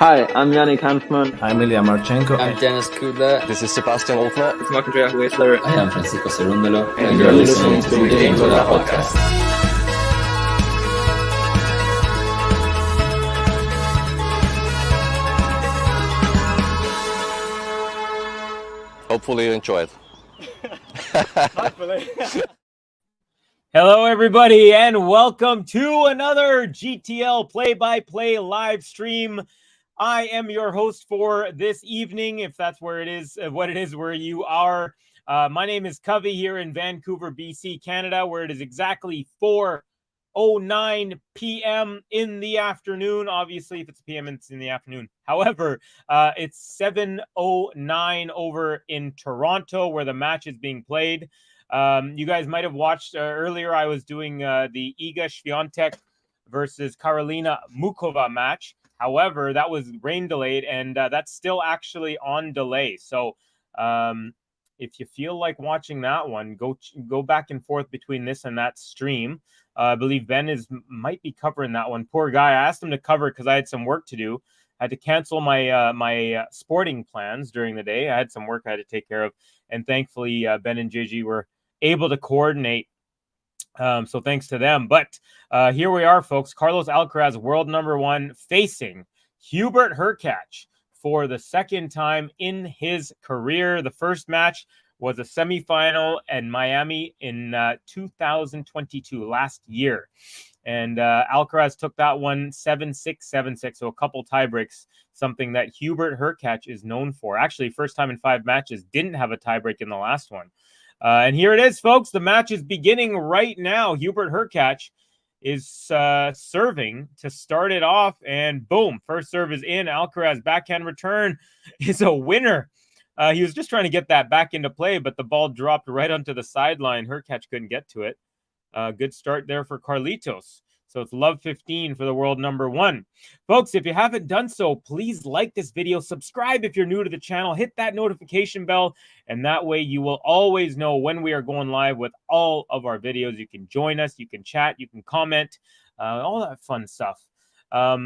Hi, I'm Yannick Hanfman. I'm Ilya Marchenko. I'm Dennis Kudla. This is Sebastian Olfner. It's Marc-Andrea Whistler. I am Francisco Cerundolo. And you're listening to the Gametolove Podcast. Hopefully you enjoy it. Hopefully. Hello, everybody, and welcome to another GTL play-by-play live stream. I am your host for this evening, if that's where it is, what it is where you are. My name is Covey here in Vancouver, BC, Canada, where it is exactly 4:09 p.m. in the afternoon. Obviously, if it's PM, it's in the afternoon. However, it's 7:09 over in Toronto, where the match is being played. You guys might have watched earlier. I was doing the Iga Świątek versus Karolina Muchova match. However, that was rain delayed, and that's still actually on delay. So if you feel like watching that one, go back and forth between this and that stream. I believe Ben might be covering that one. Poor guy. I asked him to cover it because I had some work to do. I had to cancel my sporting plans during the day. I had some work I had to take care of, and thankfully Ben and JG were able to coordinate. So thanks to them. But here we are, folks. Carlos Alcaraz, world number one, facing Hubert Hurkacz for the second time in his career. The first match was a semifinal in Miami in 2022, last year. And Alcaraz took that one 7-6, 7-6. So a couple tiebreaks, something that Hubert Hurkacz is known for. Actually, first time in 5 matches, didn't have a tiebreak in the last one. And here it is, folks. The match is beginning right now. Hubert Hurkacz is serving to start it off. And boom, first serve is in. Alcaraz backhand return is a winner. He was just trying to get that back into play, but the ball dropped right onto the sideline. Hurkacz couldn't get to it. Good start there for Carlitos. So it's love 15 for the world number one. Folks, if you haven't done so, please like this video, subscribe if you're new to the channel, hit that notification bell, and that way you will always know when we are going live with all of our videos. You can join us, you can chat, you can comment, all that fun stuff. Let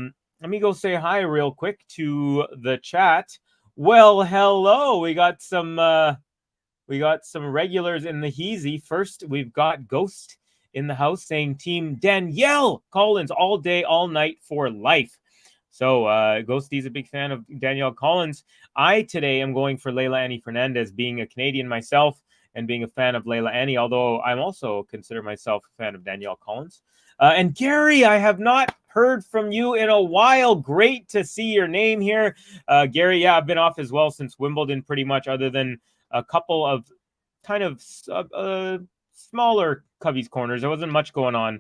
me go say hi real quick to the chat. Well, hello. We got some regulars in the Heezy. First, we've got Ghost in the house saying Team Danielle Collins all day, all night for life. So Ghosty's a big fan of Danielle Collins. I today am going for Leila Annie Fernandez, being a Canadian myself and being a fan of Leila Annie, although I'm also consider myself a fan of Danielle Collins. And Gary, I have not heard from you in a while. Great to see your name here. Gary, yeah, I've been off as well since Wimbledon pretty much, other than a couple of kind of smaller Covey's corners. There wasn't much going on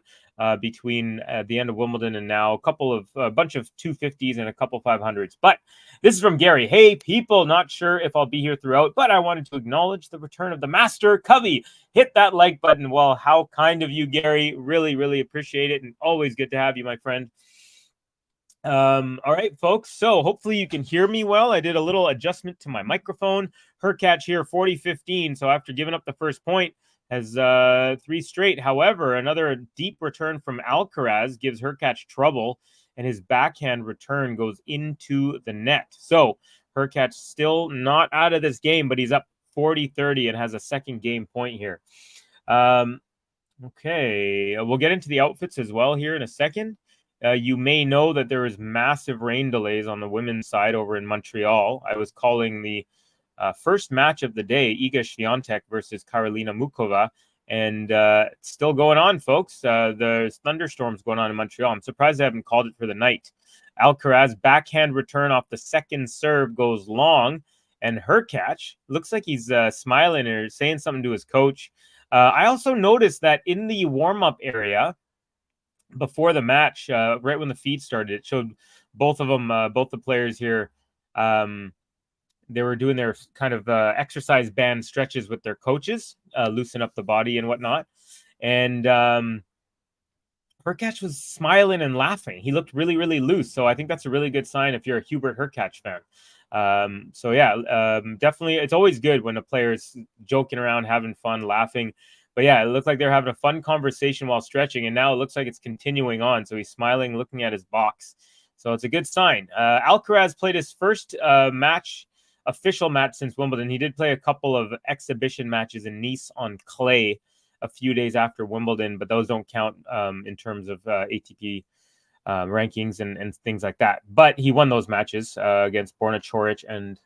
between the end of Wimbledon and now. A bunch of 250s and a couple 500s. But this is from Gary. Hey, people, not sure if I'll be here throughout, but I wanted to acknowledge the return of the master, Covey. Hit that like button. Well, how kind of you, Gary. Really, really appreciate it. And always good to have you, my friend. All right, folks. So hopefully you can hear me well. I did a little adjustment to my microphone. Hurkacz here, 40-15. So after giving up the first point, has 3 straight. However, another deep return from Alcaraz gives Hurkacz trouble, and his backhand return goes into the net. So Hurkacz still not out of this game, but he's up 40-30 and has a second game point here. Okay, we'll get into the outfits as well here in a second. You may know that there was massive rain delays on the women's side over in Montreal. I was calling the first match of the day, Iga Świątek versus Karolina Muchova, and it's still going on, folks. There's thunderstorms going on in Montreal. I'm surprised I haven't called it for the night. Alcaraz backhand return off the second serve goes long, and Hurkacz looks like he's smiling or saying something to his coach. I also noticed that in the warm-up area before the match, right when the feed started, it showed both of them, both the players here, they were doing their kind of exercise band stretches with their coaches, loosen up the body and whatnot. And Hurkacz was smiling and laughing. He looked really, really loose. So I think that's a really good sign if you're a Hubert Hurkacz fan. So yeah, definitely. It's always good when a player's joking around, having fun, laughing. But yeah, it looked like they're having a fun conversation while stretching. And now it looks like it's continuing on. So he's smiling, looking at his box. So it's a good sign. Alcaraz played his first official match since Wimbledon. He did play a couple of exhibition matches in Nice on clay a few days after Wimbledon, but those don't count in terms of ATP rankings and things like that. But he won those matches against Borna Coric and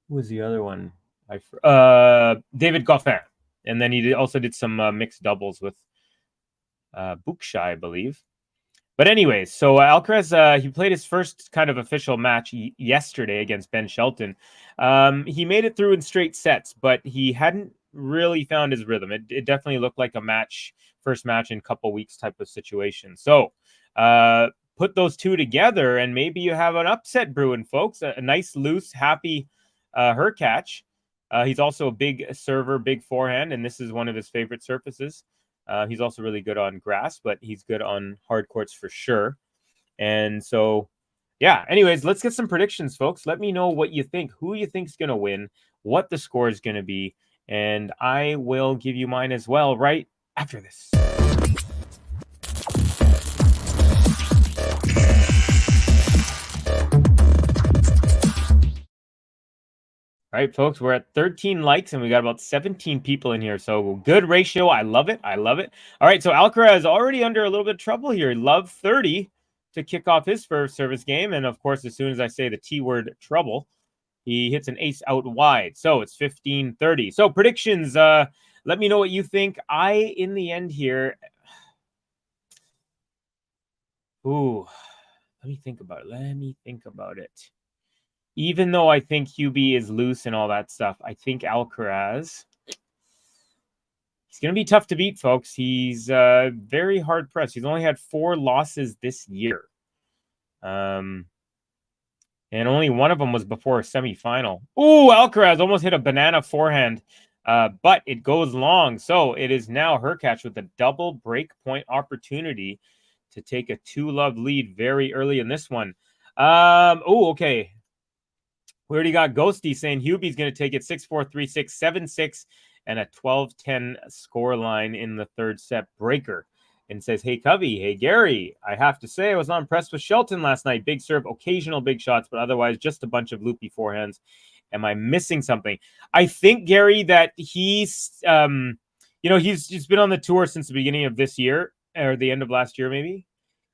who was the other one? David Goffin. And then he also did some mixed doubles with Buksha, I believe. But anyways, so Alcaraz, he played his first kind of official match yesterday against Ben Shelton. He made it through in straight sets, but he hadn't really found his rhythm. It definitely looked like a first match in a couple weeks type of situation. So put those two together, and maybe you have an upset brewing, folks. A nice, loose, happy Hurkacz. He's also a big server, big forehand, and this is one of his favorite surfaces. He's also really good on grass, but he's good on hard courts for sure. And so, yeah, anyways, let's get some predictions, folks. Let me know what you think, who you think is going to win, what the score is going to be, and I will give you mine as well right after this. All right, folks, we're at 13 likes and we got about 17 people in here. So good ratio. I love it. I love it. All right, so Alcaraz already under a little bit of trouble here. Love 30 to kick off his first service game. And of course, as soon as I say the T word trouble, he hits an ace out wide. So it's 15-30. So predictions, let me know what you think. In the end here, let me think about it. Even though I think Hubie is loose and all that stuff, I think Alcaraz, he's going to be tough to beat, folks. He's very hard pressed. He's only had 4 losses this year. And only one of them was before a semifinal. Ooh, Alcaraz almost hit a banana forehand, but it goes long. So it is now Hurkacz with a double break point opportunity to take a 2-love lead very early in this one. Okay. We already got Ghosty saying Hubie's going to take it 6-4, 3-6, 7-6, and a 12-10 score line in the third set breaker. And says, hey, Covey, hey, Gary, I have to say I was not impressed with Shelton last night. Big serve, occasional big shots, but otherwise just a bunch of loopy forehands. Am I missing something? I think, Gary, that he's been on the tour since the beginning of this year, or the end of last year, maybe.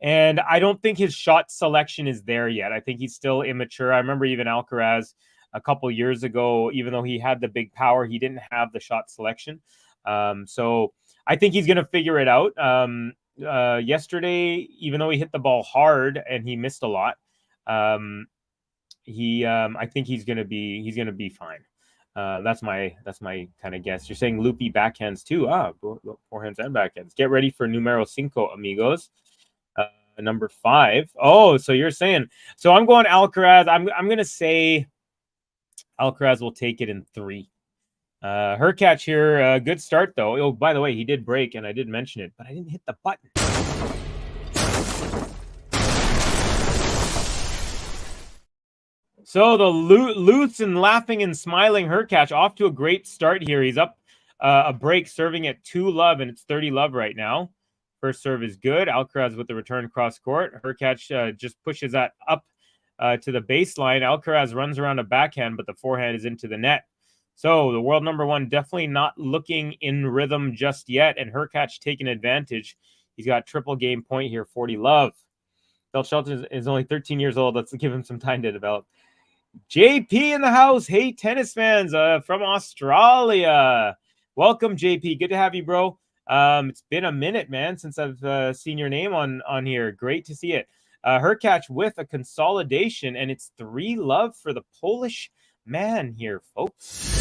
And I don't think his shot selection is there yet. I think he's still immature. I remember even Alcaraz a couple years ago, even though he had the big power, he didn't have the shot selection. So I think he's going to figure it out. Yesterday, even though he hit the ball hard and he missed a lot, I think he's going to be fine. That's my kind of guess. You're saying loopy backhands too. Forehands and backhands. Get ready for numero 5, amigos. Number 5. Oh, so you're saying, so I'm going Alcaraz. I'm going to say Alcaraz will take it in 3. Hurkacz here. Good start, though. Oh, by the way, he did break, and I did mention it, but I didn't hit the button. So the loose and laughing and smiling Hurkacz off to a great start here. He's up a break, serving at 2-love, and it's 30-love right now. First serve is good. Alcaraz with the return cross court. Hurkacz just pushes that up to the baseline. Alcaraz runs around a backhand, but the forehand is into the net. So the world number 1 definitely not looking in rhythm just yet, and Hurkacz taking advantage. He's got triple game point here, 40-love. Bill Shelton is only 13 years old. Let's give him some time to develop. JP in the house. Hey, tennis fans from Australia. Welcome, JP. Good to have you, bro. It's been a minute, man, since I've seen your name on here. Great to see it. Hurkacz with a consolidation, and it's 3-love for the Polish man here, folks.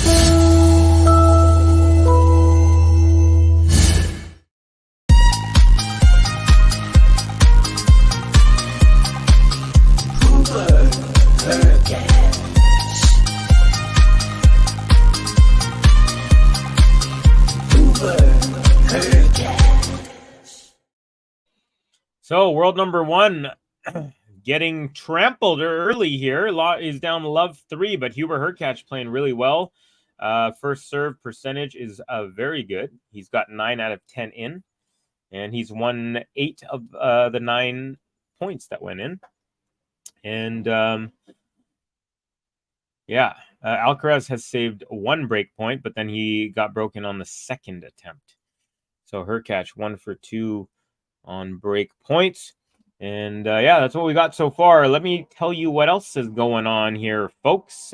So world number 1 getting trampled early here. Is down love 3, but Hubert Hurkacz playing really well. First serve percentage is very good. He's got 9 out of 10 in, and he's won 8 of the 9 points that went in. And Alcaraz has saved one break point, but then he got broken on the second attempt. So Hurkacz 1 for 2 on break points. And that's what we got so far. Let me tell you what else is going on here, folks.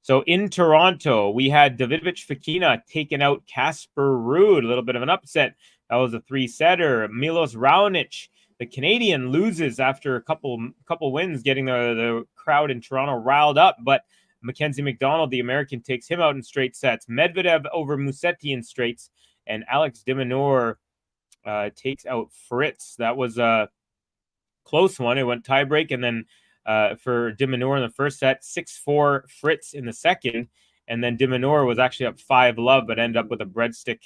So in Toronto, we had Davidovich Fokina taking out Casper Ruud, a little bit of an upset. That was a 3-setter. Milos Raonic, the Canadian, loses after a couple wins, getting the crowd in Toronto riled up. But Mackenzie McDonald, the American, takes him out in straight sets. Medvedev over Musetti in straights. And Alex de Minaur takes out Fritz. That was a close one. It went tiebreak, and then for de Minaur in the first set, 6-4 Fritz in the second, and then de Minaur was actually up 5-love, but ended up with a breadstick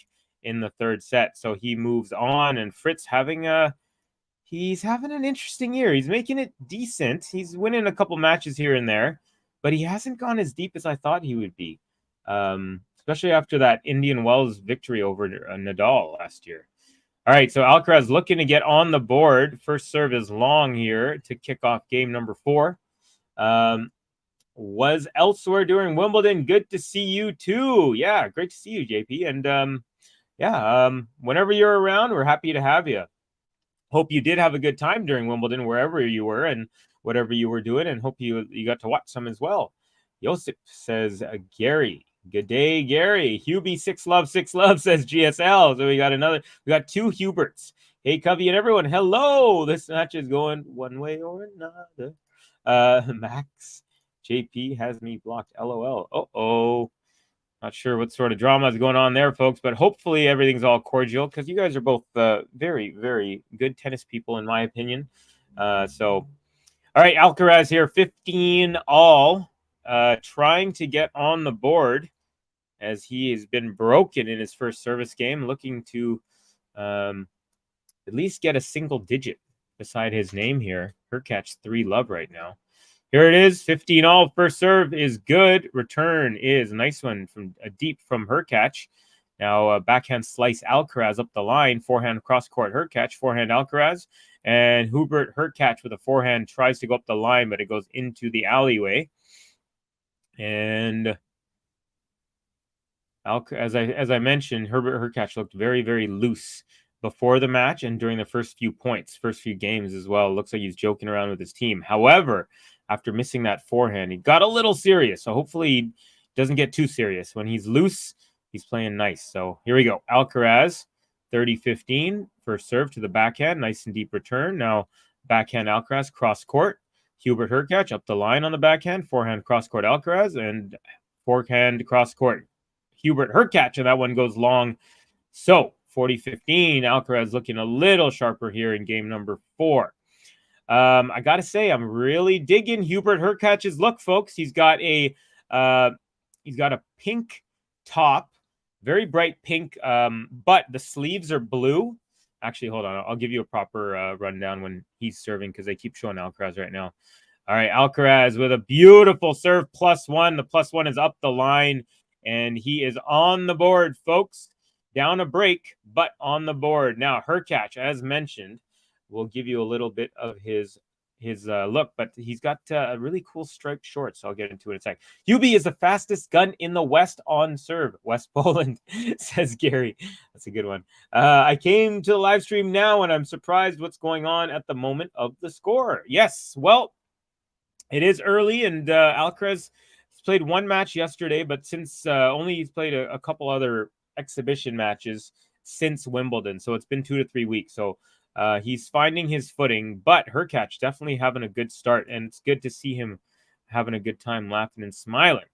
in the third set. So he moves on, and Fritz he's having an interesting year. He's making it decent. He's winning a couple matches here and there, but he hasn't gone as deep as I thought he would be, especially after that Indian Wells victory over Nadal last year. All right, so Alcaraz looking to get on the board. First serve is long here to kick off game number 4. Was elsewhere during Wimbledon. Good to see you too. Yeah, great to see you, JP. And whenever you're around, we're happy to have you. Hope you did have a good time during Wimbledon, wherever you were and whatever you were doing, and hope you got to watch some as well. Josip says, Gary. Good day, Gary. Hubie 6-love says GSL. So we got 2 Huberts. Hey, Covey and everyone. Hello. This match is going one way or another. Max JP has me blocked. LOL. Uh-oh. Not sure what sort of drama is going on there, folks, but hopefully everything's all cordial because you guys are both very, very good tennis people, in my opinion. All right, Alcaraz here, 15 all. Trying to get on the board as he has been broken in his first service game, looking to at least get a single digit beside his name here. Hurkacz 3-love right now. Here it is, 15 all. First serve is good. Return is a nice one from deep from Hurkacz. Now backhand slice Alcaraz up the line. Forehand cross court Hurkacz. Forehand Alcaraz. And Hubert Hurkacz with a forehand tries to go up the line, but it goes into the alleyway. And as I mentioned, Hubert Hurkacz looked very, very loose before the match and during the first few games as well. It looks like he's joking around with his team. However, after missing that forehand, he got a little serious. So hopefully he doesn't get too serious. When he's loose, he's playing nice. So here we go. Alcaraz, 30-15. First serve to the backhand. Nice and deep return. Now backhand Alcaraz, cross court. Hubert Hurkacz up the line on the backhand. Forehand cross court Alcaraz. And forehand cross court Hubert Hurkacz. And that one goes long. So 40-15. Alcaraz looking a little sharper here in game number 4. I got to say, I'm really digging Hubert Hurkacz's look, folks. He's got a pink top, very bright pink, but the sleeves are blue. Actually, hold on. I'll give you a proper rundown when he's serving because they keep showing Alcaraz right now. All right, Alcaraz with a beautiful serve, +1. The +1 is up the line, and he is on the board, folks. Down a break, but on the board. Now, Hurkacz, as mentioned, will give you a little bit of his look, but he's got a really cool striped shorts. So I'll get into it in a sec. Hubie is the fastest gun in the West on serve. West Poland, says Gary. That's a good one. I came to the live stream now, and I'm surprised what's going on at the moment of the score. Yes, well, it is early, and Alcaraz played one match yesterday, but since only he's played a couple other exhibition matches since Wimbledon, so it's been 2 to 3 weeks. So he's finding his footing, but Hurkacz definitely having a good start, and it's good to see him having a good time laughing and smiling.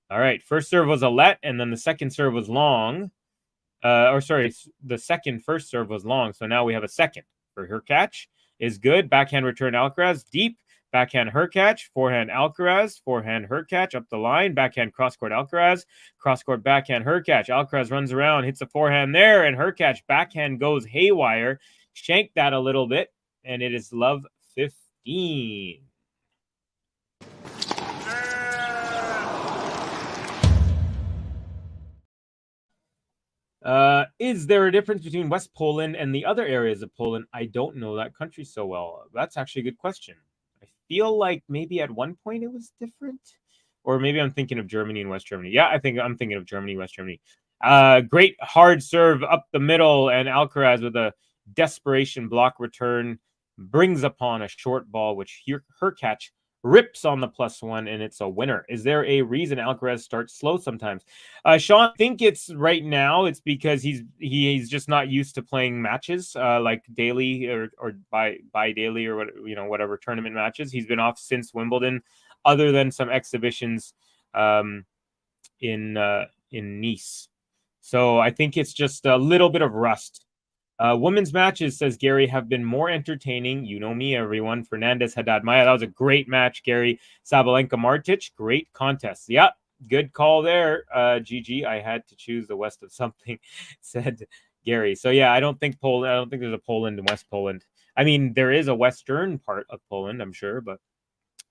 All right, first serve was a let, and then the second serve was long. First serve was long, so now we have a second for Hurkacz. Is good. Backhand return Alcaraz, deep. Backhand Hurkacz, forehand Alcaraz, forehand Hurkacz up the line, backhand cross-court Alcaraz, cross-court backhand Hurkacz. Alcaraz runs around, hits a forehand there, and Hurkacz backhand goes haywire. Shanked that a little bit, and it is love 15. Is there a difference between West Poland and the other areas of Poland? I don't know that country so well. That's actually a good question. I feel like maybe at one point it was different. Or maybe I'm thinking of Germany and West Germany. Yeah, I think I'm thinking of Germany, West Germany. Great hard serve up the middle, and Alcaraz with a desperation block return brings upon a short ball, which Hurkacz rips on the +1, and it's a winner. Is there a reason Alcaraz starts slow sometimes? Sean, I think it's right now. It's because he's just not used to playing matches like daily or by daily or whatever tournament matches. He's been off since Wimbledon, other than some exhibitions in Nice. So I think it's just a little bit of rust. Women's matches, says Gary, have been more entertaining. You know me, everyone. Fernandez, Haddad, Maya. That was a great match, Gary. Sabalenka, Martic. Great contest. Yeah, good call there. GG. I had to choose the west of something, said Gary. So yeah, I don't think there's a Poland and West Poland. I mean, there is a western part of Poland, I'm sure, but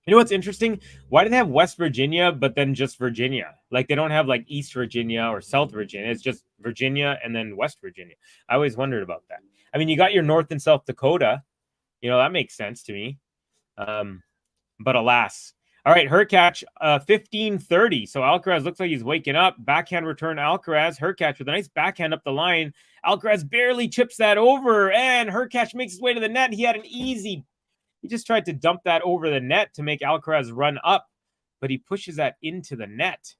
you know what's interesting? Why do they have West Virginia, but then just Virginia? Like they don't have like East Virginia or South Virginia. It's just Virginia and then West Virginia. I always wondered about that. I mean, you got your North and South Dakota. You know, that makes sense to me. But alas. All right, Hurkacz, 15-30. So Alcaraz looks like he's waking up. Backhand return Alcaraz. Hurkacz with a nice backhand up the line. Alcaraz barely chips that over, and Hurkacz makes his way to the net. He had an easy. He just tried to dump that over the net to make Alcaraz run up, but he pushes that into the net.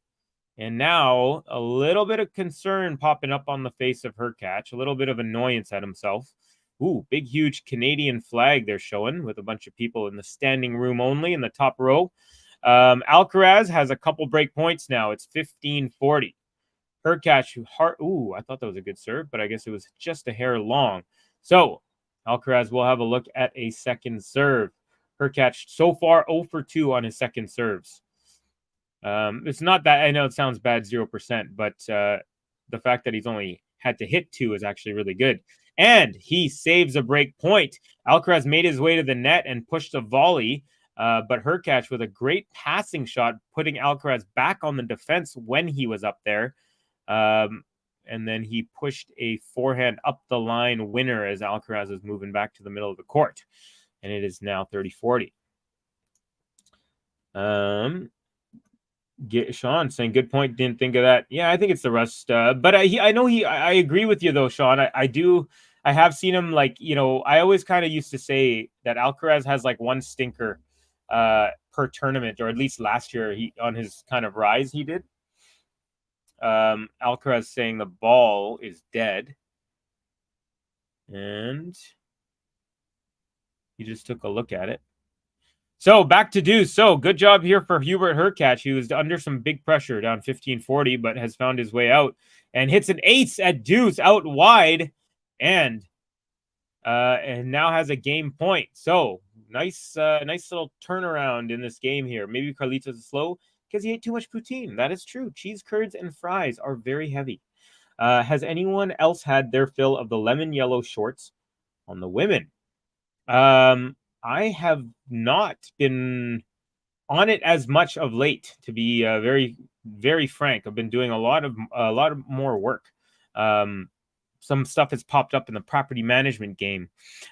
And now a little bit of concern popping up on the face of Hurkacz, a little bit of annoyance at himself. Ooh, big, huge Canadian flag they're showing with a bunch of people in the standing room only in the top row. Alcaraz has a couple break points now. It's 15-40. Hurkacz, ooh, I thought that was a good serve, but I guess it was just a hair long. So Alcaraz will have a look at a second serve. Hurkacz so far 0 for 2 on his second serves. It's not that, I know it sounds bad, 0%, but the fact that he's only had to hit 2 is actually really good. And he saves a break point. Alcaraz made his way to the net and pushed a volley, but Hurkacz with a great passing shot, putting Alcaraz back on the defense when he was up there. And then he pushed a forehand up the line winner as Alcaraz is moving back to the middle of the court. And it is now 30-40. Sean saying, good point. Didn't think of that. Yeah, I think it's the rust. But I agree with you though, Sean. I have seen him I always kind of used to say that Alcaraz has like one stinker per tournament, or at least last year on his kind of rise he did. Alcaraz saying the ball is dead. And he just took a look at it. So back to deuce. So good job here for Hubert Hurkacz. He was under some big pressure down 15-40, but has found his way out and hits an ace at deuce out wide and now has a game point. So nice little turnaround in this game here. Maybe Carlitos is slow because he ate too much poutine. That is true. Cheese curds and fries are very heavy. Has anyone else had their fill of the lemon yellow shorts on the women? I have not been on it as much of late, to be very, very frank. I've been doing a lot of more work. Some stuff has popped up in the property management game.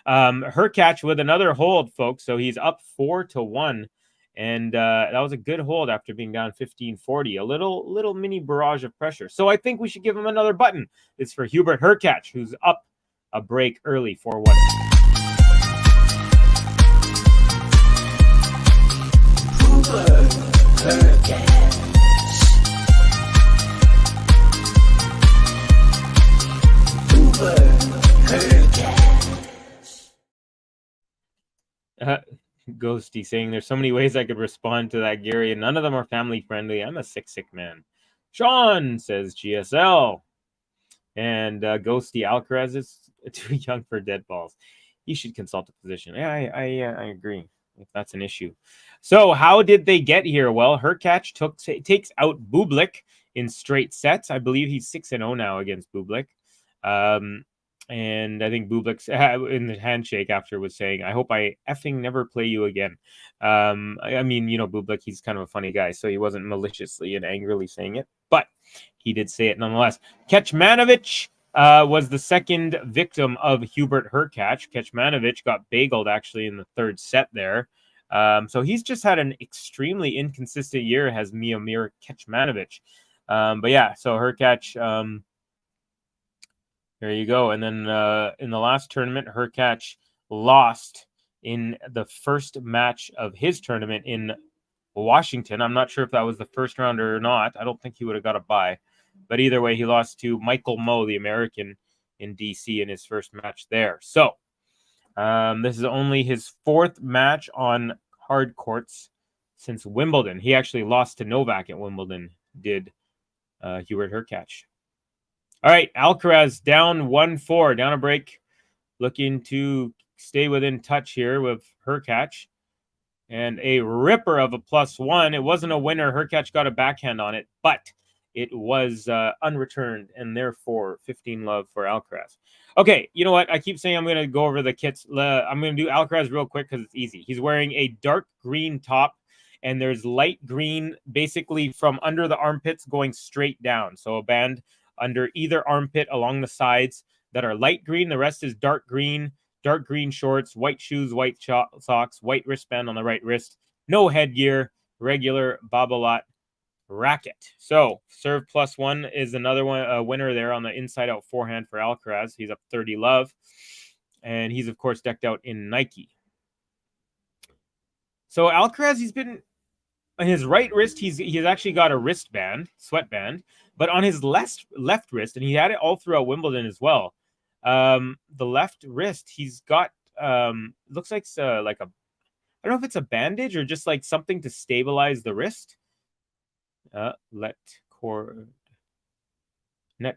Hurkacz with another hold, folks. So he's up 4-1. And that was a good hold after being down 15-40. A little mini barrage of pressure. So I think we should give him another button. It's for Hubert Hurkacz, who's up a break early 4-1. Hubert Hurkacz. Hubert Hurkacz. Ghosty saying there's so many ways I could respond to that, Gary, and none of them are family friendly. I'm a sick man. Sean says GSL. And Ghosty, Alcaraz is too young for dead balls. He should consult a physician. Yeah, I agree if that's an issue. So how did they get here? Well, Hurkacz takes out Bublik in straight sets. I believe he's 6-0 now against Bublik. And I think Bublik in the handshake after was saying, I hope I effing never play you again. I mean, Bublik, he's kind of a funny guy, so he wasn't maliciously and angrily saying it, but he did say it nonetheless. Kecmanovic was the second victim of Hubert Hurkacz. Kecmanovic got bageled actually in the third set there. So he's just had an extremely inconsistent year, has Miomir Kecmanovic. But yeah, so Hurkacz, there you go. And then in the last tournament, Hurkacz lost in the first match of his tournament in Washington. I'm not sure if that was the first round or not. I don't think he would have got a bye. But either way, he lost to Michael Moe, the American, in DC in his first match there. So this is only his fourth match on hard courts since Wimbledon. He actually lost to Novak at Wimbledon, did Hubert Hurkacz. All right, Alcaraz down 1-4, down a break, looking to stay within touch here with Hurkacz. And a ripper of a +1. It wasn't a winner. Hurkacz got a backhand on it, but it was unreturned, and therefore 15 love for Alcaraz. Okay, you know what? I keep saying I'm going to go over the kits. I'm going to do Alcaraz real quick because it's easy. He's wearing a dark green top, and there's light green basically from under the armpits going straight down. So a band under either armpit along the sides that are light green. The rest is dark green shorts, white shoes, white socks, white wristband on the right wrist, no headgear, regular Babolat racket. So serve +1 is another one, a winner there on the inside out forehand for Alcaraz. He's up 30 love, and he's of course decked out in Nike. So Alcaraz, he's been on his right wrist, he's actually got a wristband, sweatband, but on his left wrist, and he had it all throughout Wimbledon as well. The left wrist, he's got looks like like a, I don't know if it's a bandage or just like something to stabilize the wrist. Net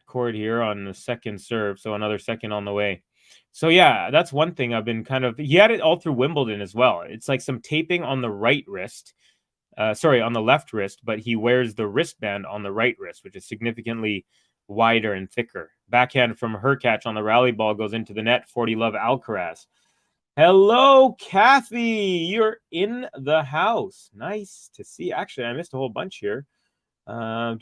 cord here on the second serve, so another second on the way. So yeah, that's one thing I've been he had it all through Wimbledon as well. It's like some taping on the right wrist, on the left wrist, but he wears the wristband on the right wrist, which is significantly wider and thicker. Backhand from Hurkacz on the rally ball goes into the net. 40 love Alcaraz. Hello, Kathy. You're in the house. Nice to see. Actually, I missed a whole bunch here. Covey,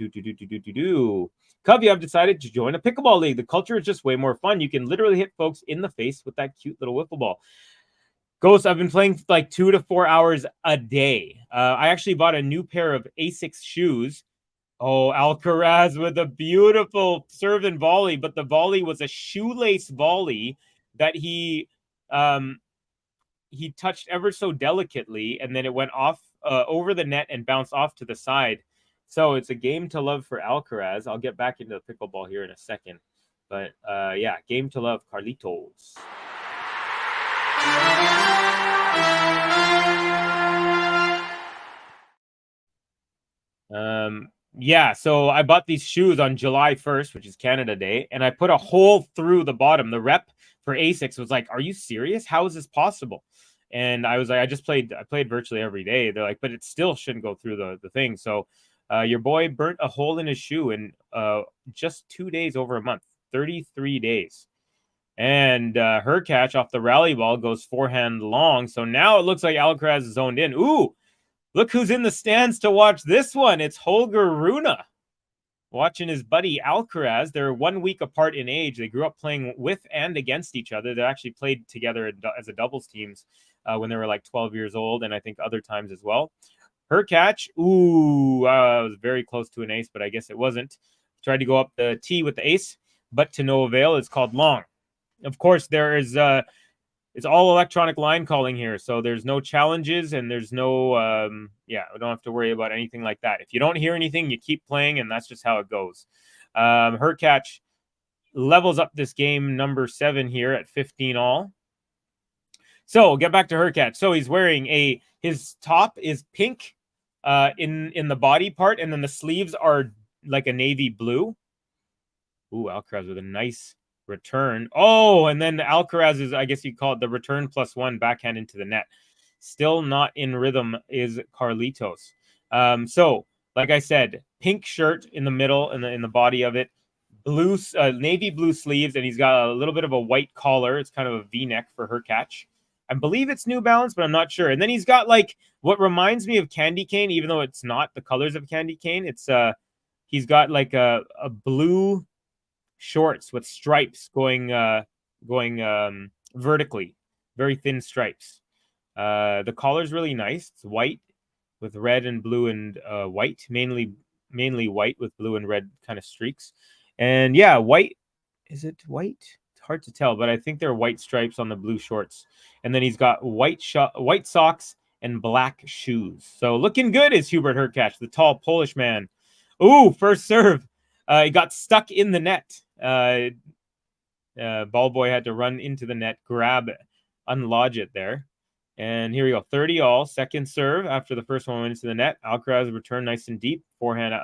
I've decided to join a pickleball league. The culture is just way more fun. You can literally hit folks in the face with that cute little wiffle ball. Ghost, I've been playing like 2 to 4 hours a day. I actually bought a new pair of Asics shoes. Oh, Alcaraz with a beautiful serve and volley, but the volley was a shoelace volley that he touched ever so delicately, and then it went off over the net and bounced off to the side. So it's a game to love for Alcaraz. I'll get back into the pickleball here in a second. But yeah, game to love, Carlitos. Yeah, so I bought these shoes on July 1st, which is Canada Day, and I put a hole through the bottom. The rep for Asics was like, "Are you serious? How is this possible?" And I was like, I played virtually every day. They're like, but it still shouldn't go through the thing. So your boy burnt a hole in his shoe in just 2 days over a month, 33 days. And Hurkacz off the rally ball goes forehand long. So now it looks like Alcaraz is zoned in. Ooh, look who's in the stands to watch this one. It's Holger Rune watching his buddy Alcaraz. They're 1 week apart in age. They grew up playing with and against each other. They actually played together as a doubles teams when they were like 12 years old, and I think other times as well. Hurkacz, was very close to an ace, but I guess it wasn't. Tried to go up the tee with the ace, but to no avail. It's called long. Of course, there is it's all electronic line calling here, so there's no challenges and there's no we don't have to worry about anything like that. If you don't hear anything, you keep playing, and that's just how it goes. Hurkacz levels up this game number 7 here at 15 all. So get back to Hurkacz. So he's wearing his top is pink in the body part, and then the sleeves are like a navy blue. Ooh, Alcaraz with a nice return. Oh, and then Alcaraz is, I guess you call it the return +1 backhand into the net. Still not in rhythm is Carlitos. So like I said, pink shirt in the middle and in the body of it, blue navy blue sleeves, and he's got a little bit of a white collar. It's kind of a V-neck for Hurkacz. I believe it's New Balance, but I'm not sure. And then he's got like what reminds me of candy cane, even though it's not the colors of candy cane. It's he's got like a blue shorts with stripes going vertically, very thin stripes. The collar's really nice. It's white with red and blue and white, mainly white with blue and red kind of streaks. And yeah, white. Is it white? It's hard to tell, but I think they're white stripes on the blue shorts. And then he's got white socks and black shoes. So looking good is Hubert Hurkacz, the tall Polish man. Ooh, first serve. He got stuck in the net. Ball boy had to run into the net, grab it, unlodge it there. And here we go, 30-all, second serve after the first one went into the net. Alcaraz return nice and deep. Forehand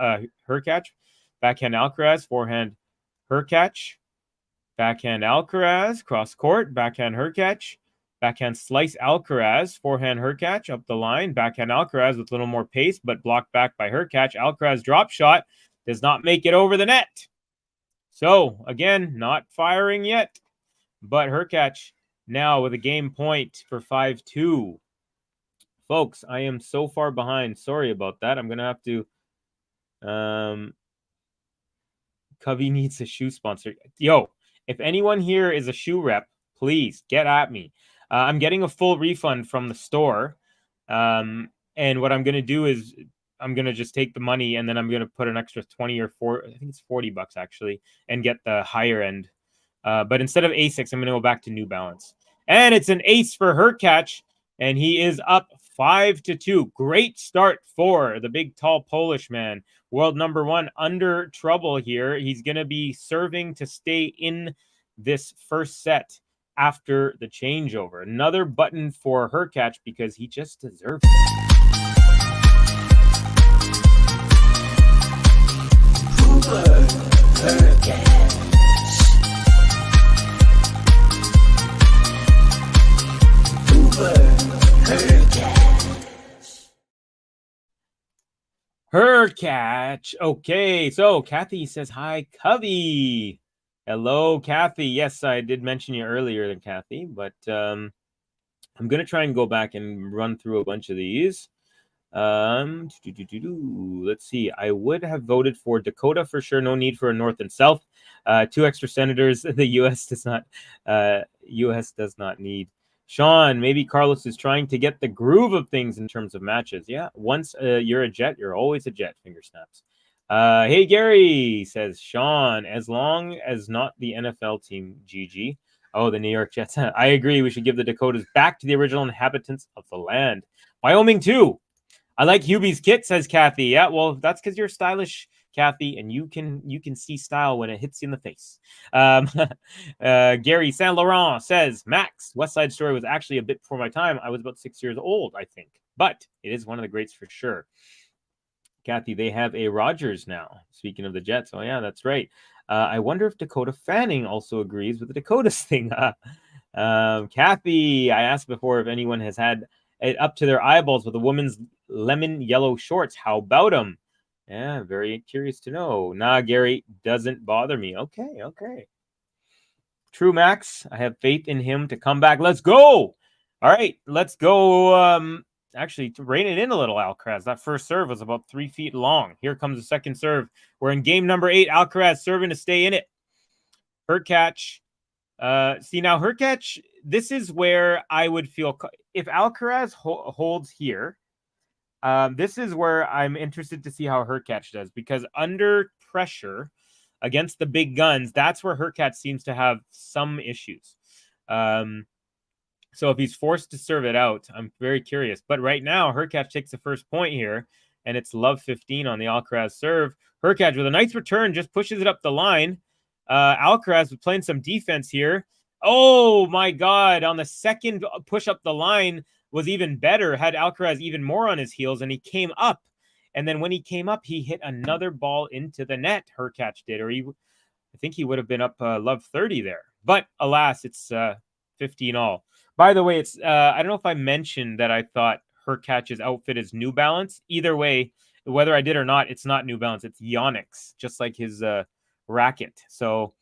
Hurkacz. Backhand Alcaraz. Forehand Hurkacz. Backhand Alcaraz. Cross court. Backhand Hurkacz. Backhand slice Alcaraz. Forehand Hurkacz up the line. Backhand Alcaraz with a little more pace, but blocked back by Hurkacz. Alcaraz drop shot. Does not make it over the net. So, again, not firing yet. But Hurkacz now with a game point for 5-2. Folks, I am so far behind. Sorry about that. I'm going to have to... Covey needs a shoe sponsor. Yo, if anyone here is a shoe rep, please get at me. I'm getting a full refund from the store. And what I'm going to do is I'm going to just take the money and then I'm going to put an extra 20 or 4, I think it's $40 actually, and get the higher end. But instead of Asics, I'm going to go back to New Balance. And it's an ace for Hurkacz, and he is up 5-2. Great start for the big, tall Polish man. World number 1 under trouble here. He's going to be serving to stay in this first set after the changeover. Another button for Hurkacz because he just deserves it. Hurkacz. Okay, so Kathy says hi, Covey. Hello, Kathy. Yes, I did mention you earlier than Kathy, but I'm going to try and go back and run through a bunch of these. Let's see. I would have voted for Dakota for sure. No need for a North and South. 2 extra senators. The U.S. does not need. Sean, maybe Carlos is trying to get the groove of things in terms of matches. Yeah, once you're a Jet, you're always a Jet. Finger snaps. Hey, Gary, says Sean, as long as not the NFL team, GG. Oh, the New York Jets. I agree. We should give the Dakotas back to the original inhabitants of the land. Wyoming, too. I like Hubie's kit, says Kathy. Yeah, well, that's because you're stylish, Kathy, and you can see style when it hits you in the face. Gary Saint Laurent says, Max, West Side Story was actually a bit before my time. I was about 6 years old, I think. But it is one of the greats for sure. Kathy, they have a Rogers now. Speaking of the Jets. Oh, yeah, that's right. I wonder if Dakota Fanning also agrees with the Dakotas thing. Kathy, I asked before if anyone has had it up to their eyeballs with a woman's lemon yellow shorts. How about them? Yeah, very curious to know. Nah, Gary, doesn't bother me. Okay. True, Max. I have faith in him to come back. Let's go. All right, let's go. Actually, to rein it in a little, Alcaraz. That first serve was about 3 feet long. Here comes the second serve. We're in game number 8. Alcaraz serving to stay in it. Hurkacz. See, now Hurkacz, this is where I would feel... If Alcaraz holds here, this is where I'm interested to see how Hurkacz does. Because under pressure against the big guns, that's where Hurkacz seems to have some issues. So if he's forced to serve it out, I'm very curious. But right now, Hurkacz takes the first point here, and it's love 15 on the Alcaraz serve. Hurkacz with a nice return, just pushes it up the line. Alcaraz was playing some defense here. Oh, my God. On the second push up the line was even better, had Alcaraz even more on his heels, and he came up. And then when he came up, he hit another ball into the net, Hurkacz did. Or I think he would have been up love 30 there. But alas, it's 15 all. By the way, it's I don't know if I mentioned that I thought Hurkacz's outfit is New Balance. Either way, whether I did or not, it's not New Balance. It's Yonex, just like his racket. So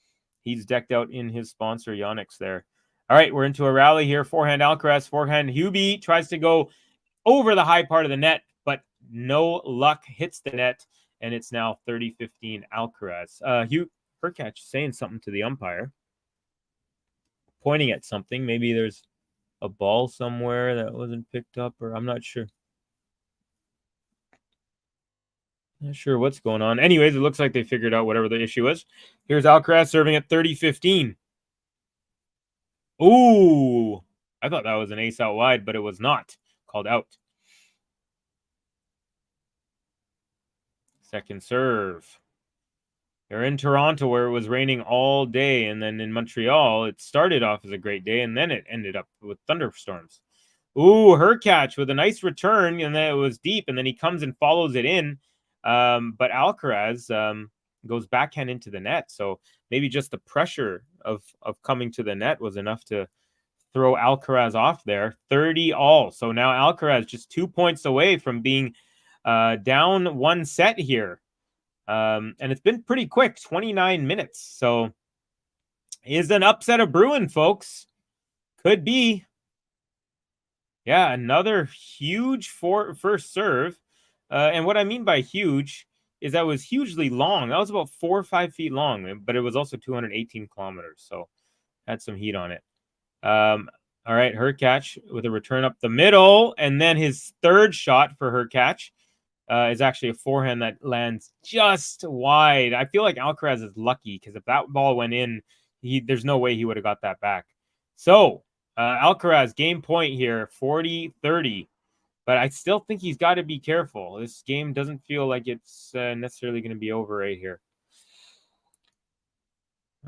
he's decked out in his sponsor, Yonex there. All right, we're into a rally here. Forehand Alcaraz, forehand Hubie tries to go over the high part of the net, but no luck, hits the net, and it's now 30-15 Alcaraz. Hurkacz saying something to the umpire, pointing at something. Maybe there's a ball somewhere that wasn't picked up, or I'm not sure. Not sure what's going on. Anyways, it looks like they figured out whatever the issue is. Here's Alcaraz serving at 30-15. Ooh, I thought that was an ace out wide, but it was not. Called out. Second serve. They're in Toronto where it was raining all day, and then in Montreal, it started off as a great day, and then it ended up with thunderstorms. Ooh, Hurkacz with a nice return, and then it was deep, and then he comes and follows it in. But Alcaraz goes backhand into the net, so maybe just the pressure of coming to the net was enough to throw Alcaraz off there. 30-all. So now Alcaraz just 2 points away from being down one set here. And it's been pretty quick, 29 minutes. So is an upset of brewing, folks. Could be. Yeah, another huge first serve. And what I mean by huge is that was hugely long. That was about 4 or 5 feet long, but it was also 218 kilometers. So had some heat on it. All right, Hurkacz with a return up the middle. And then his third shot for Hurkacz is actually a forehand that lands just wide. I feel like Alcaraz is lucky because if that ball went in, there's no way he would have got that back. So Alcaraz, game point here, 40-30. But I still think he's got to be careful. This game doesn't feel like it's necessarily going to be over right here.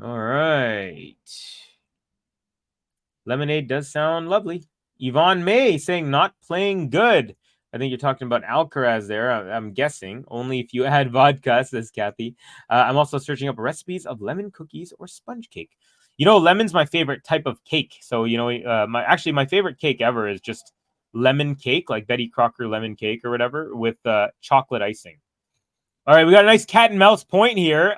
All right. Lemonade does sound lovely. Yvonne May saying not playing good. I think you're talking about Alcaraz there. I'm guessing. Only if you add vodka, says Kathy. I'm also searching up recipes of lemon cookies or sponge cake. You know, lemon's my favorite type of cake. So, you know, my favorite cake ever is just lemon cake, like Betty Crocker lemon cake or whatever, with chocolate icing. All right, we got a nice cat and mouse point here.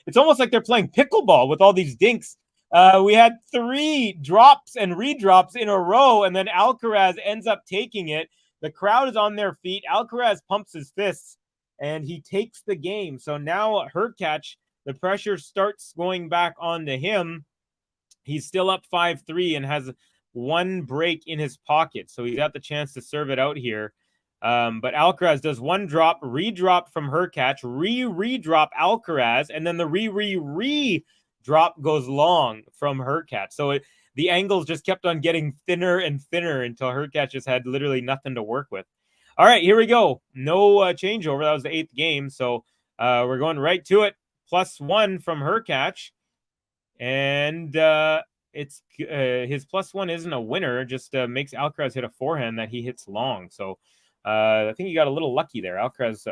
It's almost like they're playing pickleball with all these dinks. We had 3 drops and redrops in a row, and then Alcaraz ends up taking it. The crowd is on their feet. Alcaraz pumps his fists, and he takes the game. So now Hurkacz, the pressure starts going back onto him. He's still up 5-3 and has 1 break in his pocket. So he's got the chance to serve it out here. But Alcaraz does 1 drop, redrop from Hurkacz, redrop Alcaraz, and then the re-drop goes long from Hurkacz. So the angles just kept on getting thinner and thinner until Hurkacz just had literally nothing to work with. All right, here we go. No changeover. That was the 8th game. So we're going right to it. +1 from Hurkacz. And it's his +1 isn't a winner, just makes Alcaraz hit a forehand that he hits long. So I think he got a little lucky there. Alcaraz,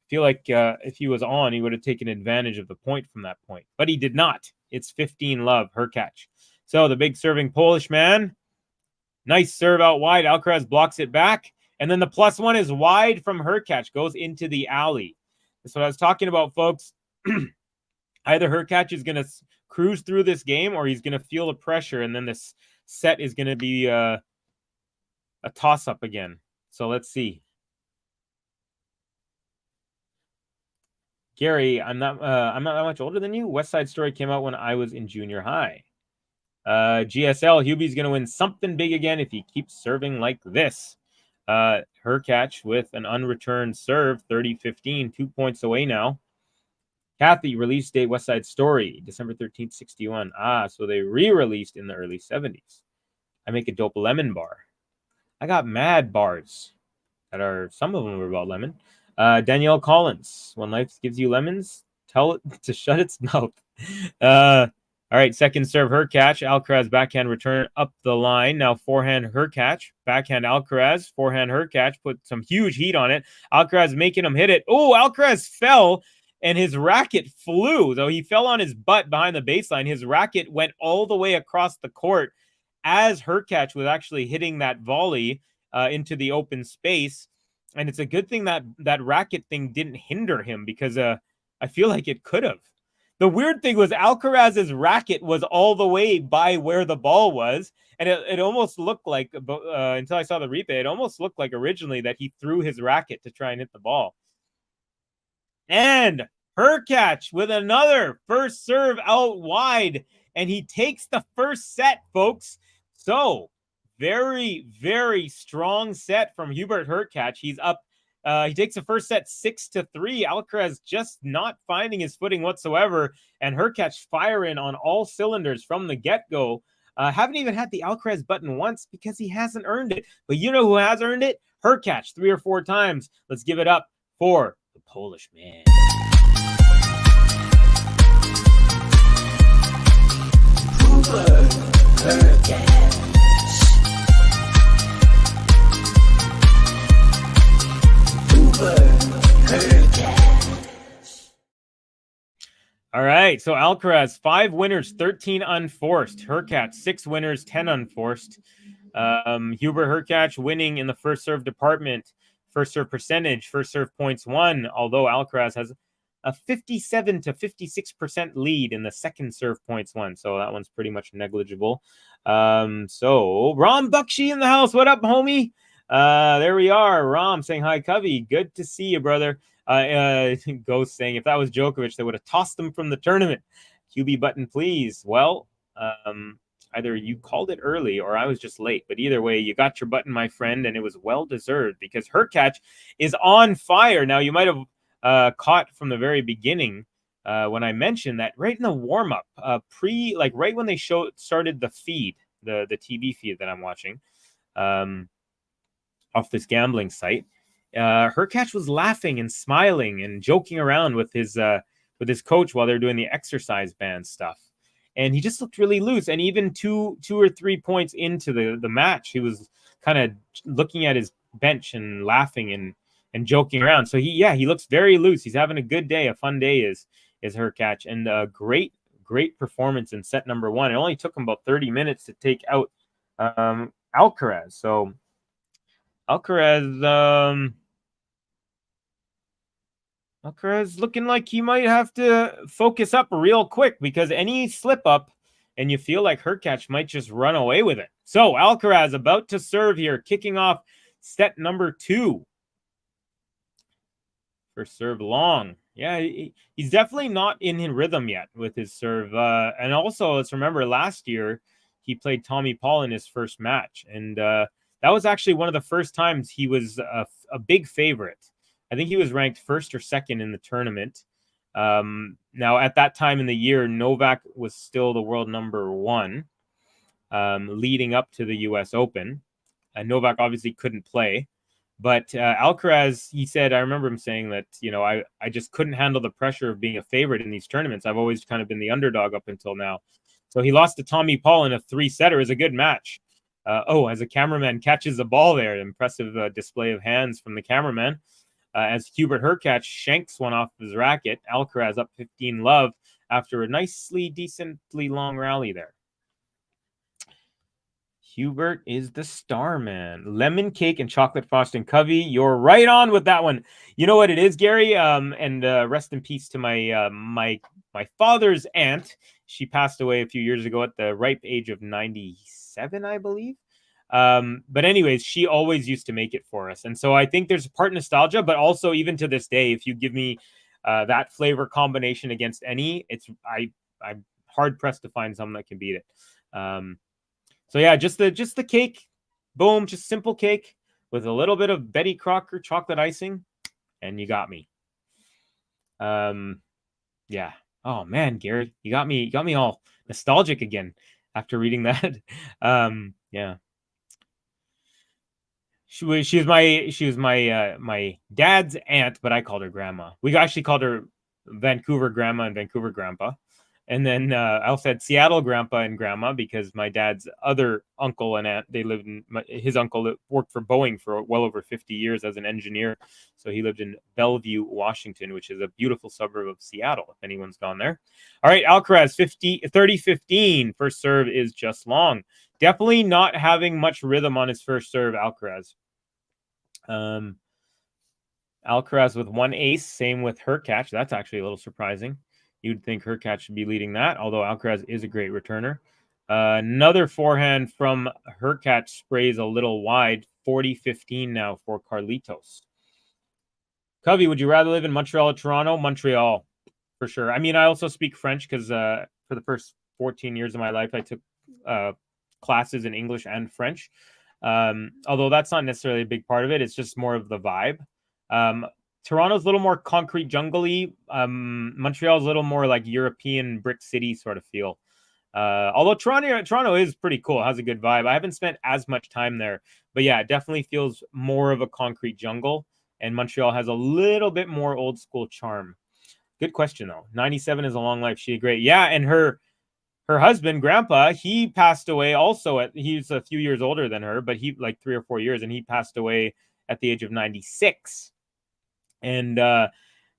feel like if he was on, he would have taken advantage of the point from that point, but he did not. It's 15-love, Hurkacz. So the big serving Polish man, nice serve out wide. Alcaraz blocks it back, and then the +1 is wide from Hurkacz, goes into the alley. That's what I was talking about, folks. Either Hurkacz is going to cruise through this game, or he's going to feel the pressure, and then this set is going to be a toss-up again. So let's see. Gary, I'm not that much older than you. West Side Story came out when I was in junior high. GSL, Hubie's going to win something big again if he keeps serving like this. Hurkacz with an unreturned serve, 30-15, 2 points away now. Kathy, release date West Side Story, December 13th, 61. So they re-released in the early 70s. I make a dope lemon bar. I got mad bars that are, some of them are about lemon. Danielle Collins, when life gives you lemons, tell it to shut its mouth. All right, second serve Hurkacz. Alcaraz backhand return up the line. Now forehand Hurkacz, backhand Alcaraz, forehand Hurkacz, put some huge heat on it. Alcaraz making him hit it. Oh, Alcaraz fell, and his racket flew. Though he fell on his butt behind the baseline, his racket went all the way across the court as Hurkacz was actually hitting that volley into the open space. And it's a good thing that that racket thing didn't hinder him, because I feel like it could have. The weird thing was Alcaraz's racket was all the way by where the ball was. And it almost looked like, until I saw the replay, it almost looked like originally that he threw his racket to try and hit the ball. And Hurkacz with another first serve out wide. And he takes the first set, folks. So very, very strong set from Hubert Hurkacz. He's up. He takes the first set 6-3. Alcaraz just not finding his footing whatsoever, and Hurkacz firing on all cylinders from the get-go. Haven't even had the Alcaraz button once because he hasn't earned it. But you know who has earned it? Hurkacz 3 or 4 times. Let's give it up for the Polish man. Hubert Hurkacz. Hubert Hurkacz. All right, so Alcaraz 5 winners, 13 unforced. Hurkacz 6 winners, 10 unforced. Hubert Hurkacz winning in the first serve department, first serve percentage, first serve points won. Although Alcaraz has a 57 to 56% lead in the second serve points won, so that one's pretty much negligible. So Ram Bakshi in the house. What up, homie? There we are. Ram saying hi, Covey. Good to see you, brother. Ghost saying if that was Djokovic, they would have tossed him from the tournament. QB button, please. Well, either you called it early or I was just late. But either way, you got your button, my friend, and it was well-deserved because Hurkacz is on fire. Now, you might have caught from the very beginning when I mentioned that right in the warm-up, right when they started the feed, the TV feed that I'm watching off this gambling site, Hurkacz was laughing and smiling and joking around with his coach while they're doing the exercise band stuff. And he just looked really loose. And even two or 3 points into the match, he was kind of looking at his bench and laughing and joking around. So he looks very loose. He's having a good day, a fun day is Hurkacz. And a great performance in set number 1. It only took him about 30 minutes to take out Alcaraz. So Alcaraz looking like he might have to focus up real quick because any slip up and you feel like Hurkacz might just run away with it. So Alcaraz about to serve here, kicking off set number 2. First serve long. Yeah, he's definitely not in his rhythm yet with his serve. And also, let's remember last year he played Tommy Paul in his first match. And that was actually one of the first times he was a big favorite. I think he was ranked first or second in the tournament. Now, at that time in the year, Novak was still the world number 1, leading up to the U.S. Open. Novak obviously couldn't play. But Alcaraz, he said, I remember him saying that, I just couldn't handle the pressure of being a favorite in these tournaments. I've always kind of been the underdog up until now. So he lost to Tommy Paul in a 3-setter. It was a good match. As a cameraman catches the ball there, impressive display of hands from the cameraman. As Hubert Hurkacz shanks one off his racket. Alcaraz up 15-love after a decently long rally there. Hubert is the star man. Lemon cake and chocolate frosting. Covey, you're right on with that one. You know what it is, Gary? And rest in peace to my my father's aunt. She passed away a few years ago at the ripe age of 97, I believe. But anyways, she always used to make it for us. And so I think there's part nostalgia, but also even to this day, if you give me that flavor combination against any, I'm hard pressed to find something that can beat it. So yeah, just the cake, boom, just simple cake with a little bit of Betty Crocker chocolate icing, and you got me. Yeah. Oh man, Gary, you got me all nostalgic again after reading that. Yeah. She was my dad's aunt, but I called her grandma. We actually called her Vancouver grandma and Vancouver grandpa. And then I also had Seattle grandpa and grandma because my dad's other uncle and aunt, his uncle worked for Boeing for well over 50 years as an engineer. So he lived in Bellevue, Washington, which is a beautiful suburb of Seattle, if anyone's gone there. All right, Alcaraz, 30-15. First serve is just long. Definitely not having much rhythm on his first serve, Alcaraz. Alcaraz with 1 ace, same with Hurkacz. That's actually a little surprising. You'd think Hurkacz should be leading that, although Alcaraz is a great returner. Another forehand from Hurkacz sprays a little wide. 40-15 now for Carlitos. Covey, would you rather live in Montreal or Toronto? Montreal, for sure. I mean, I also speak French because for the first 14 years of my life, I took classes in English and French. Although that's not necessarily a big part of it. It's just more of the vibe. Toronto's a little more concrete jungle-y. Montreal's a little more like European brick city sort of feel. Although Toronto is pretty cool, has a good vibe. I haven't spent as much time there, but yeah, it definitely feels more of a concrete jungle. And Montreal has a little bit more old school charm. Good question though. 97 is a long life. She great. Yeah, and her husband, Grandpa, he passed away also he's a few years older than her, but he like 3 or 4 years, and he passed away at the age of 96. And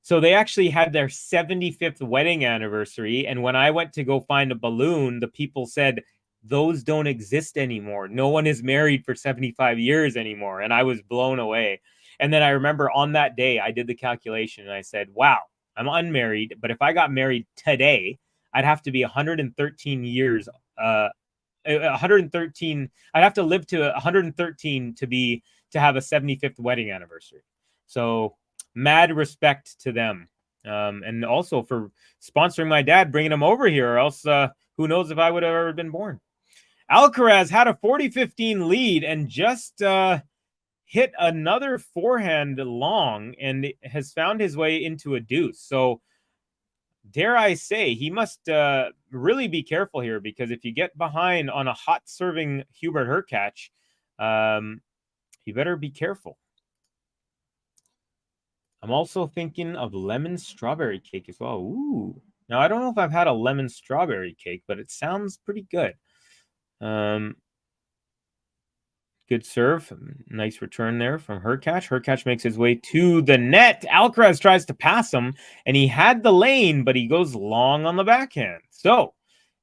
so they actually had their 75th wedding anniversary. And when I went to go find a balloon, the people said, those don't exist anymore. No one is married for 75 years anymore. And I was blown away. And then I remember on that day, I did the calculation and I said, wow, I'm unmarried. But if I got married today, I'd have to be 113 years. 113. I'd have to live to 113 to have a 75th wedding anniversary. So mad respect to them. And also for sponsoring my dad, bringing him over here, or else who knows if I would have ever been born. Alcaraz had a 40-15 lead and just hit another forehand long and has found his way into a deuce. So dare I say, he must really be careful here, because if you get behind on a hot serving Hubert Hurkacz, you better be careful. I'm also thinking of lemon strawberry cake as well. Ooh. Now, I don't know if I've had a lemon strawberry cake, but it sounds pretty good. Good serve. Nice return there from Hurkacz. Hurkacz makes his way to the net. Alcaraz tries to pass him, and he had the lane, but he goes long on the backhand. So,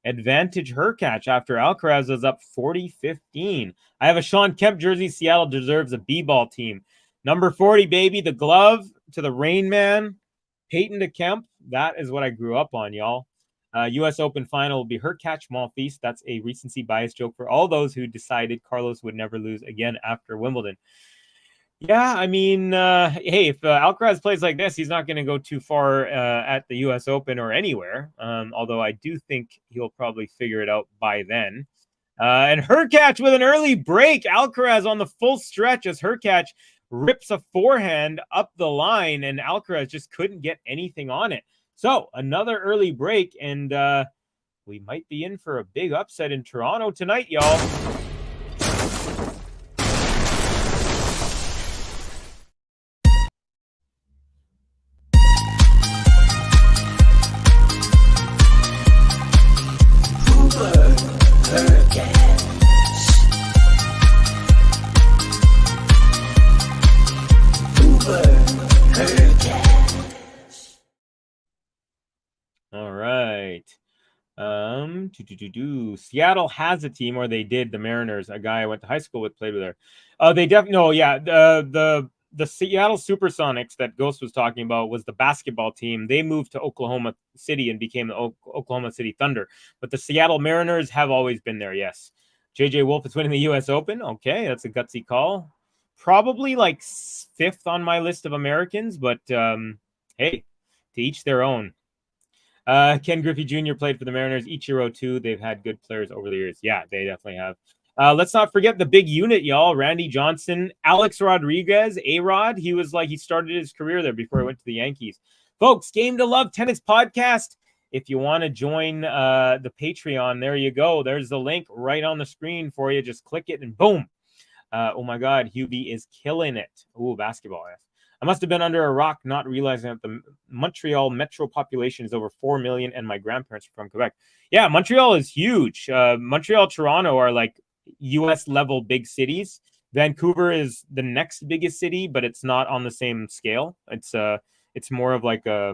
advantage Hurkacz after Alcaraz is up 40-15. I have a Sean Kemp jersey. Seattle deserves a B-ball team. Number 40, baby. The glove to the Rain Man. Peyton to Kemp. That is what I grew up on, y'all. U.S. Open final will be Hurkacz Monfils. That's a recency bias joke for all those who decided Carlos would never lose again after Wimbledon. Yeah, I mean, hey, if Alcaraz plays like this, he's not going to go too far at the U.S. Open or anywhere. Although I do think he'll probably figure it out by then. And Hurkacz with an early break. Alcaraz on the full stretch as Hurkacz rips a forehand up the line, and Alcaraz just couldn't get anything on it. So another early break, and we might be in for a big upset in Toronto tonight, y'all. All right. Seattle has a team, or they did. The Mariners, a guy I went to high school with, played with her. They definitely, no, yeah. The Seattle Supersonics that Ghost was talking about was the basketball team. They moved to Oklahoma City and became the Oklahoma City Thunder. But the Seattle Mariners have always been there, yes. JJ Wolf is winning the U.S. Open. Okay, that's a gutsy call. Probably like 5th on my list of Americans, but hey, to each their own. Ken Griffey Jr. played for the Mariners. Ichiro too. They've had good players over the years. Yeah, they definitely have. Let's not forget the big unit, y'all. Randy Johnson, Alex Rodriguez, A-Rod. He started his career there before he went to the Yankees. Folks, Game to Love Tennis Podcast. If you want to join the Patreon, there you go. There's the link right on the screen for you. Just click it and boom. Oh my God, Hubie is killing it. Ooh, basketball. Yes. I must have been under a rock not realizing that the Montreal metro population is over 4 million and my grandparents are from Quebec. Yeah, Montreal is huge. Montreal, Toronto are like U.S. level big cities. Vancouver is the next biggest city, but it's not on the same scale. It's more of like, I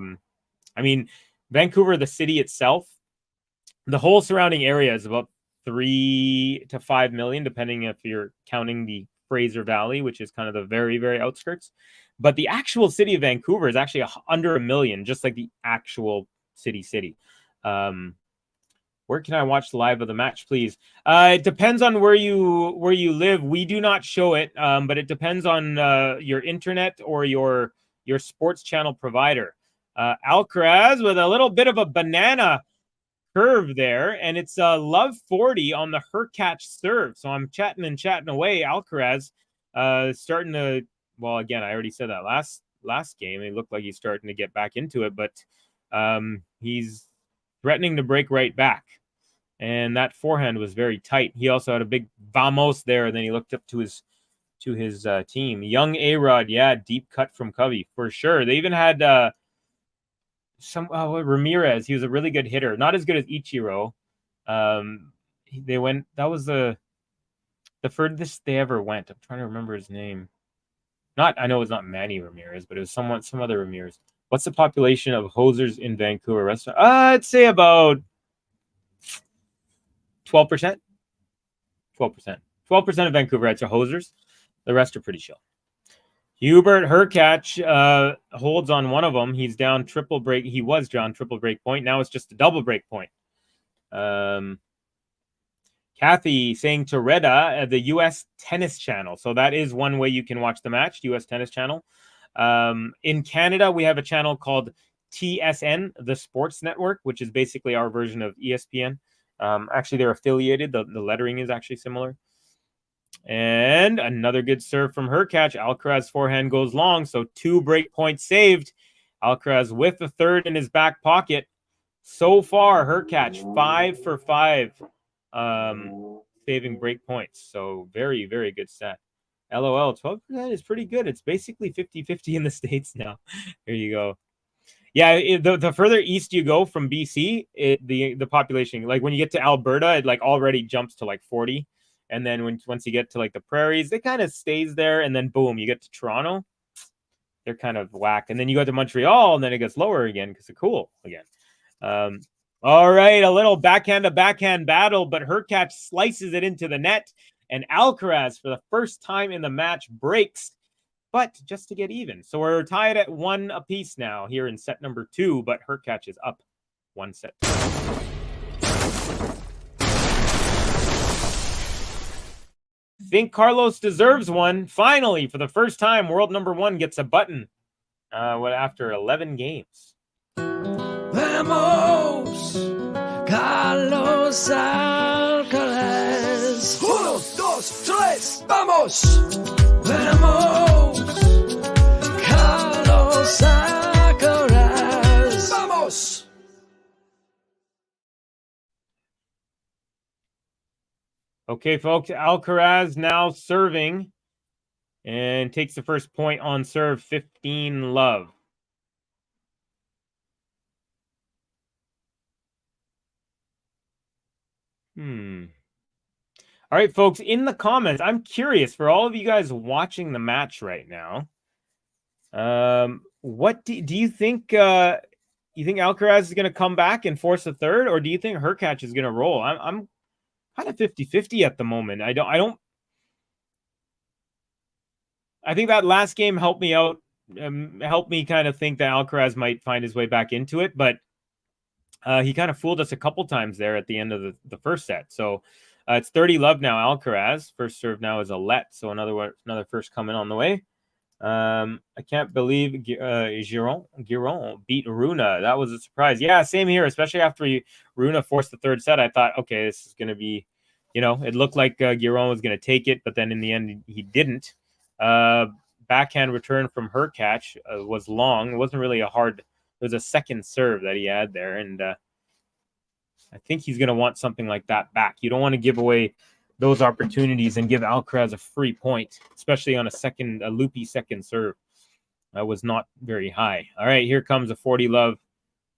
mean, Vancouver, the city itself, the whole surrounding area is about 3 to 5 million, depending if you're counting the Fraser Valley, which is kind of the very, very outskirts. But the actual city of Vancouver is actually under 1 million, just like the actual city. Where can I watch the live of the match, please? It depends on where you live. We do not show it, but it depends on your internet or your sports channel provider. Alcaraz with a little bit of a banana curve there, and it's a love 40 on the Hurkacz serve. So I'm chatting away. Alcaraz starting to, well, again, I already said that last game. It looked like he's starting to get back into it, but he's threatening to break right back. And that forehand was very tight. He also had a big vamos there, and then he looked up to his team. Young A-Rod, yeah, deep cut from Covey for sure. They even had Ramirez. He was a really good hitter, not as good as Ichiro. They went. That was the furthest they ever went. I'm trying to remember his name. I know it's not Manny Ramirez, but it was some other Ramirez. What's the population of hosers in Vancouver? I'd say about 12%. 12%. 12% of Vancouverites are hosers. The rest are pretty chill. Hubert Hurkacz holds on one of them. He's down triple break. He was down triple break point. Now it's just a double break point. Kathy saying to Reda, the U.S. Tennis Channel. So that is one way you can watch the match, U.S. Tennis Channel. In Canada, we have a channel called TSN, the Sports Network, which is basically our version of ESPN. Actually, they're affiliated. The lettering is actually similar. And another good serve from Hurkacz. Alcaraz forehand goes long, so 2 break points saved. Alcaraz with the third in his back pocket. So far, Hurkacz 5 for 5, saving break points. So very, very good stat. LOL, 12% is pretty good. It's basically 50-50 in the States now. Here you go. Yeah, the further east you go from BC, the population, like when you get to Alberta, it like already jumps to like 40. And then once you get to like the prairies, it kind of stays there. And then boom, you get to Toronto, they're kind of whack. And then you go to Montreal, and then it gets lower again because it's cool again. All right, a little backhand to backhand battle, but Hurkacz slices it into the net, and Alcaraz, for the first time in the match, breaks, but just to get even. So we're tied at 1 apiece now here in set number 2, but Hurkacz is up 1 set. Think Carlos deserves one. Finally, for the first time, world number 1 gets a button after 11 games. Vamos, Carlos Alcaraz. 1, 2, 3, vamos. Vamos, Carlos Alcaraz. Vamos. Okay, folks, Alcaraz now serving and takes the first point on serve, 15 love. All right, folks, in the comments, I'm curious for all of you guys watching the match right now. What do you think? You think Alcaraz is going to come back and force a third, or do you think Hurkacz is going to roll? I'm kind of 50-50 at the moment. I think that last game helped me out, helped me kind of think that Alcaraz might find his way back into it, but he kind of fooled us a couple times there at the end of the first set. So it's 30 love now, Alcaraz. First serve now is a let, so another first coming on the way. I can't believe Giron beat Runa. That was a surprise. Yeah, same here, especially after Runa forced the third set. I thought, okay, this is going to be, it looked like Giron was going to take it, but then in the end, he didn't. Backhand return from Hurkacz was long. It wasn't really it was a second serve that he had there, and I think he's going to want something like that back. You don't want to give away those opportunities and give Alcaraz a free point, especially on a loopy second serve. That was not very high. All right, here comes a 40 love.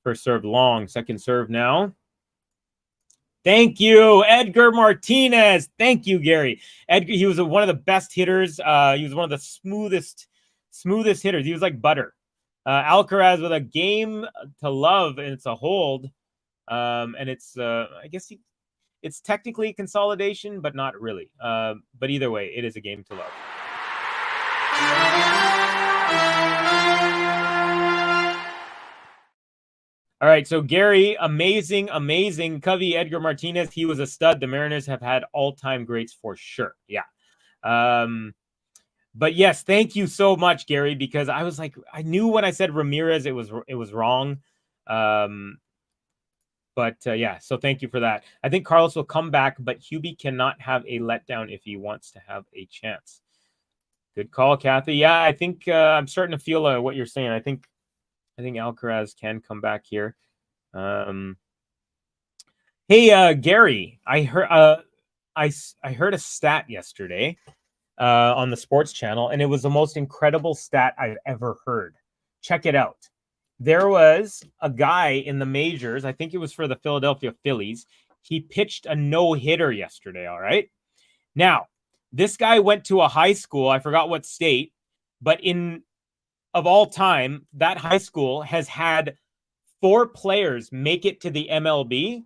First serve long, second serve now. Thank you, Edgar Martinez. Thank you, Gary. Edgar, he was one of the best hitters. He was one of the smoothest hitters. He was like butter. Alcaraz with a game to love, and it's a hold. And it's, I guess it's technically consolidation, but not really. But either way, it is a game to love. All right, so Gary, amazing. Covey, Edgar Martinez, he was a stud. The Mariners have had all-time greats for sure. Yeah. But yes, thank you so much, Gary, because I was like, I knew when I said Ramirez, it was wrong. But But yeah, so thank you for that. I think Carlos will come back, but Hubie cannot have a letdown if he wants to have a chance. Good call, Kathy. Yeah, I think I'm starting to feel what you're saying. I think Alcaraz can come back here. Hey, Gary, I heard I heard a stat yesterday on the sports channel, and it was the most incredible stat I've ever heard. Check it out. There was a guy in the majors, I think it was for the Philadelphia Phillies. He pitched a no-hitter yesterday, all right? Now, this guy went to a high school, I forgot what state, but of all time, that high school has had 4 players make it to the MLB,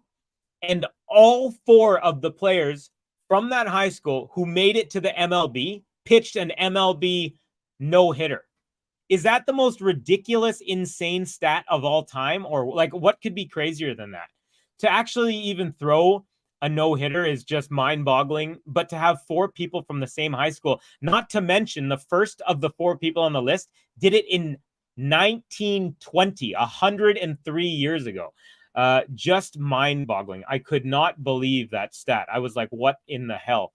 and all 4 of the players from that high school who made it to the MLB pitched an MLB no-hitter. Is that the most ridiculous, insane stat of all time? Or like, what could be crazier than that? To actually even throw a no-hitter is just mind-boggling, but to have 4 people from the same high school, not to mention the first of the 4 people on the list did it in 1920, 103 years ago. Just mind-boggling. I could not believe that stat. I was like, what in the hell?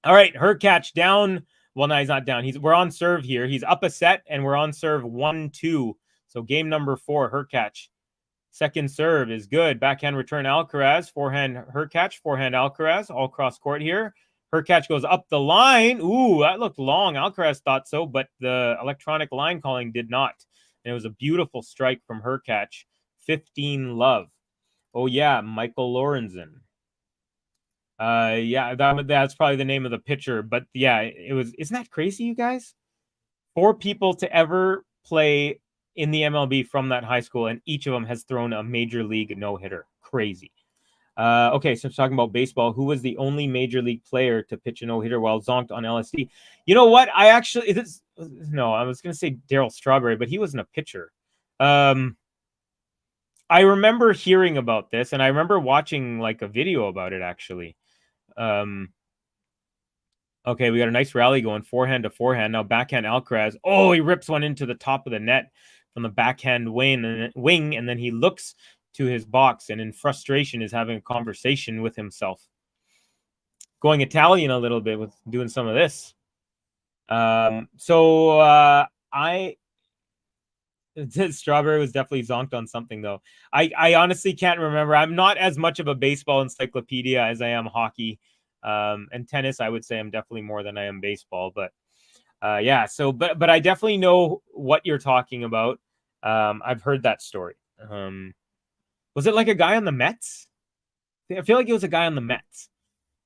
All right, Hurkacz down. Well, no, he's not down. We're on serve here. He's up a set, and we're on serve 1-2. So game number 4, Hurkacz. Second serve is good. Backhand return Alcaraz. Forehand Hurkacz. Forehand Alcaraz. All cross court here. Hurkacz goes up the line. Ooh, that looked long. Alcaraz thought so, but the electronic line calling did not. And it was a beautiful strike from Hurkacz. 15 love. Oh, yeah, Michael Lorenzen. Yeah, that's probably the name of the pitcher. But yeah, it was. Isn't that crazy, you guys? 4 people to ever play in the MLB from that high school, and each of them has thrown a major league no-hitter. Crazy. Okay, so talking about baseball, who was the only major league player to pitch a no-hitter while zonked on LSD? You know what? I was going to say Darryl Strawberry, but he wasn't a pitcher. I remember hearing about this, and I remember watching like a video about it, actually. Okay, we got a nice rally going, forehand to forehand. Now backhand Alcaraz. Oh, he rips one into the top of the net from the backhand wing, and then he looks to his box and in frustration is having a conversation with himself. Going Italian a little bit with doing some of this. Strawberry was definitely zonked on something, though. I honestly can't remember. I'm not as much of a baseball encyclopedia as I am hockey. And tennis, I would say I'm definitely more than I am baseball. But yeah, so but I definitely know what you're talking about. I've heard that story. Was it like a guy on the Mets? I feel like it was a guy on the Mets.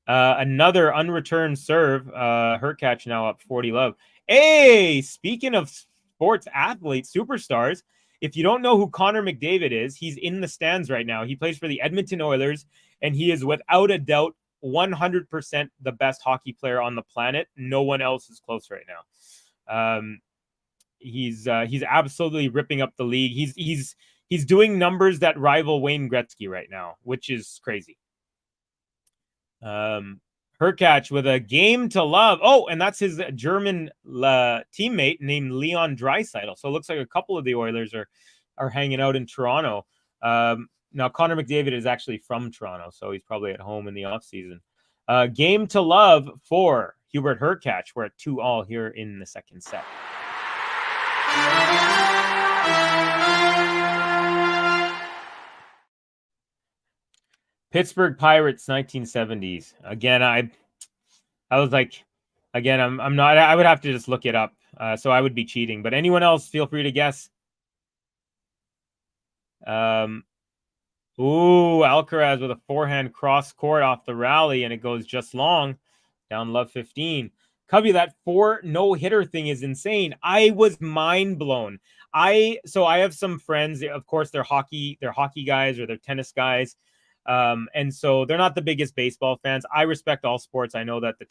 Another unreturned serve. Hurkacz now up 40 love. Hey, speaking of sports athletes, superstars, if you don't know who Connor McDavid is, he's in the stands right now. He plays for the Edmonton Oilers, and he is without a doubt 100% the best hockey player on the planet. No one else is close right now. He's absolutely ripping up the league. He's doing numbers that rival Wayne Gretzky right now, which is crazy. Hurkacz with a game to love. Oh, and that's his German teammate named Leon Draisaitl. So it looks like a couple of the Oilers are hanging out in Toronto. Now, Connor McDavid is actually from Toronto, so he's probably at home in the offseason. Game to love for Hubert Hurkacz. We're at 2-2 here in the second set. Pittsburgh Pirates, 1970s. Again, I was like, again, I'm not. I would have to just look it up, so I would be cheating. But anyone else, feel free to guess. Alcaraz with a forehand cross court off the rally, and it goes just long. Down love 15. Cubby, that 4 no-hitter thing is insane. I was mind blown. I have some friends, of course, they're hockey guys or they're tennis guys. And so they're not the biggest baseball fans. I respect all sports. I know that the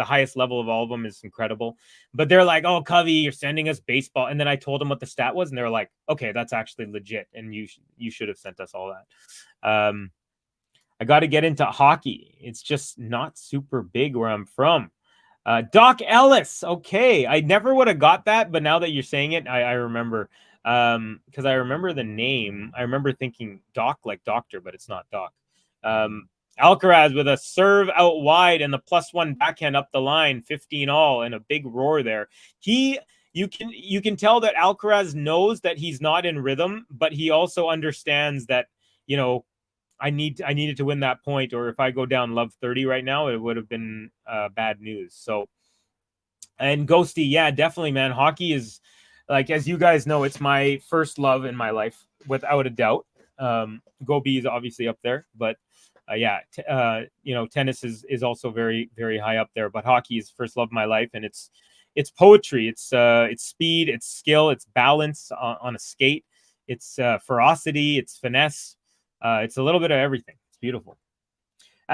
highest level of all of them is incredible, but they're like, "Oh, Covey, you're sending us baseball." And then I told them what the stat was, and they're like, "Okay, that's actually legit. And you should have sent us all that." I got to get into hockey. It's just not super big where I'm from. Doc Ellis. Okay. I never would have got that, but now that you're saying it, I remember. Because I remember the name. I remember thinking Doc, like doctor, but it's not Doc. Alcaraz with a serve out wide and the +1 backhand up the line, 15 all, and a big roar there. You can tell that Alcaraz knows that he's not in rhythm, but he also understands that, you know, I needed to win that point, or if I go down love 30 right now, it would have been bad news. So, and Ghosty, yeah, definitely, man. Hockey is, like, as you guys know, it's my first love in my life, without a doubt. Go Bees is obviously up there, but you know, tennis is also very, very high up there. But hockey is first love of my life, and it's poetry. It's speed, it's skill, it's balance on a skate, it's ferocity, it's finesse. It's a little bit of everything. It's beautiful.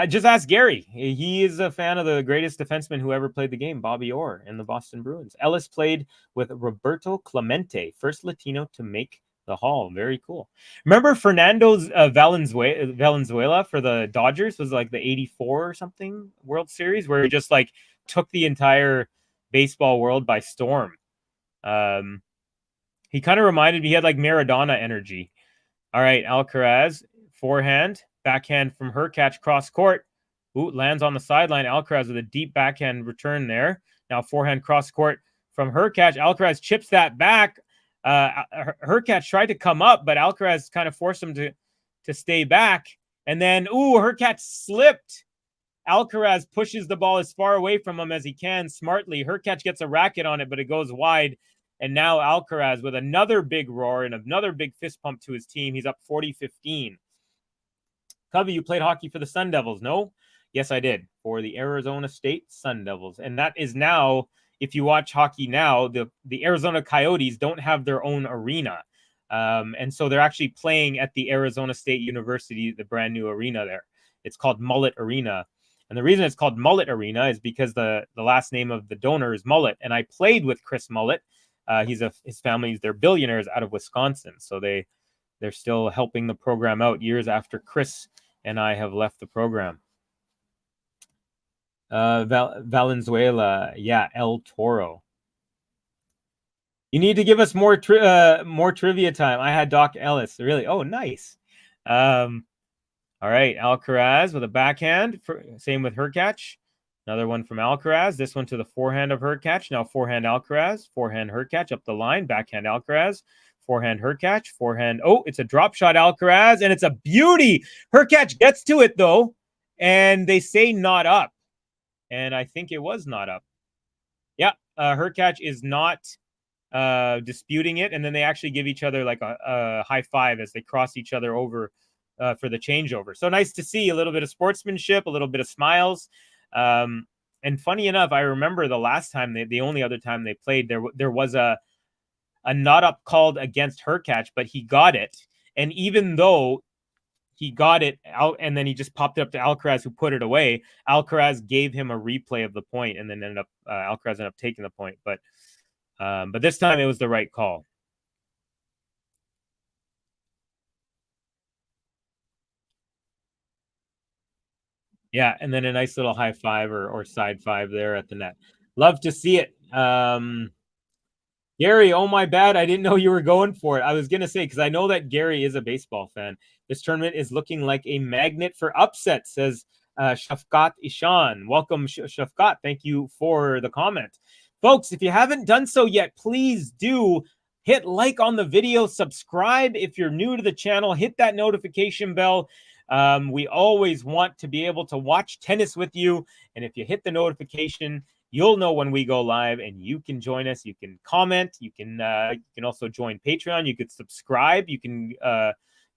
Just ask Gary. He is a fan of the greatest defenseman who ever played the game, Bobby Orr, and the Boston Bruins. Ellis played with Roberto Clemente, first Latino to make the Hall. Very cool. Remember Fernando's Valenzuela for the Dodgers was like the 84 or something World Series, where he just like took the entire baseball world by storm. He kind of reminded me, he had like Maradona energy. All right, Alcaraz, forehand, backhand from Hurkacz, cross court. Ooh, lands on the sideline. Alcaraz with a deep backhand return there. Now forehand cross court from Hurkacz. Alcaraz chips that back. Hurkacz tried to come up, but Alcaraz kind of forced him to stay back. And then, Hurkacz slipped. Alcaraz pushes the ball as far away from him as he can smartly. Hurkacz gets a racket on it, but it goes wide. And now Alcaraz with another big roar and another big fist pump to his team. He's up 40-15. Covey, you played hockey for the Sun Devils, no? Yes, I did. For the Arizona State Sun Devils. And that is now, if you watch hockey now, the Arizona Coyotes don't have their own arena. And so they're actually playing at the Arizona State University, the brand new arena there. It's called Mullet Arena. And the reason it's called Mullet Arena is because the last name of the donor is Mullet. And I played with Chris Mullet. His family, they're billionaires out of Wisconsin. So they're still helping the program out years after Chris and I have left the program. Valenzuela, yeah, El Toro. You need to give us more trivia time. I had Doc Ellis, really. Oh, nice. All right, Alcaraz with a backhand. Same with Hurkacz. Another one from Alcaraz. This one to the forehand of Hurkacz. Now forehand Alcaraz. Forehand Hurkacz up the line. Backhand Alcaraz. Forehand Hurkacz. Forehand. Oh, it's a drop shot Alcaraz, and it's a beauty. Hurkacz gets to it, though, and they say not up. And I think it was not up. Yeah, Hurkacz is not disputing it, and then they actually give each other like a high five as they cross each other over for the changeover. So nice to see a little bit of sportsmanship, a little bit of smiles. And funny enough, I remember the last time, the only other time they played, there was a not up called against Hurkacz, but he got it. And even though he got it out and then he just popped it up to Alcaraz, who put it away, Alcaraz gave him a replay of the point, and then Alcaraz ended up taking the point. But this time it was the right call. Yeah, and then a nice little high five or side five there at the net. Love to see it. Gary, oh my bad. I didn't know you were going for it. I was going to say, because I know that Gary is a baseball fan. This tournament is looking like a magnet for upset, says Shafkat Ishan. Welcome, Shafkat. Thank you for the comment. Folks, if you haven't done so yet, please do hit like on the video, subscribe if you're new to the channel, hit that notification bell. We always want to be able to watch tennis with you. And if you hit the notification, you'll know when we go live, and you can join us. You can comment. You can also join Patreon. You could subscribe. You can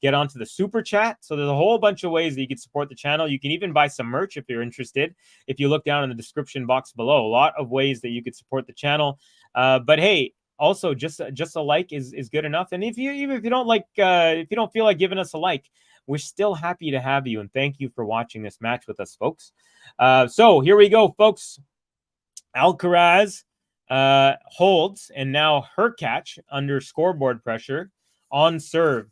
get onto the super chat. So there's a whole bunch of ways that you can support the channel. You can even buy some merch if you're interested. If you look down in the description box below, a lot of ways that you could support the channel. But hey, also just a like is good enough. And if you don't like, if you don't feel like giving us a like, we're still happy to have you. And thank you for watching this match with us, folks. So here we go, folks. Alcaraz holds, and now Hurkacz under scoreboard pressure on serve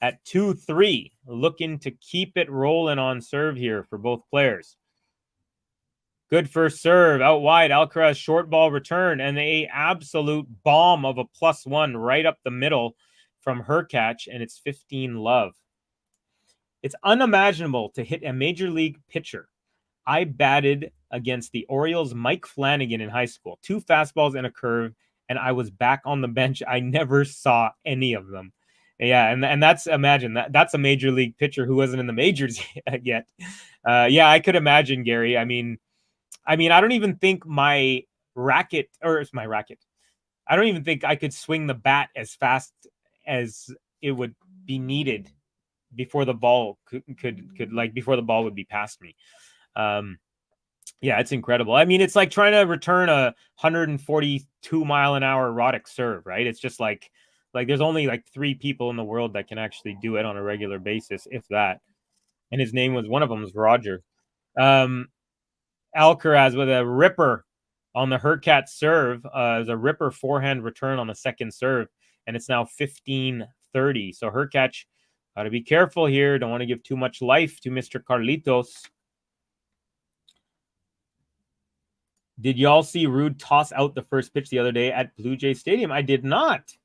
at 2-3, looking to keep it rolling on serve here for both players. Good first serve. Out wide, Alcaraz short ball return, and a absolute bomb of a +1 right up the middle from Hurkacz, and it's 15-love. It's unimaginable to hit a major league pitcher. I batted against the Orioles' Mike Flanagan in high school. 2 fastballs and a curve, and I was back on the bench. I never saw any of them. Yeah, and that's, imagine that's a major league pitcher who wasn't in the majors yet. Yeah, I could imagine, Gary. I mean, I don't even think my racket. I don't even think I could swing the bat as fast as it would be needed before the ball before the ball would be past me. Yeah, it's incredible. I mean, it's like trying to return a 142-mile-an-hour erotic serve, right? It's just like there's only like 3 people in the world that can actually do it on a regular basis, if that. And his name was, one of them was Roger. Alcaraz with a ripper on the Hurkacz serve. There's a ripper forehand return on the second serve, and it's now 15-30. So Hurkacz, got to be careful here. Don't want to give too much life to Mr. Carlitos. Did y'all see Ruud toss out the first pitch the other day at Blue Jay Stadium? I did not.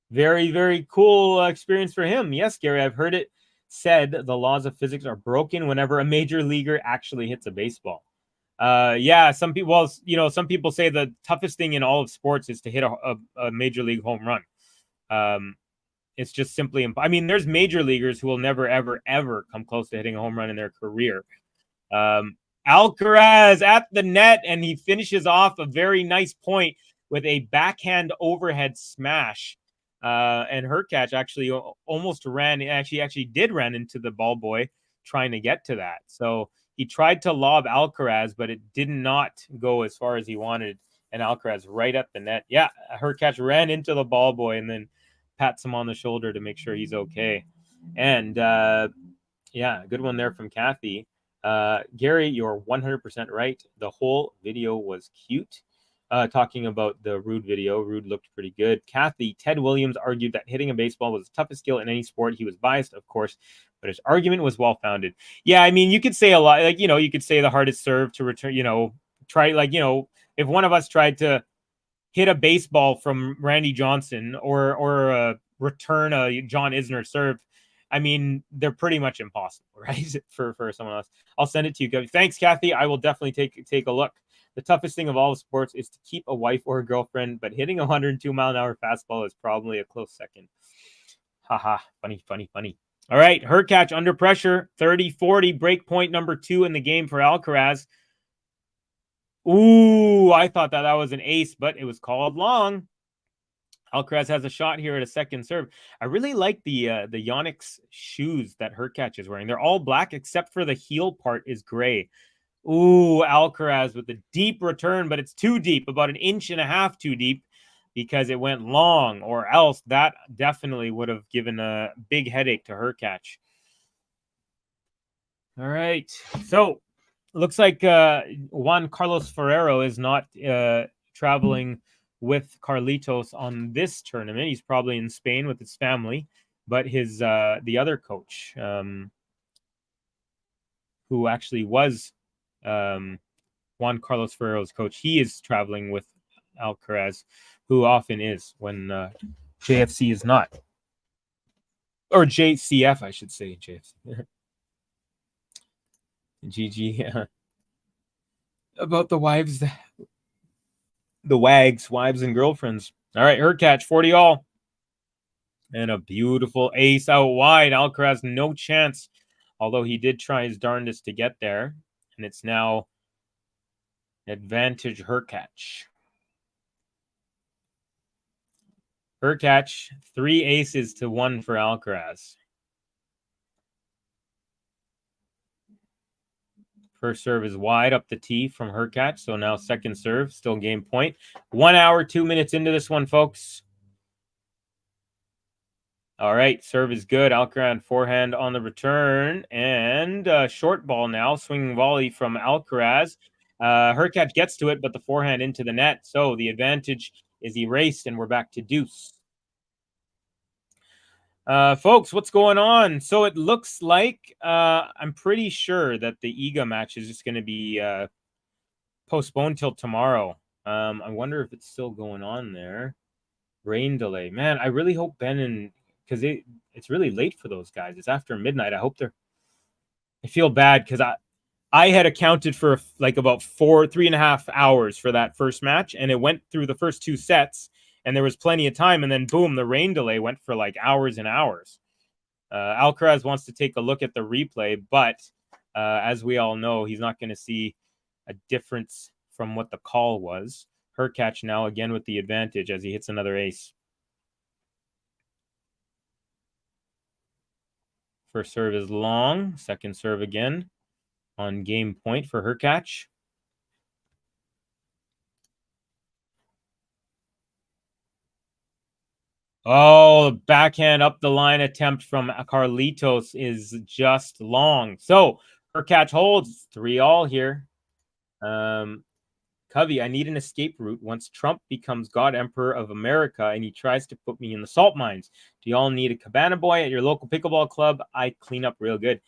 Very, very cool experience for him. Yes, Gary, I've heard it said the laws of physics are broken whenever a major leaguer actually hits a baseball. Yeah, some people say the toughest thing in all of sports is to hit a major league home run. It's just simply, I mean, there's major leaguers who will never, ever, ever come close to hitting a home run in their career. Alcaraz at the net, and he finishes off a very nice point with a backhand overhead smash. And Hurkacz actually almost ran into the ball boy trying to get to that. So he tried to lob Alcaraz, but it did not go as far as he wanted. And Alcaraz right at the net. Yeah, Hurkacz ran into the ball boy and then pats him on the shoulder to make sure he's okay. And yeah, good one there from Kathy. Gary, you're 100% right. The whole video was cute. Talking about the Ruud video, Ruud looked pretty good. Kathy, Ted Williams argued that hitting a baseball was the toughest skill in any sport. He was biased, of course, but his argument was well-founded. Yeah, I mean, you could say a lot, like, you could say the hardest serve to return, if one of us tried to hit a baseball from Randy Johnson or return a John Isner serve, I mean, they're pretty much impossible, right? For someone else. I'll send it to you. Thanks, Kathy. I will definitely take a look. The toughest thing of all sports is to keep a wife or a girlfriend, but hitting a 102-mile-an-hour fastball is probably a close second. Haha, funny. All right, Hurkacz under pressure, 30-40, break point number 2 in the game for Alcaraz. Ooh, I thought that was an ace, but it was called long. Alcaraz has a shot here at a second serve. I really like the Yonex shoes that Hurkacz is wearing. They're all black except for the heel part is gray. Ooh, Alcaraz with the deep return, but it's too deep, about 1.5 inches too deep because it went long, or else that definitely would have given a big headache to Hurkacz. All right, so looks like Juan Carlos Ferrero is not traveling with Carlitos on this tournament. He's probably in Spain with his family, but his the other coach, who actually was Juan Carlos Ferrero's coach, he is traveling with Alcaraz, who often is when JFC is not, or JCF, I should say. JFC. GG. About the wives. The wags, wives and girlfriends. All right, Hurkacz, 40-all. And a beautiful ace out wide. Alcaraz, no chance. Although he did try his darndest to get there. And it's now advantage Hurkacz. Hurkacz, 3 aces to 1 for Alcaraz. First serve is wide up the tee from Hurkacz. So now second serve, still game point. 1 hour, 2 minutes into this one, folks. All right, serve is good. Alcaraz forehand on the return. And short ball now. Swinging volley from Alcaraz. Hurkacz gets to it, but the forehand into the net. So the advantage is erased, and we're back to deuce. Folks, what's going on? So it looks like I'm pretty sure that the Iga match is just going to be postponed till tomorrow. I wonder if it's still going on there. Rain delay. Man, I really hope because it's really late for those guys. It's after midnight. I feel bad because I had accounted for like about 3.5 hours for that first match, and it went through the first 2 sets, and there was plenty of time, and then boom, the rain delay went for like hours and hours. Alcaraz wants to take a look at the replay, but as we all know, he's not going to see a difference from what the call was. Hurkacz now again with the advantage as he hits another ace. First serve is long. Second serve again on game point for Hurkacz. Oh, backhand up the line attempt from Carlitos is just long. So Hurkacz holds 3-all here. Covey, I need an escape route once Trump becomes God Emperor of America and he tries to put me in the salt mines. Do y'all need a cabana boy at your local pickleball club? I clean up real good.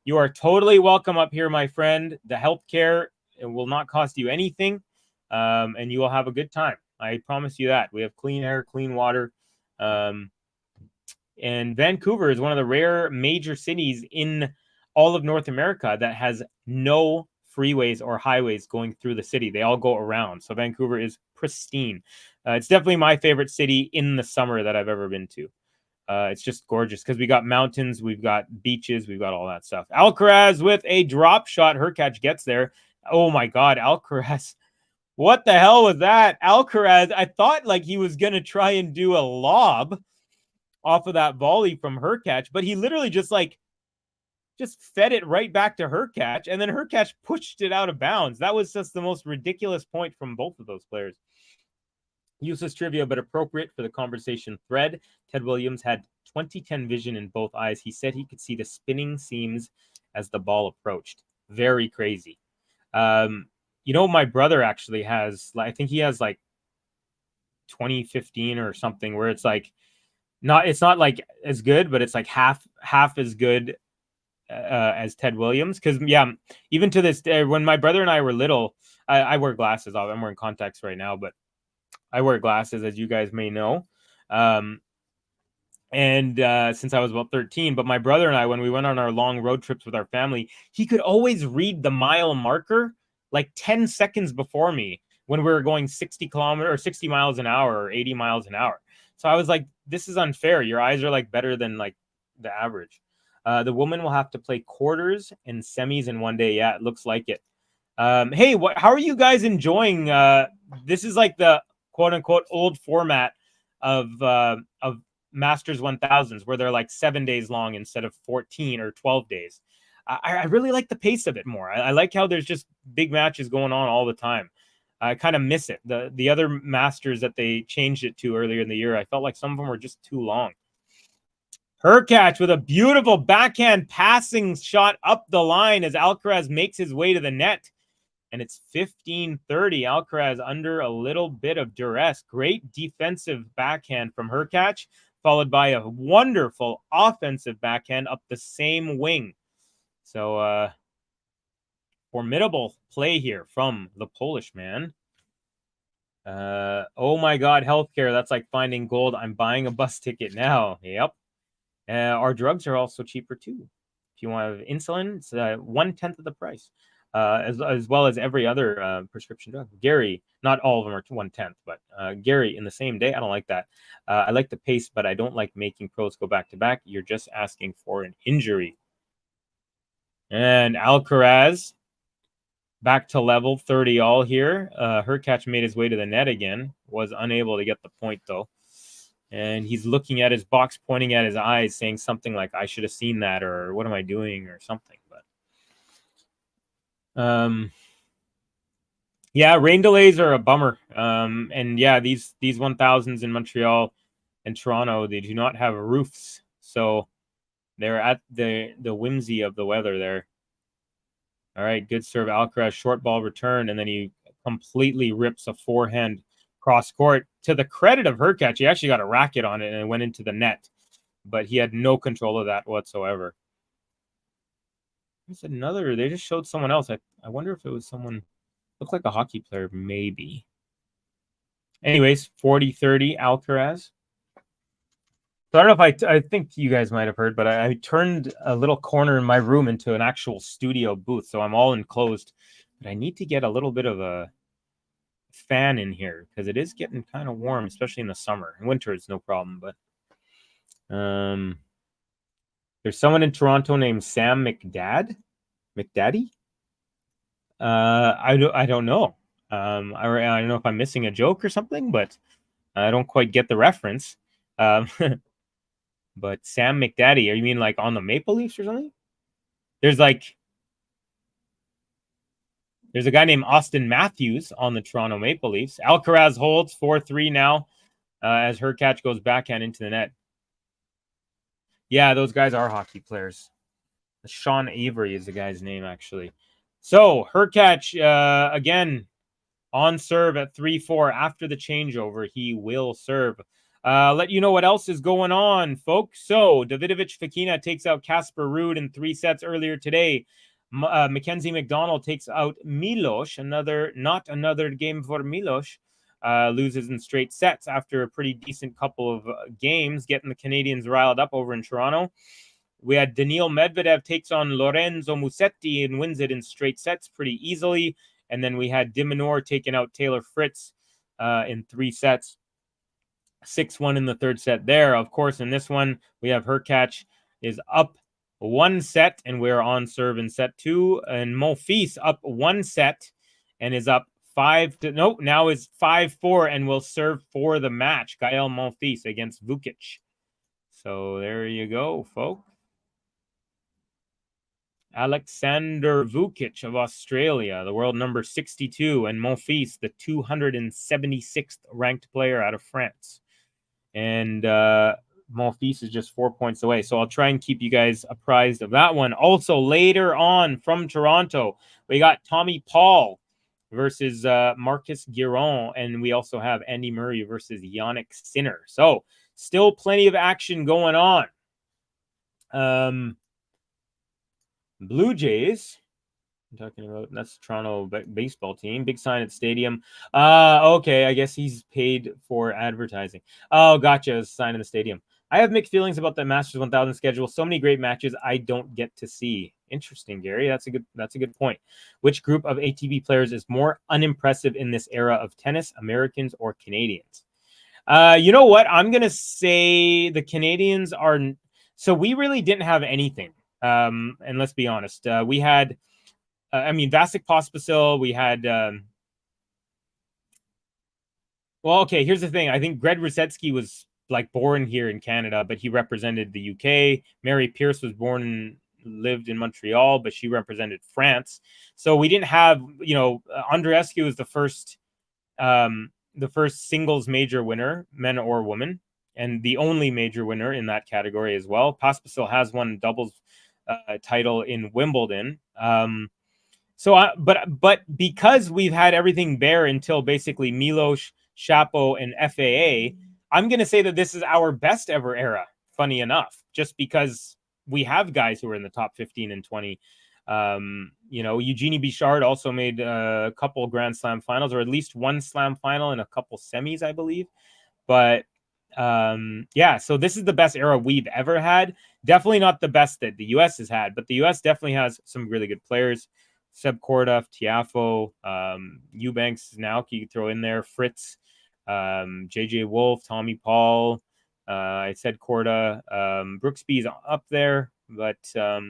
You are totally welcome up here, my friend. The healthcare, it will not cost you anything, and you will have a good time. I promise you that. We have clean air, clean water. And Vancouver is one of the rare major cities in all of North America that has no freeways or highways going through the city. They all go around. So Vancouver is pristine. It's definitely my favorite city in the summer that I've ever been to. It's just gorgeous because we got mountains, we've got beaches, we've got all that stuff. Alcaraz with a drop shot. Hurkacz gets there. Oh my God, Alcaraz. What the hell was that? Alcaraz, I thought like he was going to try and do a lob off of that volley from Hurkacz, but he literally just fed it right back to Hurkacz, and then Hurkacz pushed it out of bounds. That was just the most ridiculous point from both of those players. Useless trivia, but appropriate for the conversation thread. Ted Williams had 2010 vision in both eyes. He said he could see the spinning seams as the ball approached. Very crazy. My brother actually has, I think he has like 2015 or something where it's like, it's not like as good, but it's like half as good as Ted Williams. Because even to this day, when my brother and I were little, I wear glasses. I'm wearing contacts right now, but I wear glasses, as you guys may know. And since I was about 13, but my brother and I, when we went on our long road trips with our family, he could always read the mile marker like 10 seconds before me when we were going 60 miles an hour or 80 miles an hour. So I was like, this is unfair. Your eyes are like better than like the average. The woman will have to play quarters and semis in one day. Yeah, it looks like it. Hey, how are you guys enjoying? This is like the quote unquote old format of Masters 1000s where they're like 7 days long instead of 14 or 12 days. I really like the pace of it more. I like how there's just big matches going on all the time. I kind of miss it. The other Masters that they changed it to earlier in the year, I felt like some of them were just too long. Hurkacz with a beautiful backhand passing shot up the line as Alcaraz makes his way to the net. And it's 15-30. Alcaraz under a little bit of duress. Great defensive backhand from Hurkacz, followed by a wonderful offensive backhand up the same wing. So, formidable play here from the Polish man. Oh my God, healthcare. That's like finding gold. I'm buying a bus ticket now. Yep. Our drugs are also cheaper too. If you want insulin, it's 1/10 of the price. As well as every other prescription drug. Gary, not all of them are 1/10, but Gary, in the same day, I don't like that. I like the pace, but I don't like making pros go back to back. You're just asking for an injury. And Alcaraz back to level 30-all here. Hurkacz made his way to the net again. Was unable to get the point, though. And he's looking at his box, pointing at his eyes, saying something like, I should have seen that, or what am I doing, or something. But rain delays are a bummer. And these 1000s in Montreal and Toronto, they do not have roofs. So they're at the whimsy of the weather there. All right, good serve. Alcaraz, short ball return, and then he completely rips a forehand cross court. To the credit of Hurkacz, he actually got a racket on it and it went into the net, but he had no control of that whatsoever. There's another. They just showed someone else. I wonder if it was someone. Looks like a hockey player, maybe. Anyways, 40-30 Alcaraz. So I don't know if I think you guys might have heard, but I turned a little corner in my room into an actual studio booth. So I'm all enclosed. But I need to get a little bit of a fan in here because it is getting kind of warm, especially in the summer. In winter, it's no problem. But there's someone in Toronto named Sam McDaddy. I don't know. I don't know if I'm missing a joke or something, but I don't quite get the reference. But Sam McDaddy, you mean like on the Maple Leafs or something? There's a guy named Austin Matthews on the Toronto Maple Leafs. Alcaraz holds 4-3 now as Hurkacz goes backhand into the net. Yeah, those guys are hockey players. Sean Avery is the guy's name, actually. So Hurkacz, again, on serve at 3-4. After the changeover, he will serve. Let you know what else is going on, folks. So Davidovich Fekina takes out Casper Ruud in 3 sets earlier today. Mackenzie McDonald takes out Milos. Not another game for Milos. Loses in straight sets after a pretty decent couple of games, getting the Canadians riled up over in Toronto. We had Daniil Medvedev takes on Lorenzo Musetti and wins it in straight sets pretty easily. And then we had Diminor taking out Taylor Fritz in 3 sets. 6-1 in the third set there. Of course, in this one, we have Hurkacz is up 1 set, and we're on serve in set 2. And Monfils up 1 set and is up 5-0. Now is 5-4 and will serve for the match. Gael Monfils against Vukic. So there you go, folks. Alexander Vukic of Australia, the world number 62, and Monfils, the 276th ranked player out of France. And Monfils is just 4 points away. So I'll try and keep you guys apprised of that one. Also, later on from Toronto, we got Tommy Paul versus Marcus Giron. And we also have Andy Murray versus Yannick Sinner. So still plenty of action going on. Blue Jays. I'm talking about, that's the Toronto baseball team. Big sign at stadium. Okay, I guess he's paid for advertising. Oh, gotcha. It's a sign in the stadium. I have mixed feelings about the Masters 1000 schedule. So many great matches I don't get to see. Interesting, Gary. That's a good point. Which group of ATP players is more unimpressive in this era of tennis, Americans or Canadians? You know what? I'm gonna say the Canadians are. So we really didn't have anything. And let's be honest, we had, Vasek Pospisil, we had, okay, here's the thing. I think Greg Rusetsky was like born here in Canada, but he represented the UK. Mary Pierce was lived in Montreal, but she represented France. So we didn't have, Andreescu was the first singles major winner, men or women, and the only major winner in that category as well. Pospisil has won doubles title in Wimbledon. But because we've had everything bare until basically Milos, Shapo, and FAA, I'm going to say that this is our best ever era, funny enough, just because we have guys who are in the top 15 and 20. Eugenie Bichard also made a couple Grand Slam finals, or at least one Slam final and a couple semis, I believe. But so this is the best era we've ever had. Definitely not the best that the U.S. has had, but the U.S. definitely has some really good players. Seb Korda, Tiafo, Eubanks, now you can throw in there, Fritz, JJ Wolf, Tommy Paul. I said Korda, Brooksby's up there, but so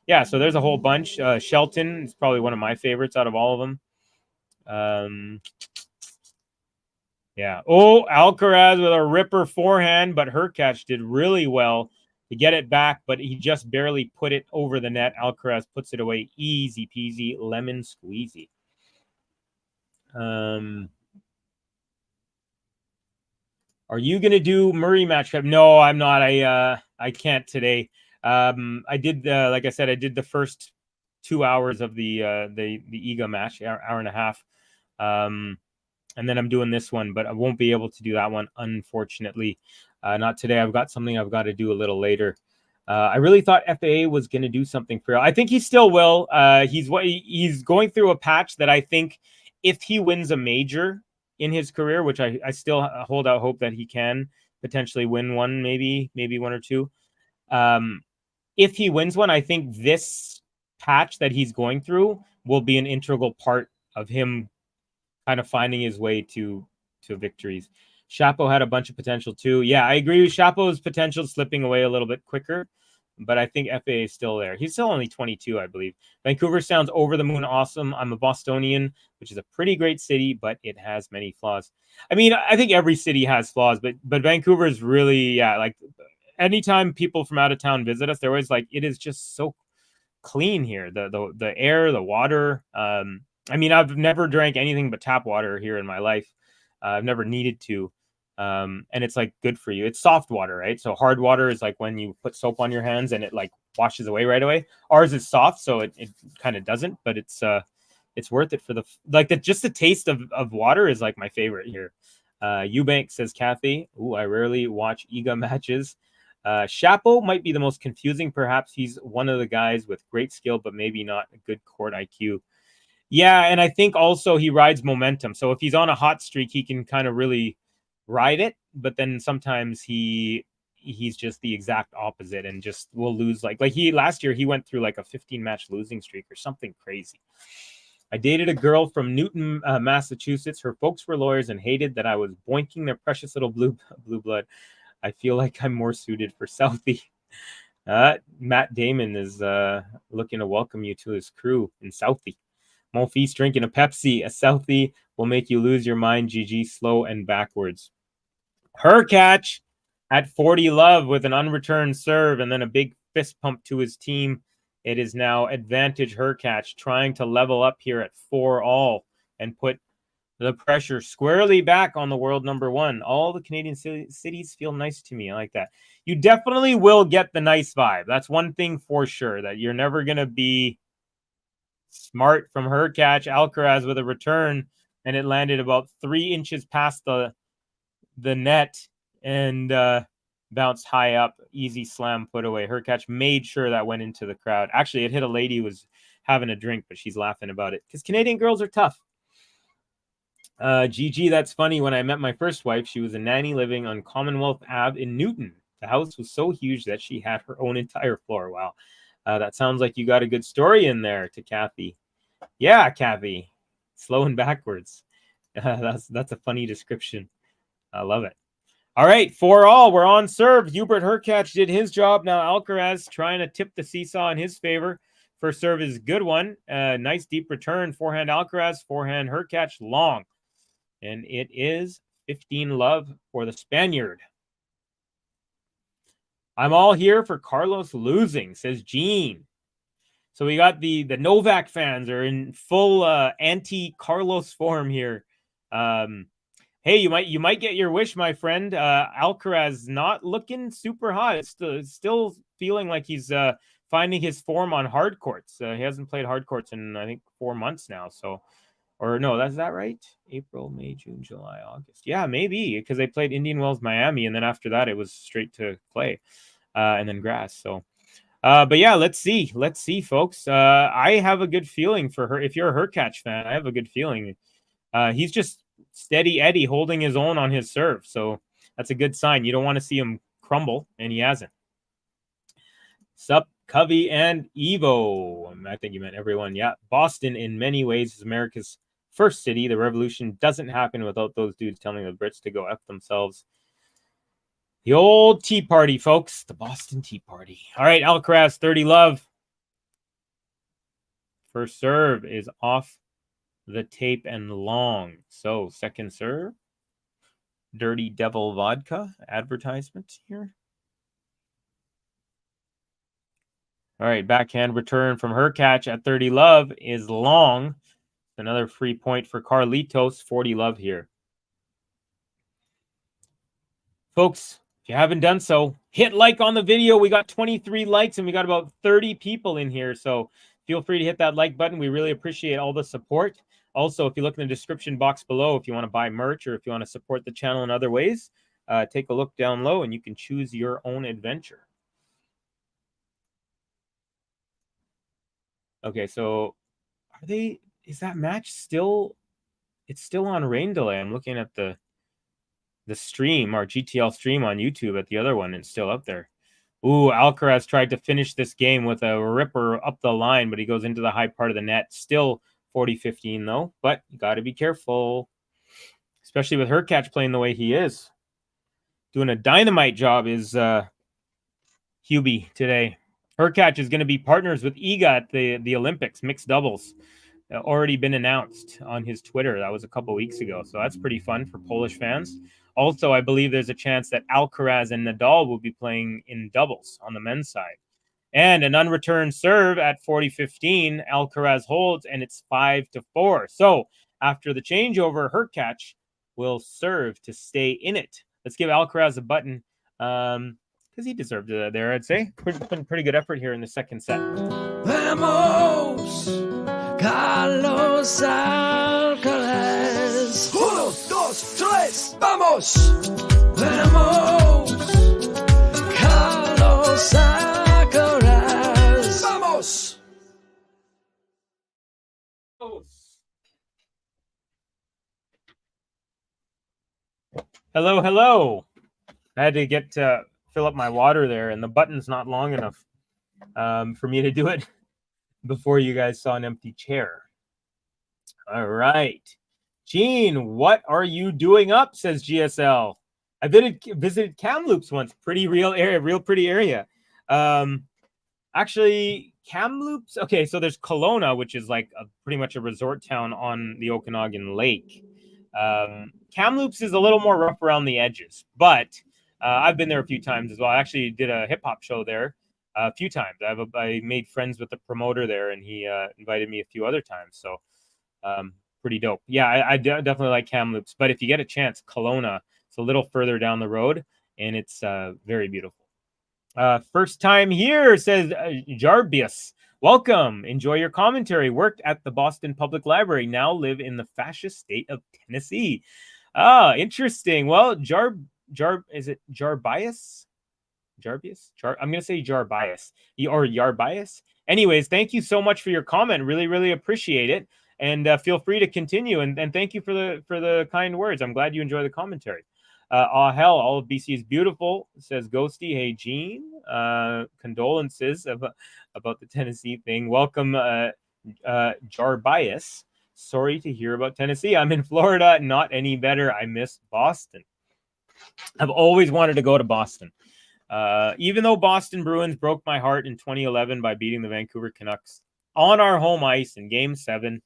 there's a whole bunch. Shelton is probably one of my favorites out of all of them. Alcaraz with a ripper forehand, but Hurkacz did really well to get it back, but he just barely put it over the net. Alcaraz puts it away, easy peasy, lemon squeezy. Are you gonna do Murray match? No, I'm not. I can't today. I did like I said, I did the first 2 hours of the Iga match, hour and a half. And then I'm doing this one, but I won't be able to do that one, unfortunately. Not today. I've got something I've got to do a little later. I really thought FAA was going to do something for you. I think he still will. He's going through a patch that I think if he wins a major in his career, which I still hold out hope that he can potentially win one, maybe one or two. If he wins one, I think this patch that he's going through will be an integral part of him kind of finding his way to victories. Shapo had a bunch of potential too. Yeah, I agree with Shapo's potential slipping away a little bit quicker, but I think FA is still there. He's still only 22, I believe. Vancouver sounds over the moon awesome. I'm a Bostonian, which is a pretty great city, but it has many flaws. I mean, I think every city has flaws, but Vancouver is really, yeah, like anytime people from out of town visit us, they're always like, it is just so clean here. The air, the water. I mean, I've never drank anything but tap water here in my life. I've never needed to. And it's like good for you. It's soft water, right? So hard water is like when you put soap on your hands and it like washes away right away. Ours is soft, so it kind of doesn't, but it's worth it for just the taste of water is like my favorite here. Eubank says Kathy. Ooh, I rarely watch EGA matches. Shapo might be the most confusing. Perhaps he's one of the guys with great skill, but maybe not a good court IQ. Yeah, and I think also he rides momentum. So if he's on a hot streak, he can kind of really ride it. But then sometimes he's just the exact opposite and just will lose. Like he last year, he went through like a 15-match losing streak or something crazy. I dated a girl from Newton, Massachusetts. Her folks were lawyers and hated that I was boinking their precious little blue blood. I feel like I'm more suited for Southie. Matt Damon is looking to welcome you to his crew in Southie. Monfils drinking a Pepsi. A Southie will make you lose your mind. GG, slow and backwards. Hurkacz at 40 love with an unreturned serve and then a big fist pump to his team. It is now advantage Hurkacz trying to level up here at 4-all and put the pressure squarely back on the world number one. All the Canadian cities feel nice to me. I like that. You definitely will get the nice vibe. That's one thing for sure, that you're never going to be smart from Hurkacz. Alcaraz with a return, and it landed about 3 inches past the net and bounced high up. Easy slam put away. Hurkacz made sure that went into the crowd. Actually, it hit a lady who was having a drink, but she's laughing about it because Canadian girls are tough. GG, that's funny. When I met my first wife, she was a nanny living on Commonwealth Ave in Newton. The house was so huge that she had her own entire floor. Wow. That sounds like you got a good story in there to Kathy. Yeah, Kathy. Slow and backwards. That's a funny description. I love it. All right, 4-all. We're on serve. Hubert Hurkacz did his job. Now Alcaraz trying to tip the seesaw in his favor. First serve is a good one. Nice deep return. Forehand Alcaraz. Forehand Hurkacz long. And it is 15 love for the Spaniard. I'm all here for Carlos losing, says Gene. So we got the Novak fans are in full anti-Carlos form here. Hey, you might get your wish, my friend. Alcaraz not looking super hot. It's still feeling like he's finding his form on hard courts. He hasn't played hard courts in, I think, 4 months now. So, or no, is that right? April, May, June, July, August. Yeah, maybe, because they played Indian Wells, Miami, and then after that it was straight to clay and then grass. So, but yeah, let's see, folks. I have a good feeling for her. If you're a Hurkacz fan, I have a good feeling. He's just steady Eddie holding his own on his serve. So that's a good sign. You don't want to see him crumble, and he hasn't. Sup, Covey and Evo. I think you meant everyone. Yeah, Boston in many ways is America's first city. The revolution doesn't happen without those dudes telling the Brits to go F themselves. The old Tea Party, folks. The Boston Tea Party. All right, Alcaraz, 30 love. First serve is off the tape and long. So second serve. Dirty Devil Vodka advertisement here. All right, backhand return from Hurkacz at 30 love is long. Another free point for Carlitos, 40 love here. Folks, if you haven't done so, hit like on the video. We got 23 likes and we got about 30 people in here. So feel free to hit that like button. We really appreciate all the support. Also, if you look in the description box below, if you want to buy merch or if you want to support the channel in other ways, take a look down low and you can choose your own adventure. Okay, so is that match still It's still on rain delay. I'm looking at the stream, our GTL stream on YouTube at the other one. It's still up there. Ooh, Alcaraz tried to finish this game with a ripper up the line, but he goes into the high part of the net. Still 40-15 though, but you got to be careful, especially with Hurkacz playing the way he is. Doing a dynamite job is Hubie today. Hurkacz is going to be partners with Iga at the Olympics, mixed doubles. Already been announced on his Twitter. That was a couple weeks ago. So that's pretty fun for Polish fans. Also, I believe there's a chance that Alcaraz and Nadal will be playing in doubles on the men's side. And an unreturned serve at 40-15. Alcaraz holds, and it's 5-4. So after the changeover, Hurkacz will serve to stay in it. Let's give Alcaraz a button because he deserved it there, I'd say. Pretty good effort here in the second set. Vamos, Carlos Alcaraz. 1, 2, 3, vamos. Vamos, Carlos Alcaraz. Vamos. Hello, hello. I had to get fill up my water there, and the button's not long enough for me to do it before you guys saw an empty chair. All right. Gene, what are you doing up, says GSL. I visited Kamloops once. Pretty real area, real pretty area. Actually, Kamloops, okay, so there's Kelowna, which is like pretty much a resort town on the Okanagan Lake. Kamloops is a little more rough around the edges, but I've been there a few times as well. I actually did a hip-hop show there a few times. I made friends with the promoter there, and he invited me a few other times, so pretty dope. Yeah, I definitely like Kamloops, but if you get a chance, Kelowna, it's a little further down the road, and it's very beautiful. First time here, says Jarbius. Welcome. Enjoy your commentary. Worked at the Boston Public Library. Now live in the fascist state of Tennessee. Ah, interesting. Well, is it Jarbius? Jarbius? I'm going to say Jarbius or Yarbius. Anyways, thank you so much for your comment. Really, really appreciate it. And feel free to continue. And thank you for the kind words. I'm glad you enjoy the commentary. Hell, all of BC is beautiful, says Ghosty. Hey, Gene. Condolences about the Tennessee thing. Welcome, Jarbias. Sorry to hear about Tennessee. I'm in Florida. Not any better. I miss Boston. I've always wanted to go to Boston. Even though Boston Bruins broke my heart in 2011 by beating the Vancouver Canucks on our home ice in Game 7,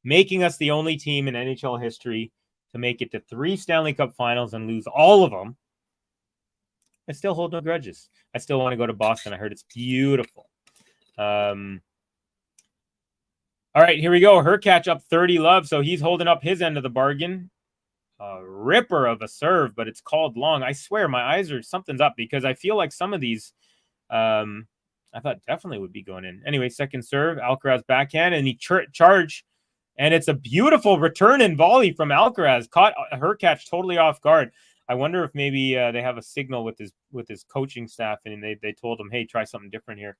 making us the only team in NHL history to make it to 3 Stanley Cup finals and lose all of them, I still hold no grudges. I still want to go to Boston. I heard it's beautiful. All right, here we go. Hurkacz up 30-love, so he's holding up his end of the bargain. A ripper of a serve, but it's called long. I swear my eyes are something's up because I feel like some of these I thought definitely would be going in. Anyway, second serve, Alcaraz backhand, and he charge, and it's a beautiful return and volley from Alcaraz. Caught Hurkacz totally off guard. I wonder if maybe they have a signal with his coaching staff, and they told him, hey, try something different here.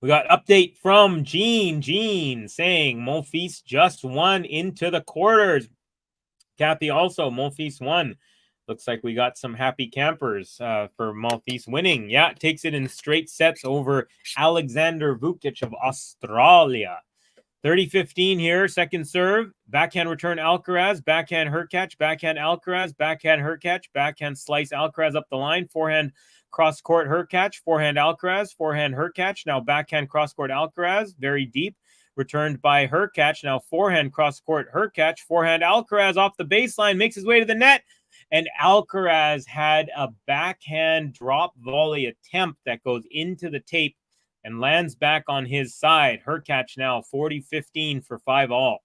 We got update from Gene saying Monfils just won into the quarters. Kathy also, Monfils won. Looks like we got some happy campers for Monfils winning. Yeah, takes it in straight sets over Alexander Vukic of Australia. 30-15 here, second serve. Backhand return Alcaraz, backhand Hurkacz, backhand Alcaraz, backhand Hurkacz, backhand slice Alcaraz up the line, forehand cross-court Hurkacz, forehand Alcaraz, forehand Hurkacz, now backhand cross-court Alcaraz, very deep, returned by Hurkacz, now forehand cross-court Hurkacz, forehand Alcaraz off the baseline, makes his way to the net, and Alcaraz had a backhand drop volley attempt that goes into the tape and lands back on his side. Hurkacz now 40-15 for 5-all.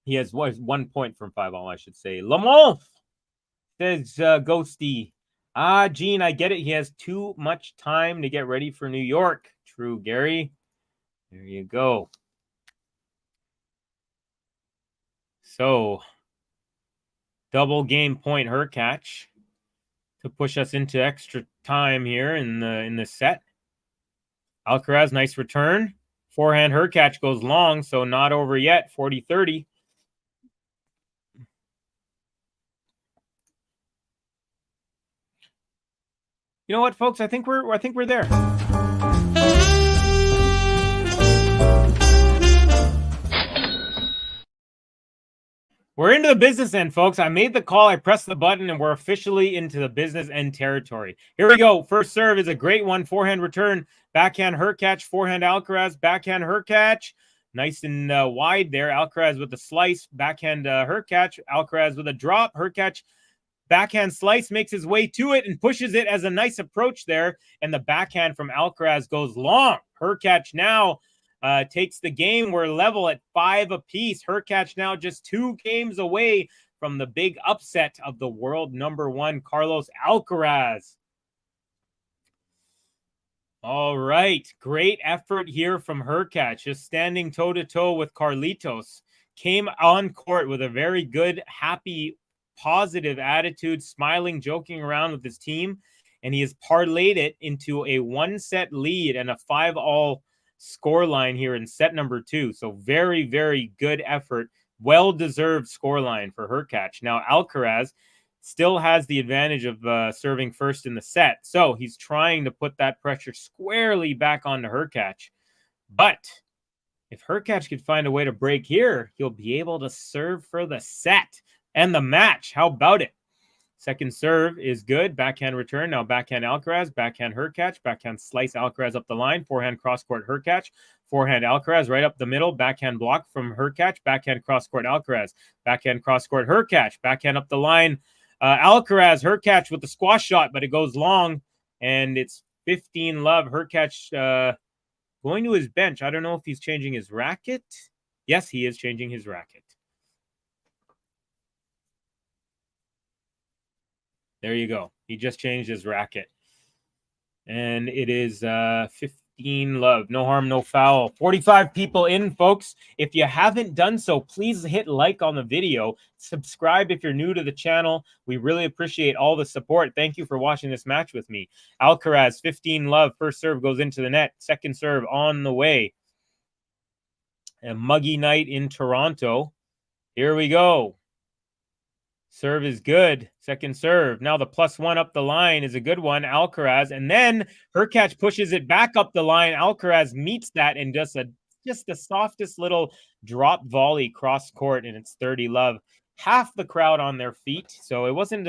He has 1 point from 5-all, I should say. Lamont, says Ghosty. Gene, I get it. He has too much time to get ready for New York. True, Gary. There you go. So, double game point Hurkacz to push us into extra time here in the set. Alcaraz, nice return. Forehand Hurkacz goes long, so not over yet, 40-30. You know what, folks? I think we're there. We're into the business end, folks. I made the call, I pressed the button, and we're officially into the business end territory. Here we go. First serve is a great one. Forehand return, backhand Hurkacz, forehand Alcaraz, backhand Hurkacz. Nice and wide there. Alcaraz with the slice, backhand Hurkacz, Alcaraz with a drop. Hurkacz backhand slice, makes his way to it and pushes it as a nice approach there. And the backhand from Alcaraz goes long. Hurkacz now takes the game. We're level at 5 apiece. Hurkacz now just 2 games away from the big upset of the world number 1, Carlos Alcaraz. All right. Great effort here from Hurkacz, just standing toe-to-toe with Carlitos. Came on court with a very good, happy, positive attitude, smiling, joking around with his team, and he has parlayed it into a 1-set lead and a 5-all scoreline here in set number 2. So very, very good effort. Well-deserved scoreline for Hurkacz. Now, Alcaraz still has the advantage of serving first in the set. So he's trying to put that pressure squarely back onto Hurkacz. But if Hurkacz could find a way to break here, he'll be able to serve for the set and the match. How about it? Second serve is good. Backhand return. Now backhand Alcaraz, backhand Hurkacz, backhand slice Alcaraz up the line. Forehand cross-court Hurkacz. Forehand Alcaraz right up the middle. Backhand block from Hurkacz. Backhand cross-court Alcaraz. Backhand cross-court Hurkacz. Backhand up the line. Alcaraz, Hurkacz with the squash shot, but it goes long. And it's 15-love. Hurkacz going to his bench. I don't know if he's changing his racket. Yes, he is changing his racket. There you go. He just changed his racket. And it is 15-love. No harm, no foul. 45 people in, folks. If you haven't done so, please hit like on the video. Subscribe if you're new to the channel. We really appreciate all the support. Thank you for watching this match with me. Alcaraz, 15-love. First serve goes into the net. Second serve on the way. A muggy night in Toronto. Here we go. Serve is good. Second serve. Now the +1 up the line is a good one. Alcaraz. And then Hurkacz pushes it back up the line. Alcaraz meets that and just the softest little drop volley cross court, and it's 30-love. Half the crowd on their feet. So it wasn't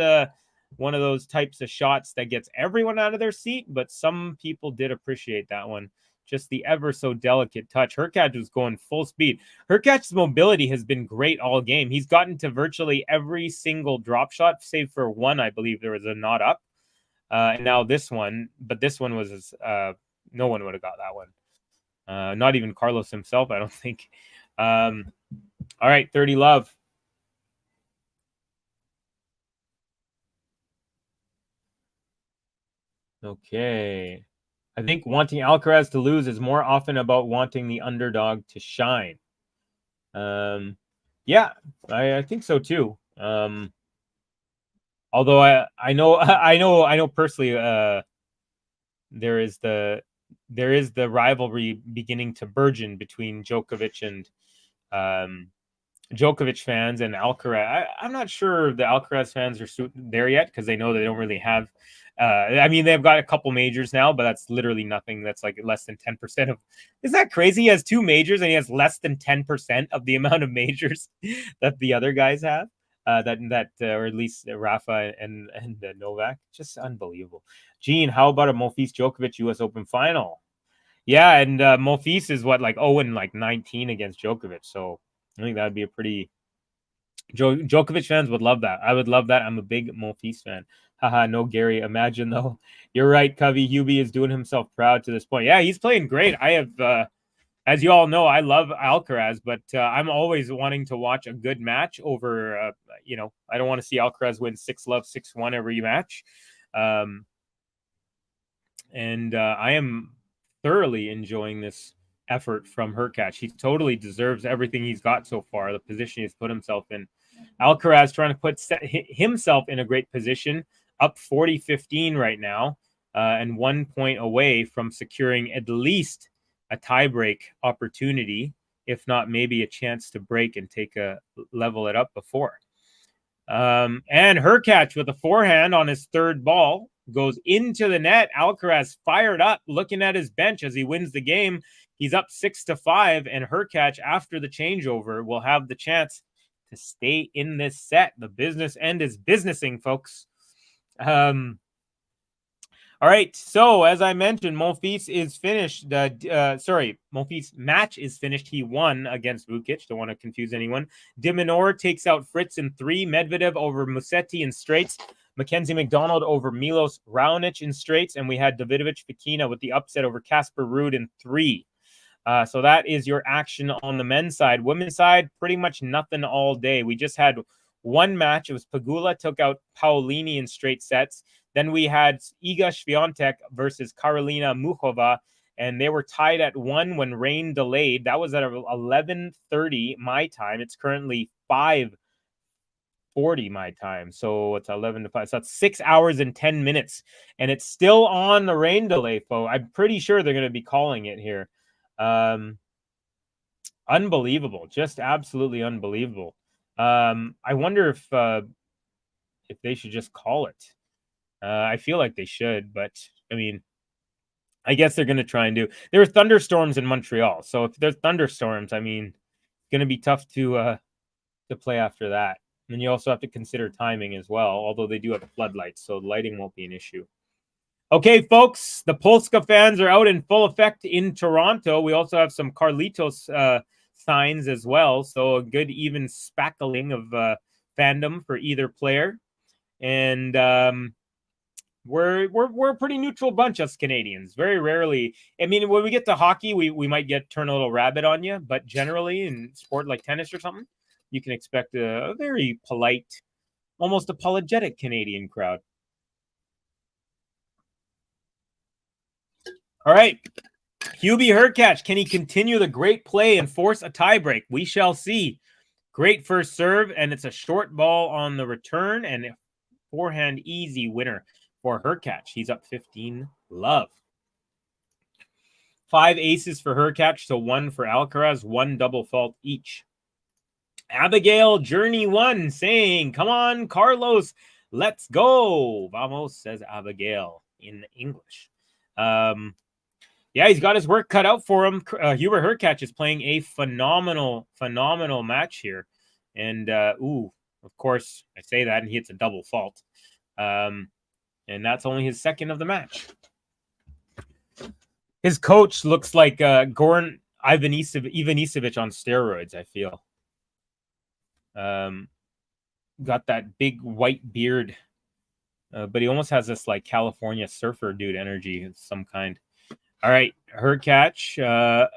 one of those types of shots that gets everyone out of their seat, but some people did appreciate that one. Just the ever so delicate touch. Hurkacz was going full speed. Hurkacz's mobility has been great all game. He's gotten to virtually every single drop shot, save for one, I believe there was a not up. And now this one, but this one was, no one would have got that one. Not even Carlos himself, I don't think. All right, 30-love. Okay. I think wanting Alcaraz to lose is more often about wanting the underdog to shine. Yeah, I think so too. Although I know personally, there is the rivalry beginning to burgeon between Djokovic and Djokovic fans and Alcaraz. I'm not sure the Alcaraz fans are there yet because they know they don't really have. I mean, they've got a couple majors now, but that's literally nothing. That's like less than 10% of. Isn't that crazy? He has 2 majors and he has less than 10% of the amount of majors that the other guys have. Or at least Rafa and Novak. Just unbelievable. Gene, how about a Monfils Djokovic U.S. Open final? Yeah, and Monfils is what, like 0-19 against Djokovic. So I think that would be a pretty. Djokovic fans would love that. I would love that. I'm a big Monfils fan. Haha, no Gary. Imagine though. You're right, Covey. Hubie is doing himself proud to this point. Yeah, he's playing great. I have, as you all know, I love Alcaraz, but I'm always wanting to watch a good match over. I don't want to see Alcaraz win 6-love, 6-1 every match. And I am thoroughly enjoying this effort from Hurkacz. He totally deserves everything he's got so far. The position he's put himself in. Alcaraz trying to put himself in a great position. Up 40-15 right now. and 1 point away from securing at least a tiebreak opportunity, if not maybe a chance to break and level it up before. And Hurkacz with a forehand on his third ball goes into the net. Alcaraz fired up, looking at his bench as he wins the game. He's up 6-5, and Hurkacz, after the changeover, will have the chance to stay in this set. The business end is businessing, folks. All right, so as I mentioned, Monfils is finished. Monfils' match is finished. He won against Vukic. Don't want to confuse anyone. De Minaur takes out Fritz in 3. Medvedev over Musetti in straights. Mackenzie McDonald over Milos Raonic in straights. And we had Davidovich Fekina with the upset over Casper Ruud in 3. So that is your action on the men's side. Women's side, pretty much nothing all day. We just had one match. It was Pegula took out Paolini in straight sets. Then we had Iga Swiatek versus Karolina Muchova, and they were tied at 1 when rain delayed. That was at 11:30 my time. It's currently 5:40 my time. So it's 11-5. So that's 6 hours and 10 minutes. And it's still on the rain delay, folks. I'm pretty sure they're going to be calling it here. Unbelievable. Just absolutely unbelievable. I wonder if they should just call it. I feel like they should, but I mean, I guess they're going to try and do. There are thunderstorms in Montreal, so if there's thunderstorms, I mean, it's going to be tough to play after that. And you also have to consider timing as well, although they do have floodlights, so lighting won't be an issue. Okay, folks, the Polska fans are out in full effect in Toronto. We also have some Carlitos signs as well, so a good even spackling of fandom for either player. And we're a pretty neutral bunch, us Canadians. Very rarely, I mean, when we get to hockey, we might turn a little rabbit on you, but generally in sport like tennis or something, you can expect a very polite, almost apologetic Canadian crowd. All right, Hubie Hurkacz, can he continue the great play and force a tiebreak? We shall see. Great first serve, and it's a short ball on the return, and a forehand easy winner for Hurkacz. He's up 15 love. 5 aces for Hurkacz to 1 for Alcaraz, 1 double fault each. Abigail Journey 1 saying, come on, Carlos, let's go. Vamos, says Abigail in English. Yeah, he's got his work cut out for him. Hubert Hurkacz is playing a phenomenal match here. And, of course, I say that, and he hits a double fault. And that's only his second of the match. His coach looks like Goran Ivanisevic on steroids, I feel. Got that big white beard. But he almost has this like California surfer dude energy of some kind. All right, Hurkacz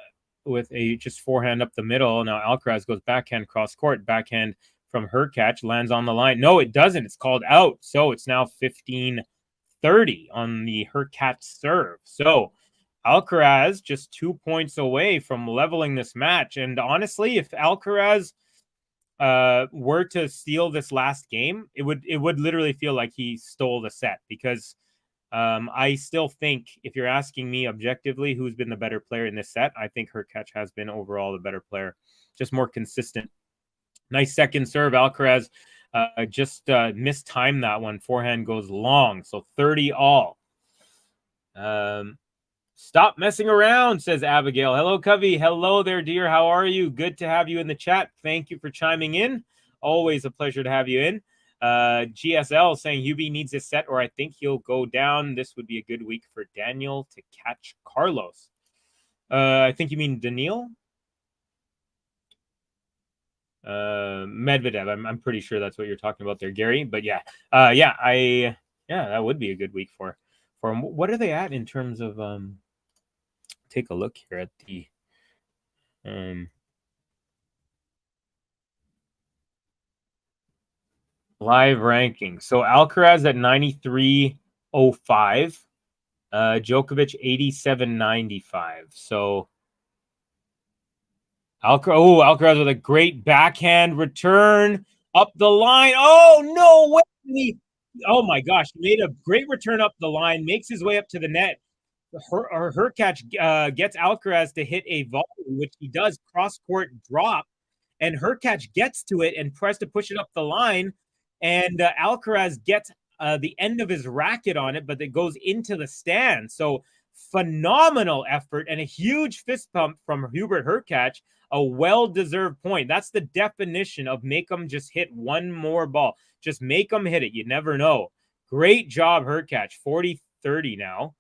with a just forehand up the middle. Now Alcaraz goes backhand cross court. Backhand from Hurkacz lands on the line. No, it doesn't. It's called out. So it's now 15-30 on the Hurkacz serve. So Alcaraz just 2 points away from leveling this match. And honestly, if Alcaraz were to steal this last game, it would literally feel like he stole the set, because I still think, if you're asking me objectively who's been the better player in this set, I think Hurkacz has been overall the better player, just more consistent. Nice second serve. Alcaraz just mistimed that one. Forehand goes long, so 30 all. Stop messing around, says Abigail. Hello, Covey. Hello there, dear. How are you? Good to have you in the chat. Thank you for chiming in. Always a pleasure to have you in. GSL saying Hubie needs a set, or I think he'll go down. This would be a good week for Daniel to catch Carlos. I think you mean Daniil? Medvedev. I'm pretty sure that's what you're talking about there, Gary. But yeah, that would be a good week for him. What are they at in terms of take a look here at the live ranking. So Alcaraz at 93.05, Djokovic 87.95. So Alcaraz with a great backhand return up the line. Oh, no way. Oh my gosh, made a great return up the line, makes his way up to the net. Hurkacz gets Alcaraz to hit a volley, which he does, cross-court drop, and Hurkacz gets to it and tries to push it up the line, and Alcaraz gets the end of his racket on it, but it goes into the stand. So phenomenal effort and a huge fist pump from Hubert Hurkacz, a well-deserved point. That's the definition of make them just hit one more ball. Just make them hit it. You never know. Great job, Hurkacz. 40-30 now.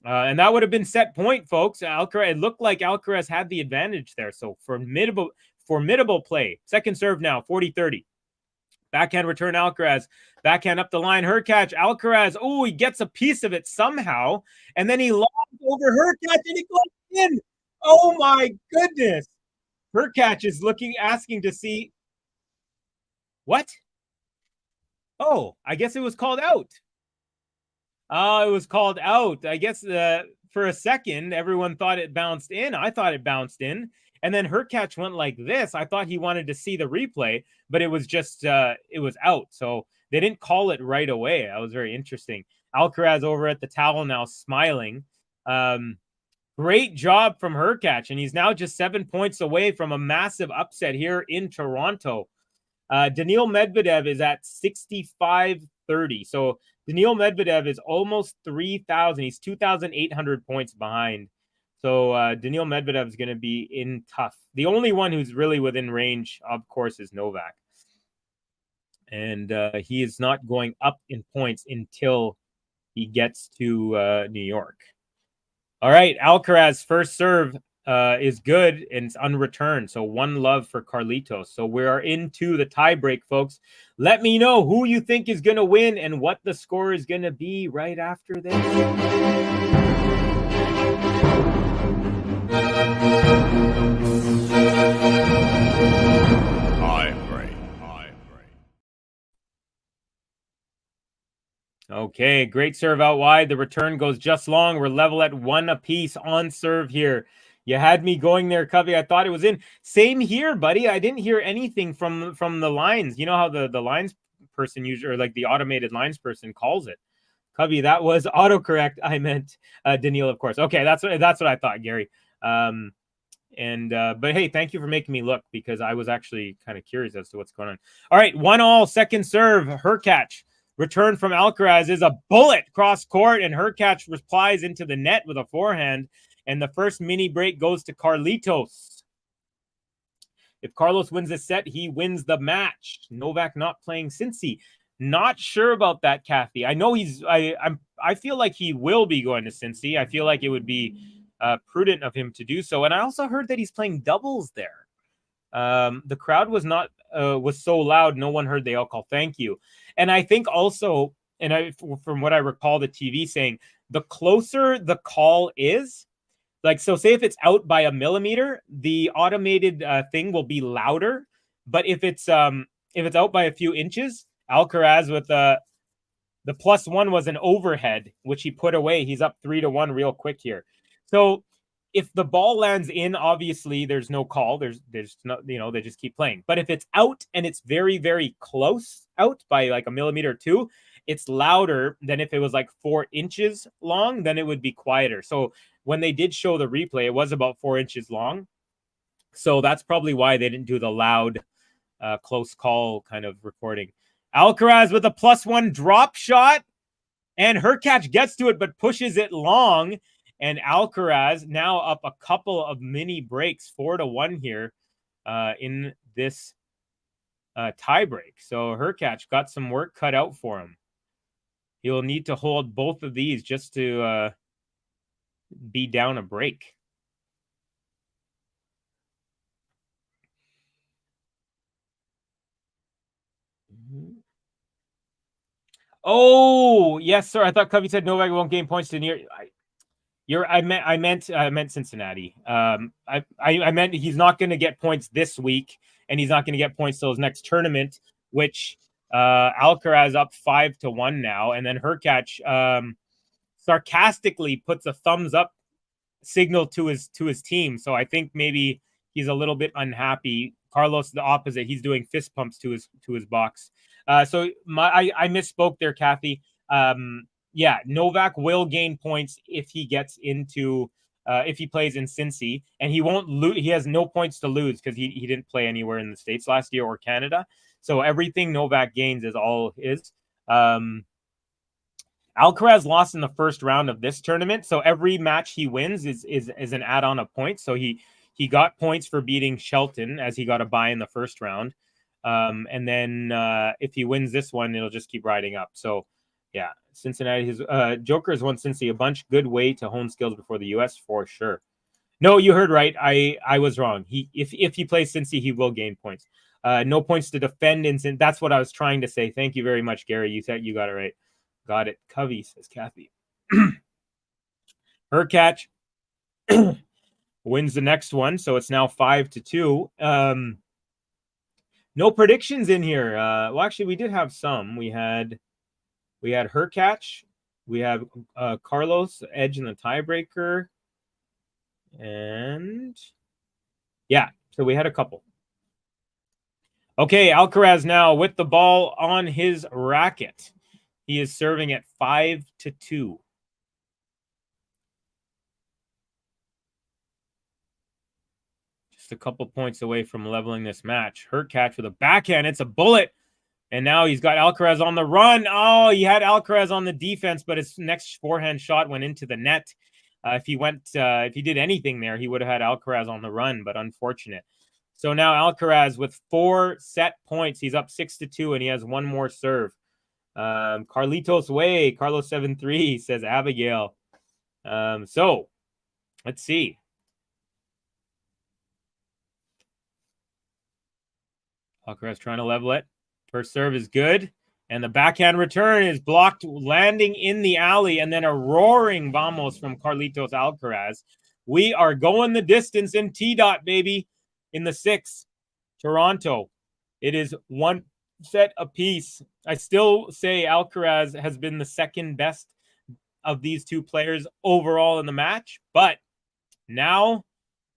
And that would have been set point, folks. Alcaraz, it looked like Alcaraz had the advantage there. So formidable play. Second serve now, 40-30. Backhand return Alcaraz. Backhand up the line, Hurkacz. Alcaraz, oh, he gets a piece of it somehow. And then he lobs over Hurkacz and it goes in. Oh, my goodness. Hurkacz is asking to see. What? Oh, I guess it was called out. Oh, it was called out. I guess for a second, everyone thought it bounced in. I thought it bounced in. And then Hurkacz went like this. I thought he wanted to see the replay, but it was just, it was out. So they didn't call it right away. That was very interesting. Alcaraz over at the towel now smiling. Great job from Hurkacz. And he's now just 7 points away from a massive upset here in Toronto. Daniil Medvedev is at 65-30. So Daniil Medvedev is almost 3,000. He's 2,800 points behind. So Daniil Medvedev is going to be in tough. The only one who's really within range, of course, is Novak. And he is not going up in points until he gets to New York. All right, Alcaraz first serve is good and it's unreturned. So 1-love for Carlitos. So we are into the tiebreak, folks. Let me know who you think is going to win and what the score is going to be right after this. Okay, great serve out wide. The return goes just long. We're level at 1 apiece on serve here. You had me going there, Covey. I thought it was in. Same here, buddy. I didn't hear anything from the lines. You know how the lines person usually, or like the automated lines person calls it. Covey, that was autocorrect. I meant Daniil, of course. Okay, that's what I thought, Gary. But hey, thank you for making me look because I was actually kind of curious as to what's going on. All right, 1-1, second serve. Hurkacz. Return from Alcaraz is a bullet cross court, and Hurkacz replies into the net with a forehand. And the first mini break goes to Carlitos. If Carlos wins this set, he wins the match. Novak not playing Cincy. Not sure about that, Kathy. I know I feel like he will be going to Cincy. I feel like it would be prudent of him to do so. And I also heard that he's playing doubles there. The crowd was so loud, no one heard. They all call thank you. And I think also, from what I recall, the TV saying, the closer the call is, like, so say if it's out by a millimeter, the automated thing will be louder. But if it's out by a few inches, Alcaraz with the +1 was an overhead, which he put away. He's up 3-1 real quick here. So if the ball lands in, obviously there's no call. There's no, they just keep playing. But if it's out and it's very, very close out by like a millimeter or 2, it's louder than if it was like 4 inches long, then it would be quieter. So when they did show the replay, it was about 4 inches long. So that's probably why they didn't do the loud close call kind of recording. Alcaraz with a +1 drop shot, and Hurkacz gets to it but pushes it long. And Alcaraz now up a couple of mini breaks, 4-1 here in this tiebreak. So Hurkacz got some work cut out for him. He'll need to hold both of these just to be down a break. Oh, yes, sir. I thought Covey said Novak won't gain points to near. I meant Cincinnati. I meant he's not going to get points this week, and he's not going to get points till his next tournament, which Alcaraz up 5-1 now, and then Hurkacz sarcastically puts a thumbs up signal to his team. So I think maybe he's a little bit unhappy. Carlos the opposite. He's doing fist pumps to his box. So I misspoke there, Kathy. Yeah, Novak will gain points if he gets into if he plays in Cincy, and he won't lose. He has no points to lose because he didn't play anywhere in the States last year or Canada. So everything Novak gains is all his. Alcaraz lost in the first round of this tournament, so every match he wins is an add-on of points. So he got points for beating Shelton, as he got a bye in the first round. And then if he wins this one, it'll just keep riding up. So yeah, Cincinnati, his Joker has won Cincy a bunch. Good way to hone skills before the US for sure. No, you heard right. I was wrong. If he plays Cincy, he will gain points. No points to defend in Cincy. That's what I was trying to say. Thank you very much, Gary. You said you got it right. Got it. Covey, says Kathy. Hurkacz wins the next one, so it's now 5-2. No predictions in here. Well, actually, we did have some. We had Hurkacz. We have Carlos edge in the tiebreaker. And yeah, so we had a couple. Okay, Alcaraz now with the ball on his racket. He is serving at 5-2. Just a couple points away from leveling this match. Hurkacz with a backhand. It's a bullet. And now he's got Alcaraz on the run. Oh, he had Alcaraz on the defense, but his next forehand shot went into the net. If he did anything there, he would have had Alcaraz on the run, but unfortunate. So now Alcaraz with 4 set points. He's up 6-2, and he has one more serve. Carlitos way, Carlos 7-3, says Abigail. So let's see. Alcaraz trying to level it. First serve is good. And the backhand return is blocked, landing in the alley, and then a roaring vamos from Carlitos Alcaraz. We are going the distance in T-Dot, baby, in the 6. Toronto. It is 1 set apiece. I still say Alcaraz has been the second best of these two players overall in the match, but now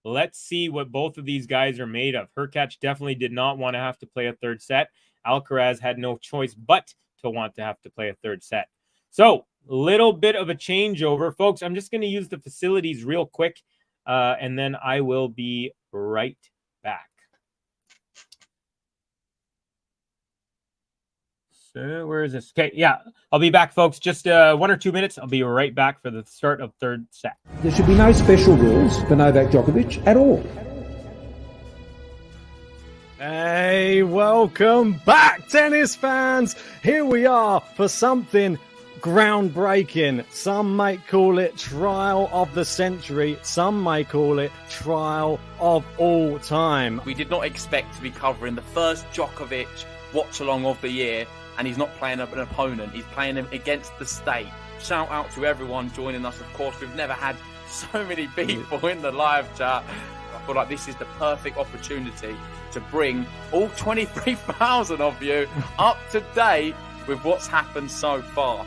let's see what both of these guys are made of. Hurkacz definitely did not want to have to play a third set. Alcaraz had no choice but to want to have to play a third set. So, little bit of a changeover. Folks, I'm just going to use the facilities real quick, and then I will be right back. So, where is this? Okay, yeah, I'll be back, folks. Just 1 or 2 minutes. I'll be right back for the start of third set. There should be no special rules for Novak Djokovic at all. Hey, welcome back, tennis fans. Here we are for something groundbreaking. Some might call it trial of the century. Some might call it trial of all time. We did not expect to be covering the first Djokovic watch-along of the year, and he's not playing an opponent. He's playing him against the state. Shout out to everyone joining us. Of course, we've never had so many people in the live chat. I feel like this is the perfect opportunity to bring all 23,000 of you up to date with what's happened so far.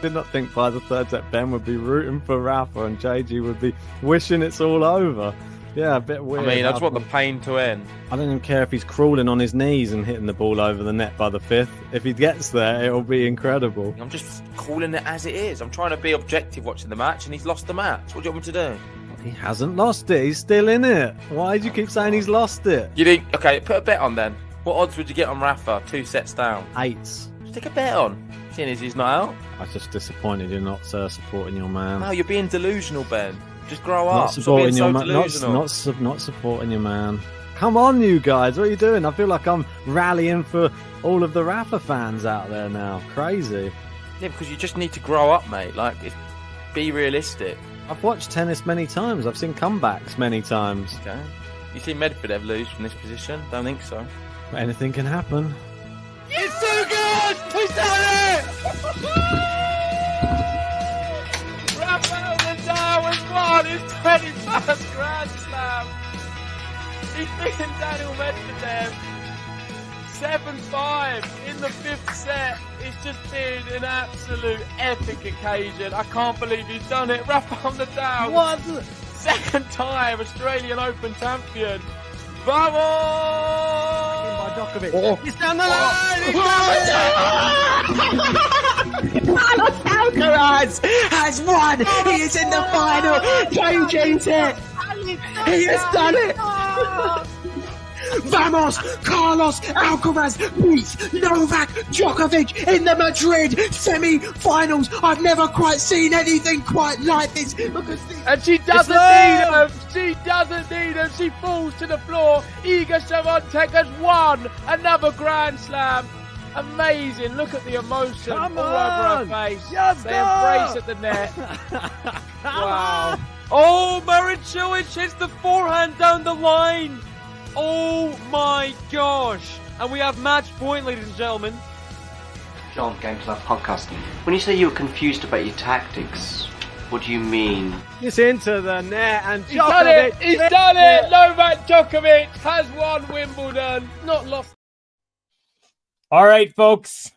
Did not think by the third set Ben would be rooting for Rafa and JG would be wishing it's all over. Yeah, a bit weird. I mean, I just want the pain to end. I don't even care if he's crawling on his knees and hitting the ball over the net by the 5th. If he gets there, it'll be incredible. I'm just calling it as it is. I'm trying to be objective watching the match, and he's lost the match. What do you want me to do? He hasn't lost it. He's still in it. Why do you keep saying he's lost it? You think, okay, put a bet on then. What odds would you get on Rafa 2 sets down? 8s. Just take a bet on. Seeing as he's not out. I'm just disappointed you're not supporting your man. No, you're being delusional, Ben. Just grow up. Not supporting your man. Not supporting your man. Come on, you guys. What are you doing? I feel like I'm rallying for all of the Rafa fans out there now. Crazy. Yeah, because you just need to grow up, mate. Like, be realistic. I've watched tennis many times. I've seen comebacks many times. Okay. You see Medvedev lose from this position? Don't think so. But anything can happen. It's too good! He's done it! Rafael Nadal has won his 21st Grand Slam. He's beaten Daniel Medvedev 7-5 in the 5th set. It's just been an absolute epic occasion. I can't believe he's done it. Rafael Nadal. What? 2nd time Australian Open champion. Vamos! By Djokovic. Oh. He's down the line. Carlos Alcaraz has won. He is in the final. Don't jinx it. He has done it. Vamos! Carlos Alcaraz beats Novak Djokovic in the Madrid semi-finals. I've never quite seen anything quite like this. And she doesn't need him. She doesn't need him. She falls to the floor. Iga Swiatek has won another Grand Slam. Amazing. Look at the emotion all over her face. They embrace at the net. Wow. Oh, Marin Cilic hits the forehand down the line. Oh my gosh. And we have match point, ladies and gentlemen. John, Game to Love Podcast. When you say you were confused about your tactics, what do you mean? It's into the net and He's done it. Djokovic. He's done it. Novak Djokovic has won Wimbledon. Not lost. All right, folks.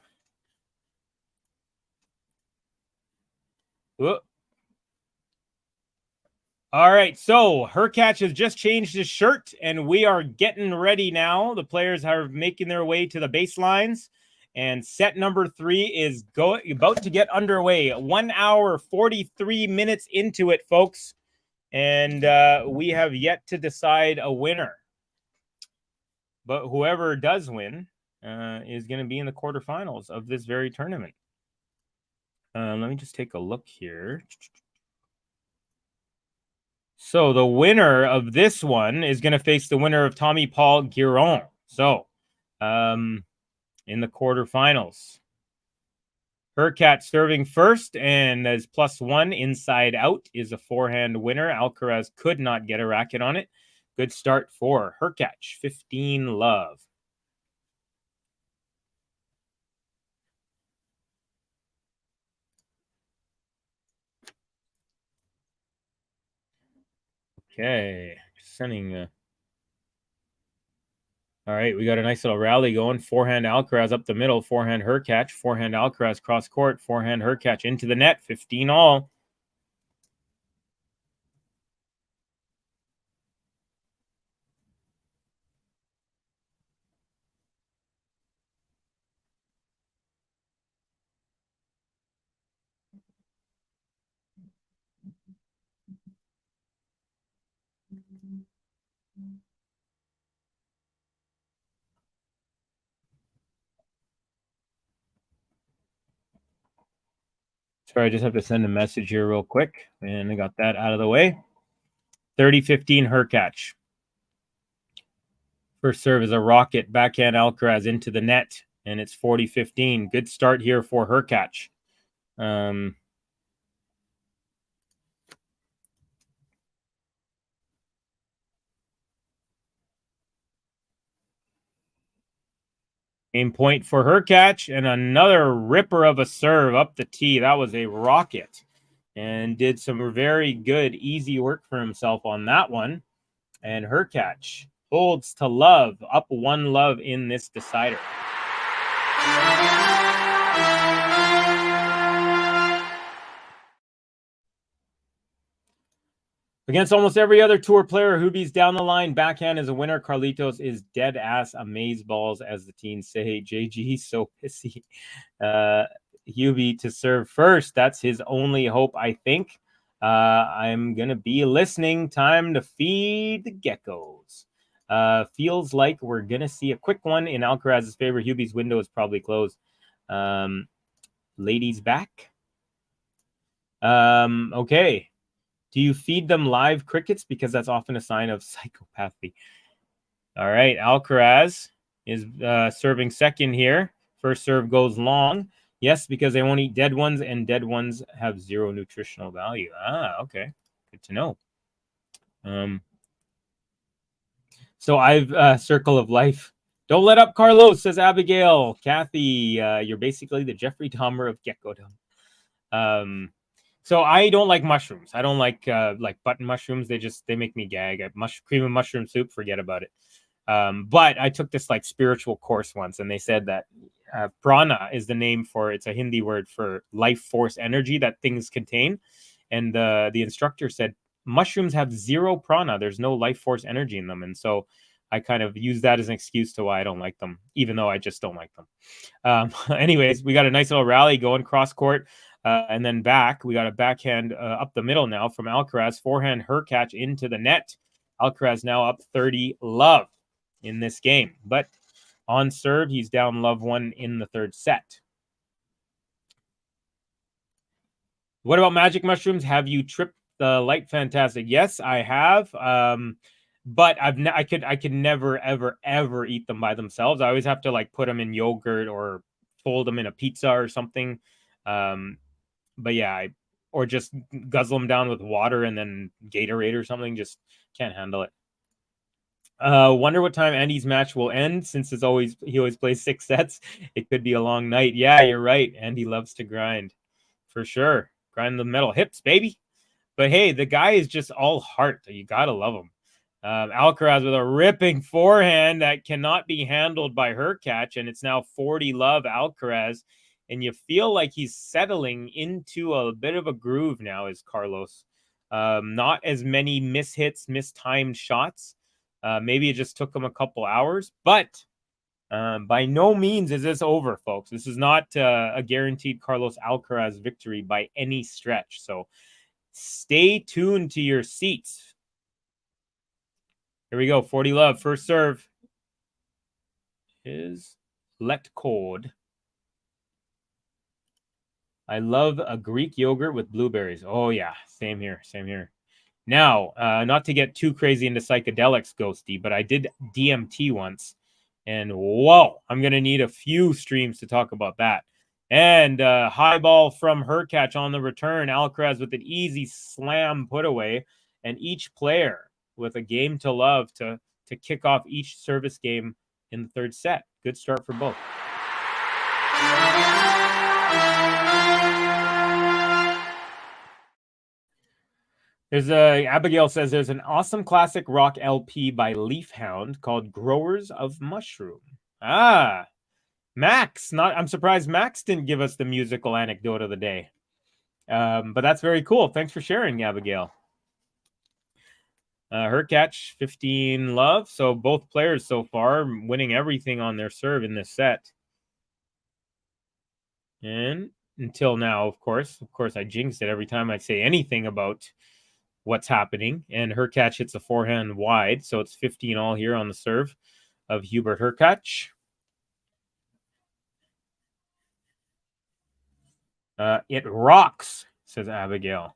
Whoop. All right, so Hurkacz has just changed his shirt, and we are getting ready now. The players are making their way to the baselines, and set number 3 is about to get underway. 1 hour, 43 minutes into it, folks, and we have yet to decide a winner. But whoever does win is going to be in the quarterfinals of this very tournament. Let me just take a look here. So the winner of this one is going to face the winner of Tommy Paul Giron. So in the quarterfinals, Hurkacz serving first and as +1 inside out is a forehand winner. Alcaraz could not get a racket on it. Good start for Hurkacz. 15 love. Okay, sending. All right, we got a nice little rally going. Forehand Alcaraz up the middle. Forehand Hurkacz. Forehand Alcaraz cross court. Forehand Hurkacz into the net. 15 all. Sorry, I just have to send a message here real quick. And I got that out of the way. 30-15 Hurkacz. First serve is a rocket. Backhand Alcaraz into the net. And it's 40-15. Good start here for Hurkacz. Game point for Hurkacz, and another ripper of a serve up the tee. That was a rocket, and did some very good, easy work for himself on that one. And Hurkacz holds to love, up 1 love in this decider. Against almost every other tour player, Hubie's down the line. Backhand is a winner. Carlitos is dead ass amazeballs, as the teens say. JG so pissy. Hubie to serve first. That's his only hope, I think. I'm going to be listening. Time to feed the geckos. Feels like we're going to see a quick one in Alcaraz's favor. Hubie's window is probably closed. Ladies back. Okay. Do you feed them live crickets? Because that's often a sign of psychopathy. All right. Alcaraz is serving second here. First serve goes long. Yes, because they won't eat dead ones, and dead ones have 0 nutritional value. Okay. Good to know. So I've Circle of Life. Don't let up, Carlos, says Abigail. Kathy, you're basically the Jeffrey Dahmer of Geckodom. So I don't like mushrooms. I don't like button mushrooms. They make me gag. Cream of mushroom soup, forget about it. But I took this like spiritual course once, and they said that prana is the name for, it's a Hindi word for life force energy that things contain. And the instructor said mushrooms have 0 prana. There's no life force energy in them. And so I kind of use that as an excuse to why I don't like them, even though I just don't like them. Anyways, we got a nice little rally going cross court. And then back, we got a backhand up the middle now from Alcaraz. Forehand Hurkacz into the net. Alcaraz now up 30-love in this game. But on serve, he's down love 1 in the third set. What about magic mushrooms? Have you tripped the light fantastic? Yes, I have. But I could never, ever eat them by themselves. I always have to like put them in yogurt or fold them in a pizza or something. But yeah, or just guzzle them down with water and then Gatorade or something. Just can't handle it. Wonder what time Andy's match will end, since he always plays 6 sets. It could be a long night. Yeah, you're right. Andy loves to grind for sure. Grind the metal hips, baby. But hey, the guy is just all heart. You gotta love him. Alcaraz with a ripping forehand that cannot be handled by Hurkacz, and it's now 40-love Alcaraz. And you feel like he's settling into a bit of a groove now, is Carlos. Not as many mishits, mistimed shots. Maybe it just took him a couple hours, but by no means is this over, folks. This is not a guaranteed Carlos Alcaraz victory by any stretch. So stay tuned to your seats. Here we go. 40-love. First serve is let code. I love a Greek yogurt with blueberries. Oh, yeah. Same here. Same here. Now, not to get too crazy into psychedelics, Ghosty, but I did DMT once. And whoa, I'm going to need a few streams to talk about that. And high ball from Hurkacz on the return. Alcaraz with an easy slam put away. And each player with a game to love to kick off each service game in the third set. Good start for both. Abigail says there's an awesome classic rock LP by Leafhound called Growers of Mushroom. Max. I'm surprised Max didn't give us the musical anecdote of the day. But that's very cool. Thanks for sharing, Abigail. Hurkacz, 15-love. So both players so far winning everything on their serve in this set. And until now, of course, I jinxed it every time I say anything about what's happening. And Hurkacz hits a forehand wide. So it's 15 all here on the serve of Hubert Hurkacz. It rocks, says Abigail.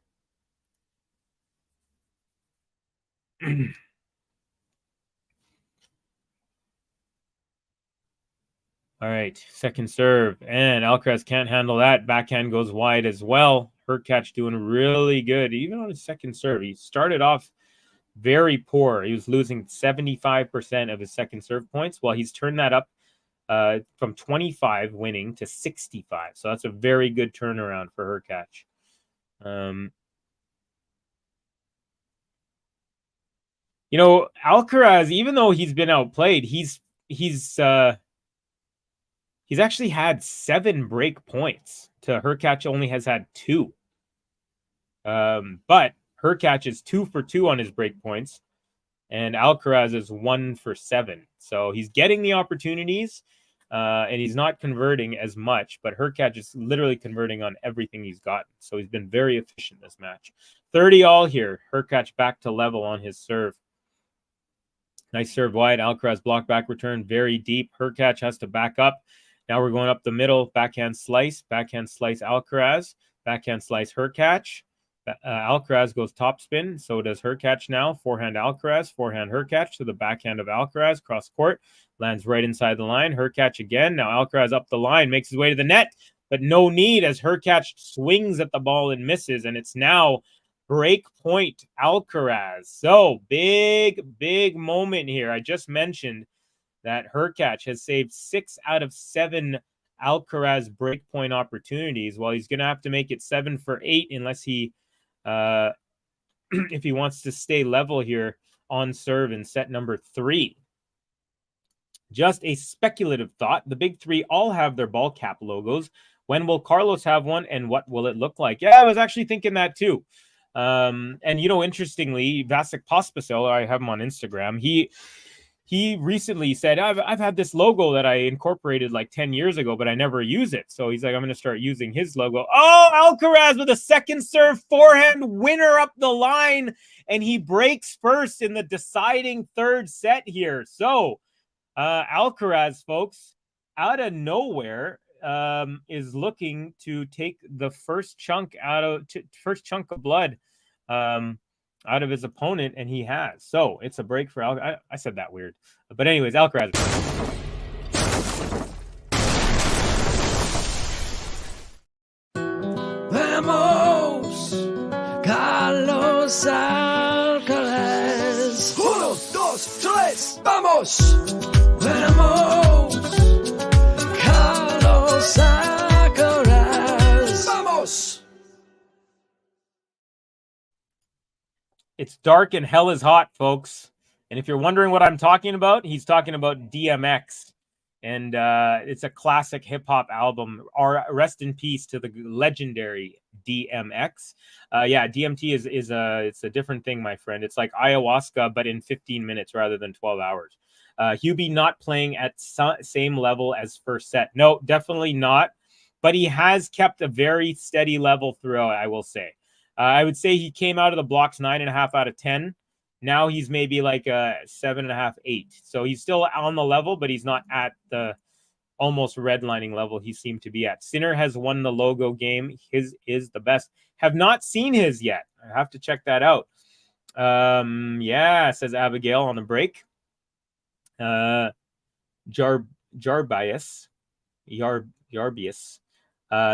All right, second serve. And Alcaraz can't handle that. Backhand goes wide as well. Hurkacz doing really good, even on his second serve. He started off very poor. He was losing 75% of his second serve points. Well, he's turned that up from 25 winning to 65. So that's a very good turnaround for Hurkacz. Alcaraz, even though he's been outplayed, he's actually had 7 break points. To Hurkacz only has had 2. But Hurkacz is 2 for 2 on his break points, and Alcaraz is 1 for 7. So he's getting the opportunities, and he's not converting as much, but Hurkacz is literally converting on everything he's gotten. So he's been very efficient this match. 30 all here. Hurkacz back to level on his serve. Nice serve wide. Alcaraz block back return very deep. Hurkacz has to back up. Now we're going up the middle. Backhand slice Alcaraz. Backhand slice Hurkacz. Alcaraz goes topspin. So does Hurkacz now. Forehand Alcaraz. Forehand Hurkacz to the backhand of Alcaraz. Cross court. Lands right inside the line. Hurkacz again. Now Alcaraz up the line. Makes his way to the net. But no need as Hurkacz swings at the ball and misses. And it's now break point Alcaraz. So big moment here. I just mentioned that Hurkacz has saved 6 out of 7 Alcaraz breakpoint opportunities. Well, he's going to have to make it 7 for 8 unless he, if he wants to stay level here on serve in set number 3. Just a speculative thought. The big 3 all have their ball cap logos. When will Carlos have one, and what will it look like? Yeah, I was actually thinking that too. And interestingly, Vasek Pospisil, I have him on Instagram. he recently said, I've had this logo that I incorporated like 10 years ago, but I never use it. So he's like, I'm going to start using his logo. Oh, Alcaraz with a second serve forehand winner up the line. And he breaks first in the deciding third set here. So Alcaraz, folks, out of nowhere, is looking to take the first chunk of blood out of his opponent, and he has. So it's a break for Alcaraz. I said that weird. But anyways, Alcaraz. Vamos, Carlos Alcaraz. 1, 2, 3, vamos. Vamos, Carlos Alcaraz. Vamos. It's dark and hell is hot, folks. And if you're wondering what I'm talking about, he's talking about DMX. And it's a classic hip-hop album. Rest in peace to the legendary DMX. Yeah, DMT is it's a different thing, my friend. It's like ayahuasca, but in 15 minutes rather than 12 hours. Hubie not playing at same level as first set. No, definitely not. But he has kept a very steady level throughout, I will say. I would say he came out of the blocks 9.5 out of 10. Now he's maybe like a 7.5, 8. So he's still on the level, but he's not at the almost redlining level he seemed to be at. Sinner has won the logo game. His is the best. Have not seen his yet. I have to check that out. Yeah, says Abigail on the break. Jarbius.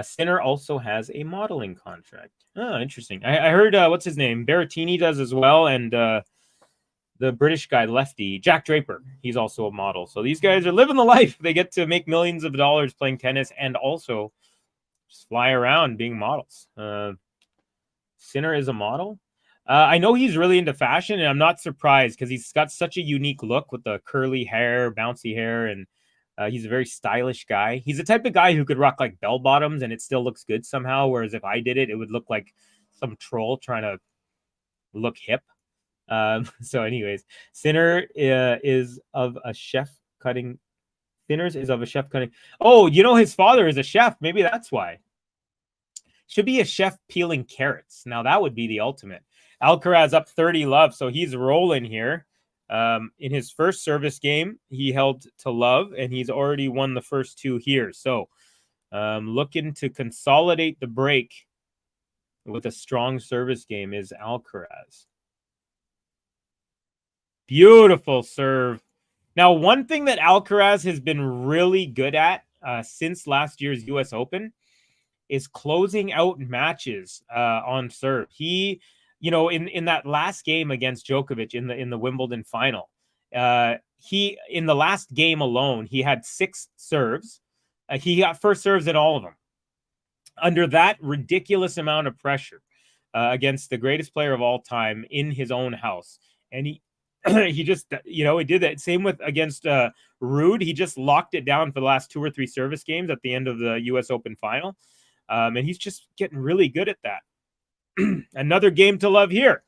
Sinner also has a modeling contract. Oh, interesting. I heard, what's his name? Berrettini does as well. And the British guy, lefty, Jack Draper, he's also a model. So these guys are living the life. They get to make millions of dollars playing tennis and also just fly around being models. Sinner is a model. I know he's really into fashion, and I'm not surprised because he's got such a unique look with the curly hair, bouncy hair, and he's a very stylish guy. He's the type of guy who could rock like bell bottoms and it still looks good somehow. Whereas if I did it, it would look like some troll trying to look hip. So anyways, Sinner is of a chef cutting. Sinners is of a chef cutting. Oh, you know, his father is a chef. Maybe that's why. Should be a chef peeling carrots. Now that would be the ultimate. Alcaraz up 30 love. So he's rolling here. In his first service game, he held to love, and he's already won the first 2 here. So looking to consolidate the break with a strong service game is Alcaraz. Beautiful serve. Now, one thing that Alcaraz has been really good at since last year's U.S. Open is closing out matches on serve. He, you know, in that last game against Djokovic in the Wimbledon final, he in the last game alone, he had 6 serves. He got first serves in all of them. Under that ridiculous amount of pressure against the greatest player of all time in his own house. And he just, you know, he did that. Same with against Rude. He just locked it down for the last 2 or 3 service games at the end of the U.S. Open final. And he's just getting really good at that. Another game to love here.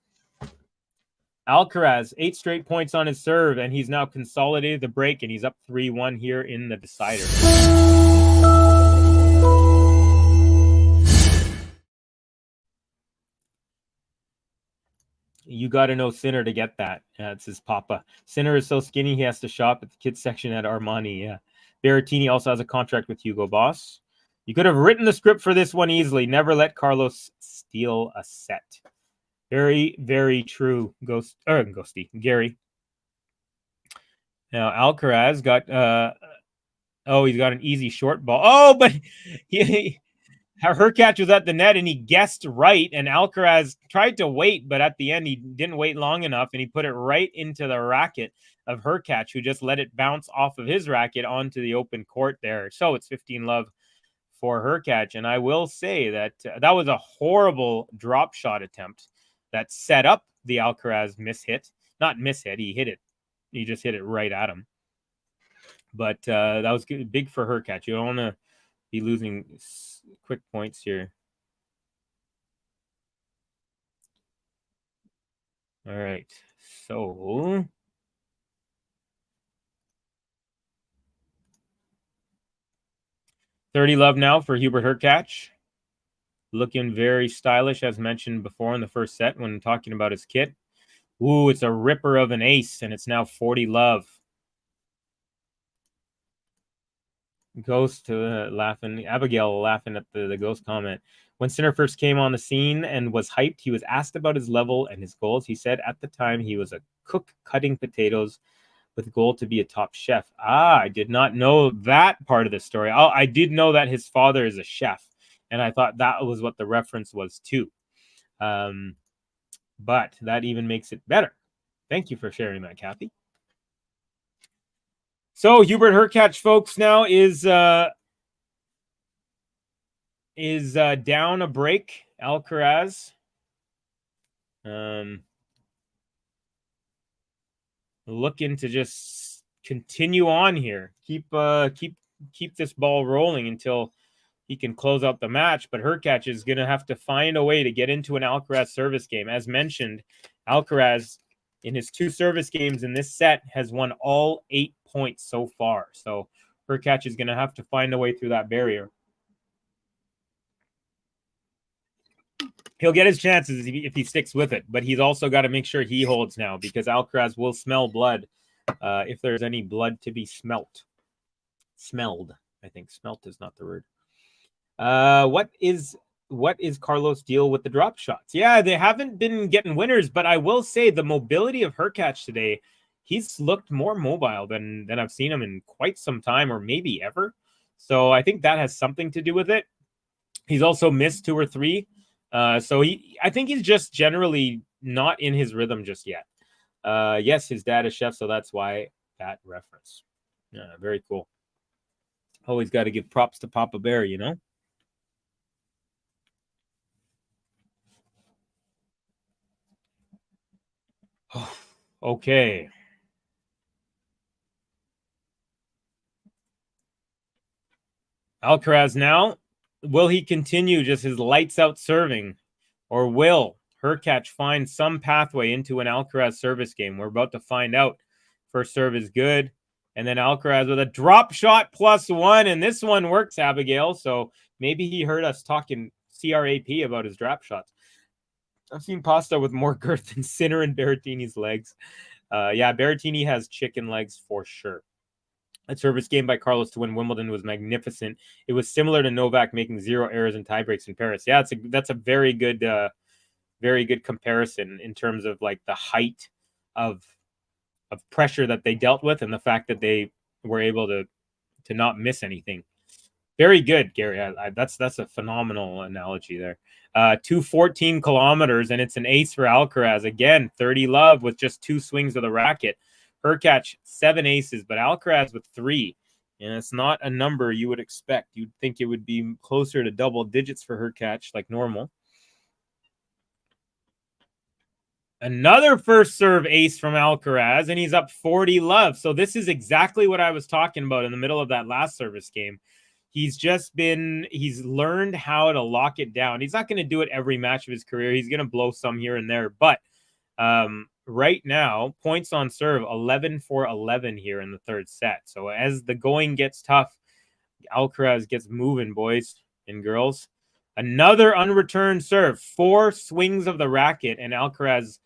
Alcaraz, 8 straight points on his serve, and he's now consolidated the break, and he's up 3-1 here in the decider. You got to know Sinner to get that. It's his papa. Sinner is so skinny, he has to shop at the kids section at Armani. Yeah. Berrettini also has a contract with Hugo Boss. You could have written the script for this one easily. Never let Carlos steal a set. Very, very true, Ghosty. Gary. Now, Alcaraz got, he's got an easy short ball. Oh, but Hurkacz was at the net and he guessed right, and Alcaraz tried to wait, but at the end he didn't wait long enough, and he put it right into the racket of Hurkacz, who just let it bounce off of his racket onto the open court there. So it's 15 love for Hurkacz, and I will say that that was a horrible drop shot attempt that set up the Alcaraz mishit. Not mishit, he hit it. He just hit it right at him. But that was good, big for Hurkacz. You don't want to be losing quick points here. All right. So 30 love now for Hubert Hurkacz. Looking very stylish, as mentioned before in the first set when talking about his kit. Ooh, it's a ripper of an ace, and it's now 40 love. Ghost laughing. Abigail laughing at the Ghost comment. When Sinner first came on the scene and was hyped, he was asked about his level and his goals. He said at the time he was a cook cutting potatoes with a goal to be a top chef. I did not know that part of the story. I did know that his father is a chef, and I thought that was what the reference was too. But that even makes it better. Thank you for sharing that, Kathy. So Hubert Hurkacz, folks, now is down a break. Alcaraz, looking to just continue on here, keep this ball rolling until he can close out the match. But Hurkacz is going to have to find a way to get into an Alcaraz service game. As mentioned, Alcaraz in his 2 service games in this set has won all 8 points so far. So Hurkacz is going to have to find a way through that barrier. He'll get his chances if he sticks with it, but he's also got to make sure he holds now, because Alcaraz will smell blood if there's any blood to be smelled. I think smelt is not the word. What is Carlos' deal with the drop shots? Yeah, they haven't been getting winners, but I will say the mobility of Hurkacz today, he's looked more mobile than I've seen him in quite some time, or maybe ever. So I think that has something to do with it. He's also missed 2 or 3. So I think he's just generally not in his rhythm just yet. Yes, his dad is chef, so that's why that reference. Yeah, very cool. Always got to give props to Papa Bear, you know? Okay. Alcaraz now. Will he continue just his lights out serving, or will Hurkacz find some pathway into an Alcaraz service game? We're about to find out. First serve is good. And then Alcaraz with a drop shot +1. And this one works, Abigail. So maybe he heard us talking CRAP about his drop shots. I've seen pasta with more girth than Sinner and Berrettini's legs. Yeah, Berrettini has chicken legs for sure. That service game by Carlos to win Wimbledon was magnificent. It was similar to Novak making 0 errors in tiebreaks in Paris. Yeah, that's a very good comparison in terms of like the height of pressure that they dealt with and the fact that they were able to not miss anything. Very good, Gary. That's a phenomenal analogy there. 214 kilometers, and it's an ace for Alcaraz. Again, 30 love with just 2 swings of the racket. Hurkacz, 7 aces, but Alcaraz with 3. And it's not a number you would expect. You'd think it would be closer to double digits for Hurkacz, like normal. Another first serve ace from Alcaraz, and he's up 40 love. So this is exactly what I was talking about in the middle of that last service game. He's learned how to lock it down. He's not going to do it every match of his career. He's going to blow some here and there. But right now, points on serve, 11 for 11 here in the third set. So as the going gets tough, Alcaraz gets moving, boys and girls. Another unreturned serve, 4 swings of the racket, and Alcaraz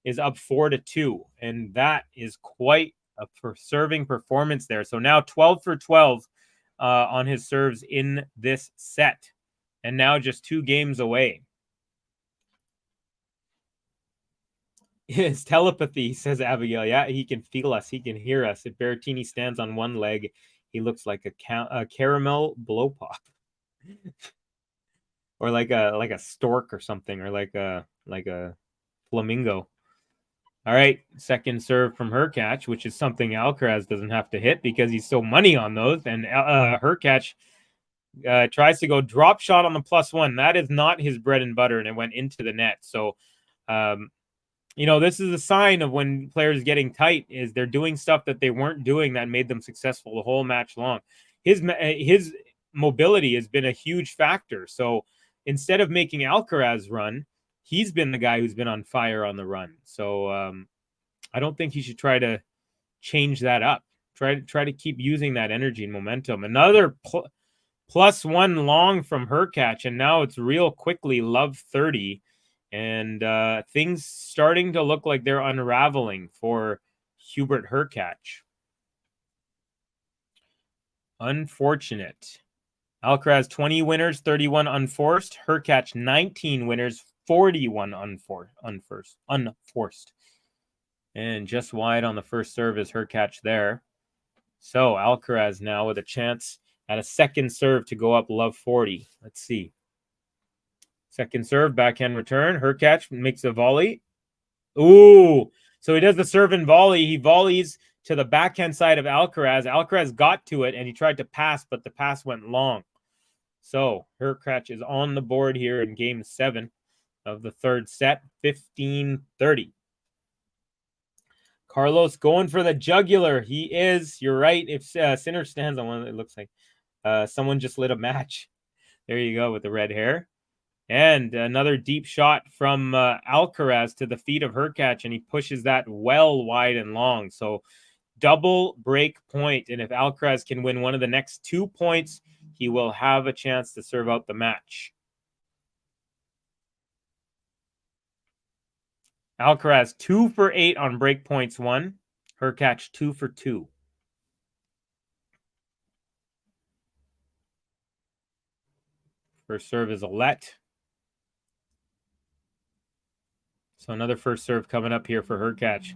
is up 4-2. And that is quite a serving performance there. So now 12 for 12. On his serves in this set, and now just 2 games away. His telepathy, says Abigail. Yeah, he can feel us. He can hear us. If Berrettini stands on one leg, he looks like a caramel blow pop, or like a stork or something, or like a flamingo. All right, second serve from Hurkacz, which is something Alcaraz doesn't have to hit because he's so money on those. And Hurkacz tries to go drop shot on the +1. That is not his bread and butter, and it went into the net. So, this is a sign of when players getting tight is they're doing stuff that they weren't doing that made them successful the whole match long. His mobility has been a huge factor. So instead of making Alcaraz run, he's been the guy who's been on fire on the run. So I don't think he should try to change that up. Try to keep using that energy and momentum. Another +1 long from Hurkacz, and now it's real quickly love 30, and things starting to look like they're unraveling for Hubert Hurkacz. Unfortunate. Alcaraz 20 winners, 31 unforced. Hurkacz 19 winners, 41 unforced. And just wide on the first serve is Hurkacz there. So Alcaraz now with a chance at a second serve to go up love 40. Let's see. Second serve, backhand return. Hurkacz makes a volley. Ooh. So he does the serve and volley. He volleys to the backhand side of Alcaraz. Alcaraz got to it and he tried to pass, but the pass went long. So Hurkacz is on the board here in game 7 of the third set, 15-30. Carlos going for the jugular. He is. You're right. If Sinner stands on one, it looks like someone just lit a match. There you go with the red hair. And another deep shot from Alcaraz to the feet of Hurkacz, and he pushes that well wide and long. So double break point. And if Alcaraz can win one of the next 2 points, he will have a chance to serve out the match. Alcaraz 2 for 8 on break points 1. Hurkacz 2 for 2. First serve is a let. So another first serve coming up here for Hurkacz.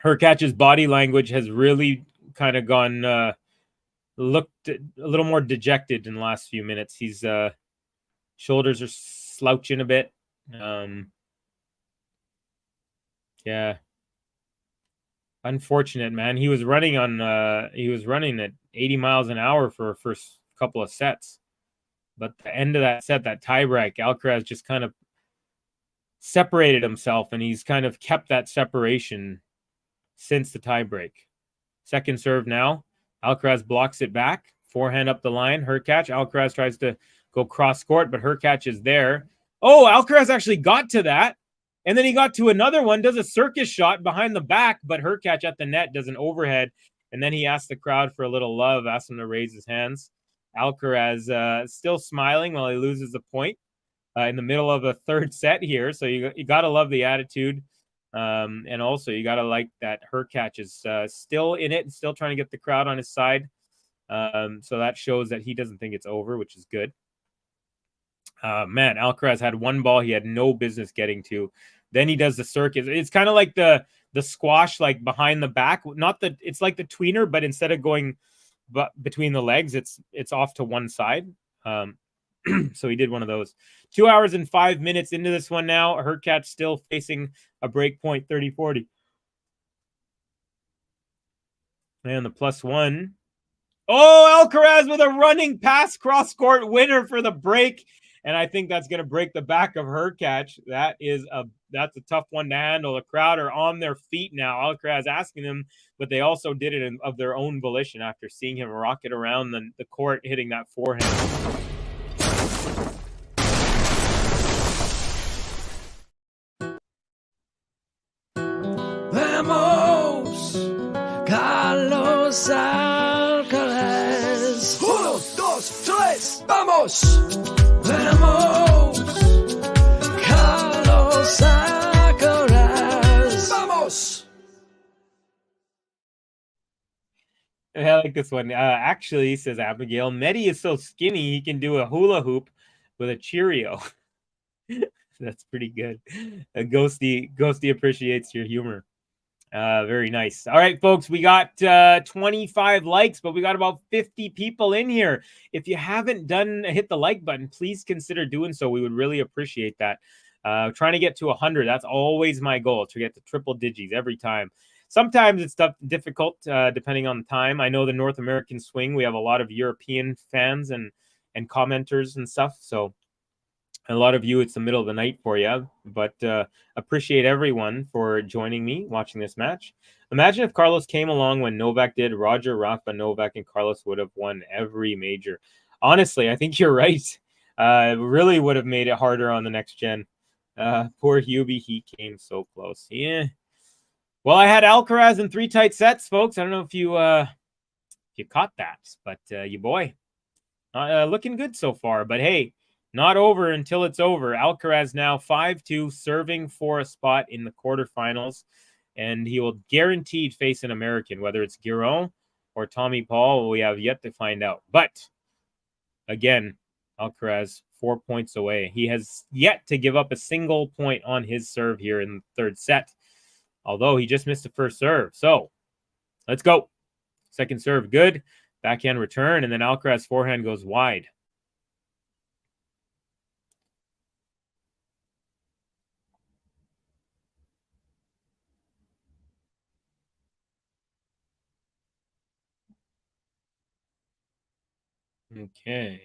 Hurkacz's body language has really kind of gone, looked a little more dejected in the last few minutes. His shoulders are slouching a bit. Yeah. Unfortunate, man. He was running at 80 miles an hour for the first couple of sets. But the end of that set, that tiebreak, Alcaraz just kind of separated himself, and he's kind of kept that separation since the tiebreak. Second serve now. Alcaraz blocks it back. Forehand up the line. Hurkacz. Alcaraz tries to go cross court, but Hurkacz is there. Oh, Alcaraz actually got to that. And then he got to another one, does a circus shot behind the back, but Hurkacz at the net does an overhead. And then he asks the crowd for a little love, asks him to raise his hands. Alcaraz still smiling while he loses the point in the middle of a third set here. So you got to love the attitude. And also you got to like that Hurkacz is still in it and still trying to get the crowd on his side. So that shows that he doesn't think it's over, which is good. Man, Alcaraz had one ball he had no business getting to. Then he does the circus. It's kind of like the squash, like behind the back. It's like the tweener, but instead of going between the legs, it's off to one side. So he did one of those. 2 hours and 5 minutes into this one now. Hurkacz still facing a break point, 30-40. And the +1. Oh, Alcaraz with a running pass cross court winner for the break. And I think that's going to break the back of Hurkacz. That's a tough one to handle. The crowd are on their feet now. Alcaraz asking them, but they also did it of their own volition after seeing him rocket around the court, hitting that forehand. Vamos, Carlos Alcaraz. 1, 2, 3, vamos. Vamos, Carlos Alcaraz. Vamos. I like this one. Actually, says Abigail, Mehdi is so skinny he can do a hula hoop with a Cheerio. That's pretty good. Ghosty appreciates your humor. Very nice. All right, folks, we got 25 likes, but we got about 50 people in here. If you haven't hit the like button, please consider doing so. We would really appreciate that. Trying to get to 100. That's always my goal, to get to triple digits every time. Sometimes it's difficult depending on the time. I know the North American swing, we have a lot of European fans and commenters and stuff. So a lot of you, it's the middle of the night for you, but appreciate everyone for joining me watching this match. Imagine if Carlos came along when Novak did. Roger, Rafa, Novak, and Carlos would have won every major. Honestly, I think you're right. Really would have made it harder on the next gen. Poor Hubie, he came so close. Yeah. Well, I had Alcaraz in 3 tight sets, folks. I don't know if you caught that, but your boy Looking good so far, but hey, not over until it's over. Alcaraz now 5-2, serving for a spot in the quarterfinals, and he will guaranteed face an American, whether it's Giron or Tommy Paul. We have yet to find out. But again, Alcaraz 4 points away. He has yet to give up a single point on his serve here in the third set, although he just missed the first serve. So let's go. Second serve, good. Backhand return, and then Alcaraz forehand goes wide. Okay.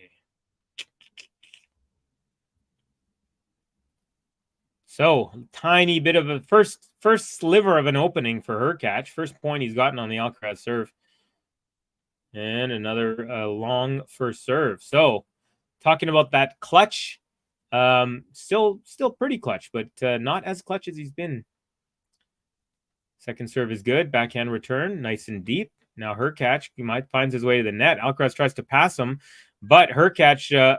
So, tiny bit of a first sliver of an opening for Hurkacz. First point he's gotten on the Alcaraz serve. And another long first serve. So, talking about that clutch, still pretty clutch, but not as clutch as he's been. Second serve is good. Backhand return, nice and deep. Now Hurkacz, he might finds his way to the net. Alcaraz tries to pass him, but Hurkacz,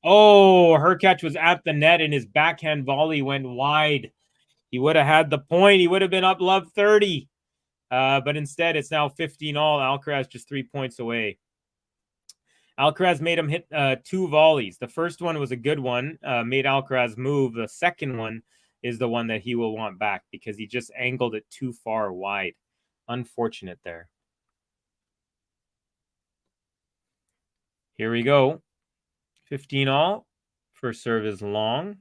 Hurkacz was at the net and his backhand volley went wide. He would have had the point. He would have been up love 30. But instead, it's now 15-all. Alcaraz just 3 points away. Alcaraz made him hit 2 volleys. The first one was a good one, made Alcaraz move. The second one is the one that he will want back because he just angled it too far wide. Unfortunate there. Here we go. 15-all. First serve is long.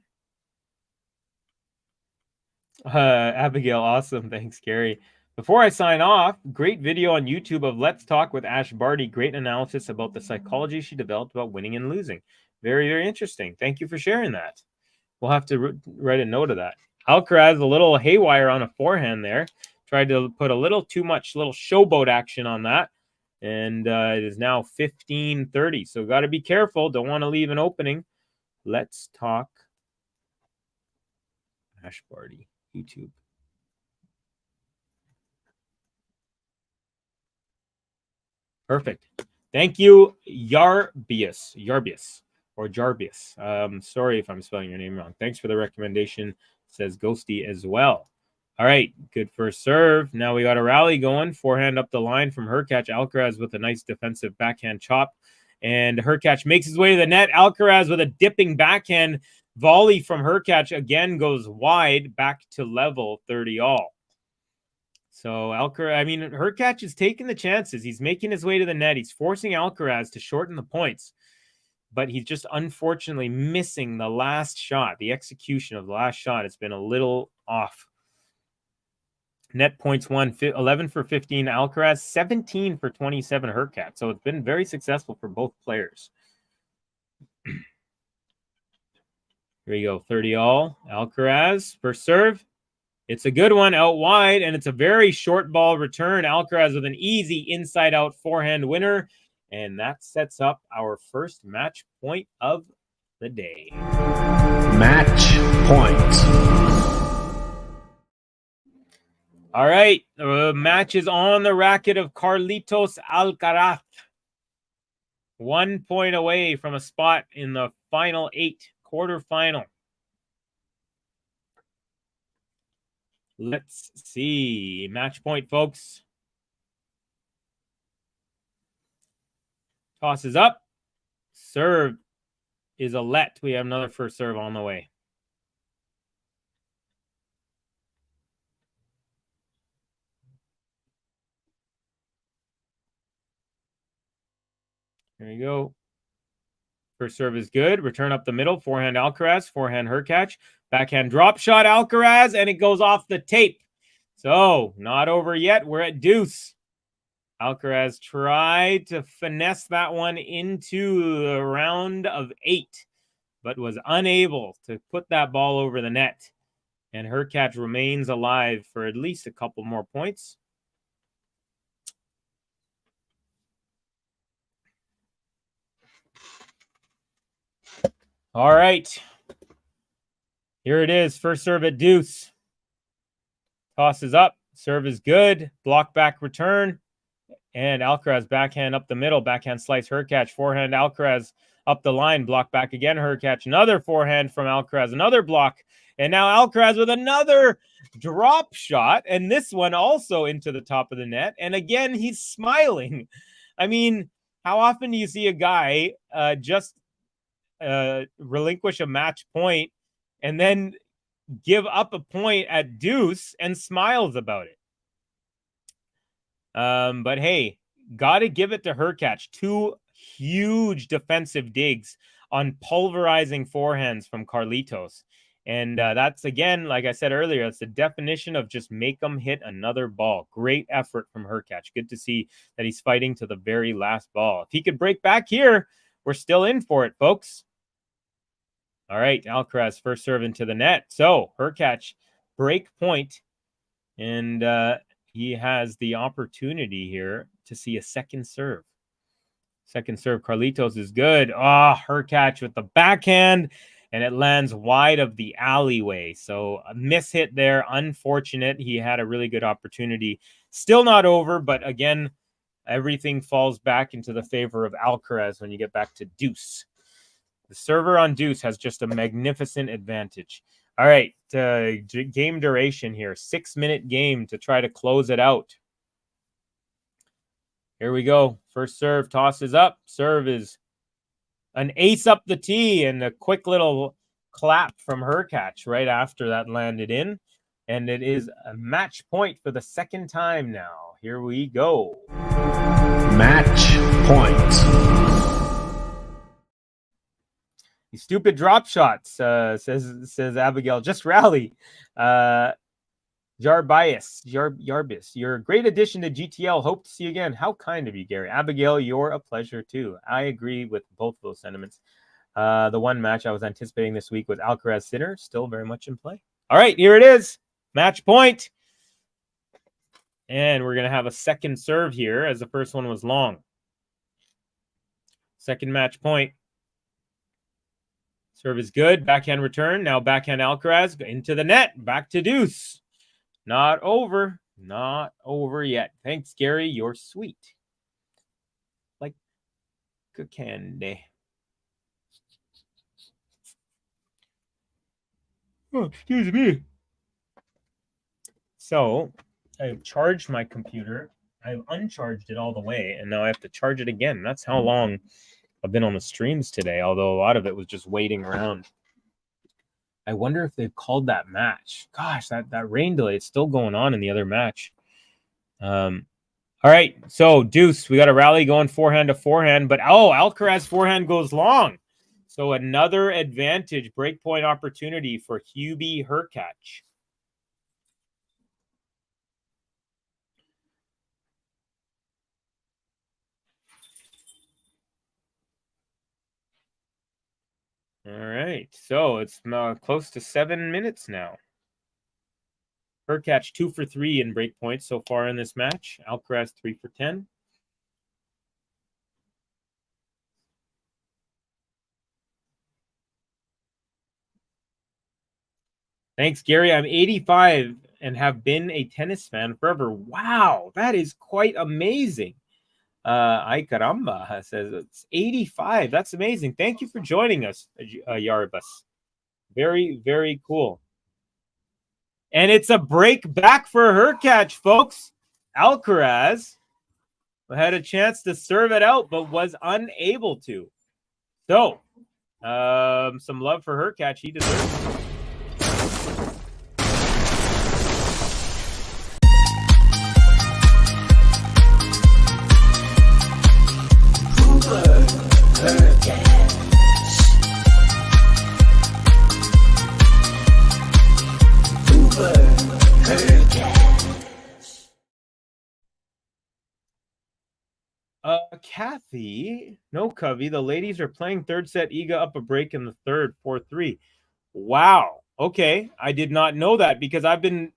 Abigail, awesome. Thanks, Gary. Before I sign off, great video on YouTube of Let's Talk with Ash Barty. Great analysis about the psychology she developed about winning and losing. Very, very interesting. Thank you for sharing that. We'll have to write a note of that. Alcaraz, a little haywire on a forehand there. Tried to put a little too much, little showboat action on that. And it is now 15-30. So got to be careful. Don't want to leave an opening. Let's Talk Ash Barty, YouTube. Perfect. Thank you, Yarbius, or Jarbius. Sorry if I'm spelling your name wrong. Thanks for the recommendation, says Ghosty as well. All right, good first serve. Now we got a rally going. Forehand up the line from Hurkacz. Alcaraz with a nice defensive backhand chop. And Hurkacz makes his way to the net. Alcaraz with a dipping backhand volley from Hurkacz again goes wide, back to level 30-all. So Hurkacz is taking the chances. He's making his way to the net. He's forcing Alcaraz to shorten the points. But he's just unfortunately missing the last shot. The execution of the last shot has been a little off. Net points won, 11 for 15 Alcaraz, 17 for 27 Hurkacz. So it's been very successful for both players. Here we go, 30-all. Alcaraz, first serve. It's a good one out wide, and it's a very short ball return. Alcaraz with an easy inside-out forehand winner. And that sets up our first match point of the day. Match point. All right, the match is on the racket of Carlitos Alcaraz. 1 point away from a spot in the final 8, quarterfinal. Let's see. Match point, folks. Toss is up. Serve is a let. We have another first serve on the way. There you go. First serve is good. Return up the middle. Forehand Alcaraz. Forehand Hurkacz. Backhand drop shot Alcaraz. And it goes off the tape. So, not over yet. We're at deuce. Alcaraz tried to finesse that one into the round of 8, but was unable to put that ball over the net. And Hurkacz remains alive for at least a couple more points. All right. Here it is. First serve at deuce. Toss is up. Serve is good. Block back return. And Alcaraz backhand up the middle, backhand slice Hurkacz, forehand Alcaraz up the line, block back again Hurkacz, another forehand from Alcaraz, another block, and now Alcaraz with another drop shot, and this one also into the top of the net, and again he's smiling. I mean, how often do you see a guy just relinquish a match point and then give up a point at deuce and smiles about it? But hey, gotta give it to Hurkacz. 2 huge defensive digs on pulverizing forehands from Carlitos. And that's, again, like I said earlier, it's the definition of just make them hit another ball. Great effort from Hurkacz. Good to see that he's fighting to the very last ball. If he could break back here, we're still in for it, folks. All right, Alcaraz first serve into the net. So Hurkacz break point, and he has the opportunity here to see a second serve. Second serve, Carlitos is good. Hurkacz with the backhand, and it lands wide of the alleyway. So a miss hit there, unfortunate. He had a really good opportunity. Still not over, but again, everything falls back into the favor of Alcaraz when you get back to deuce. The server on deuce has just a magnificent advantage. All right, game duration here. 6-minute game to try to close it out. Here we go. First serve, tosses up. Serve is an ace up the tee, and a quick little clap from Hurkacz right after that landed in. And it is a match point for the second time now. Here we go. Match point. You stupid drop shots, says Abigail. Just rally. Yarbis, you're a great addition to GTL. Hope to see you again. How kind of you, Gary. Abigail, you're a pleasure too. I agree with both of those sentiments. The one match I was anticipating this week was Alcaraz Sinner, still very much in play. All right, here it is. Match point. And we're going to have a second serve here, as the first one was long. Second match point. Serve is good. Backhand return. Now backhand Alcaraz into the net. Back to deuce. Not over. Not over yet. Thanks, Gary. You're sweet. Like good candy. Oh, excuse me. So I've charged my computer. I've uncharged it all the way, and now I have to charge it again. That's how long I've been on the streams today, although a lot of it was just waiting around. I wonder if they've called that match. Gosh, that rain delay is still going on in the other match. All right, so deuce. We got a rally going forehand to forehand, but Alcaraz forehand goes long. So another advantage, breakpoint opportunity for Hubie Hurkacz. All right, so it's close to 7 minutes now. Hurkacz 2 for 3 in breakpoints so far in this match. Alcaraz 3 for 10. Thanks, Gary. I'm 85 and have been a tennis fan forever. Wow, that is quite amazing. Ay caramba says it's 85. That's amazing. Thank you for joining us, Yaribus. Very, very cool. And it's a break back for Hurkacz, folks. Alcaraz had a chance to serve it out, but was unable to. So, some love for Hurkacz. He deserves it. Kathy, no Covey. The ladies are playing third set. Iga up a break in the third, 4-3. Wow. Okay, I did not know that because I've been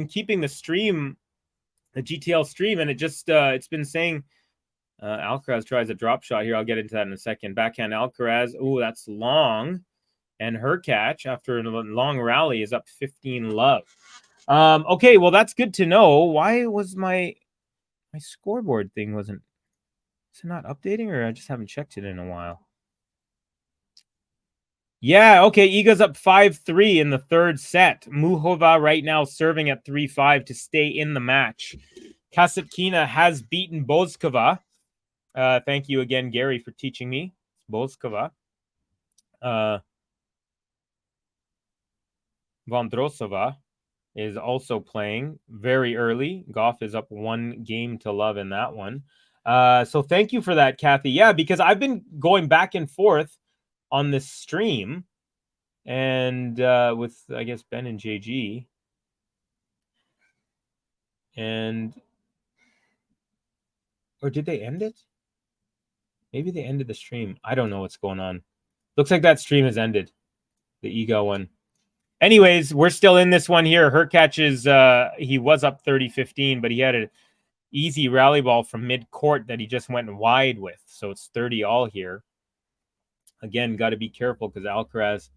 keeping the stream, the GTL stream, and it just it's been saying Alcaraz tries a drop shot here. I'll get into that in a second. Backhand Alcaraz. Oh, that's long. And Hurkacz, after a long rally, is up 15 love. Okay, well, that's good to know. Why was my My scoreboard thing wasn't... Is it not updating, or I just haven't checked it in a while? Yeah, okay. Iga's up 5-3 in the third set. Muhova right now serving at 3-5 to stay in the match. Kasatkina has beaten Bozkova. Thank you again, Gary, for teaching me. Bozkova. Vondrosova is also playing very early. Goff is up 1-0 in that one. So thank you for that, Kathy. Yeah, because I've been going back and forth on this stream and with, I guess, Ben and JG. And... Or did they end it? Maybe they ended the stream. I don't know what's going on. Looks like that stream has ended. The Ego one. Anyways, we're still in this one here. Hurkacz is, he was up 30-15, but he had an easy rally ball from mid-court that he just went wide with. So it's 30-all here. Again, got to be careful because Alcaraz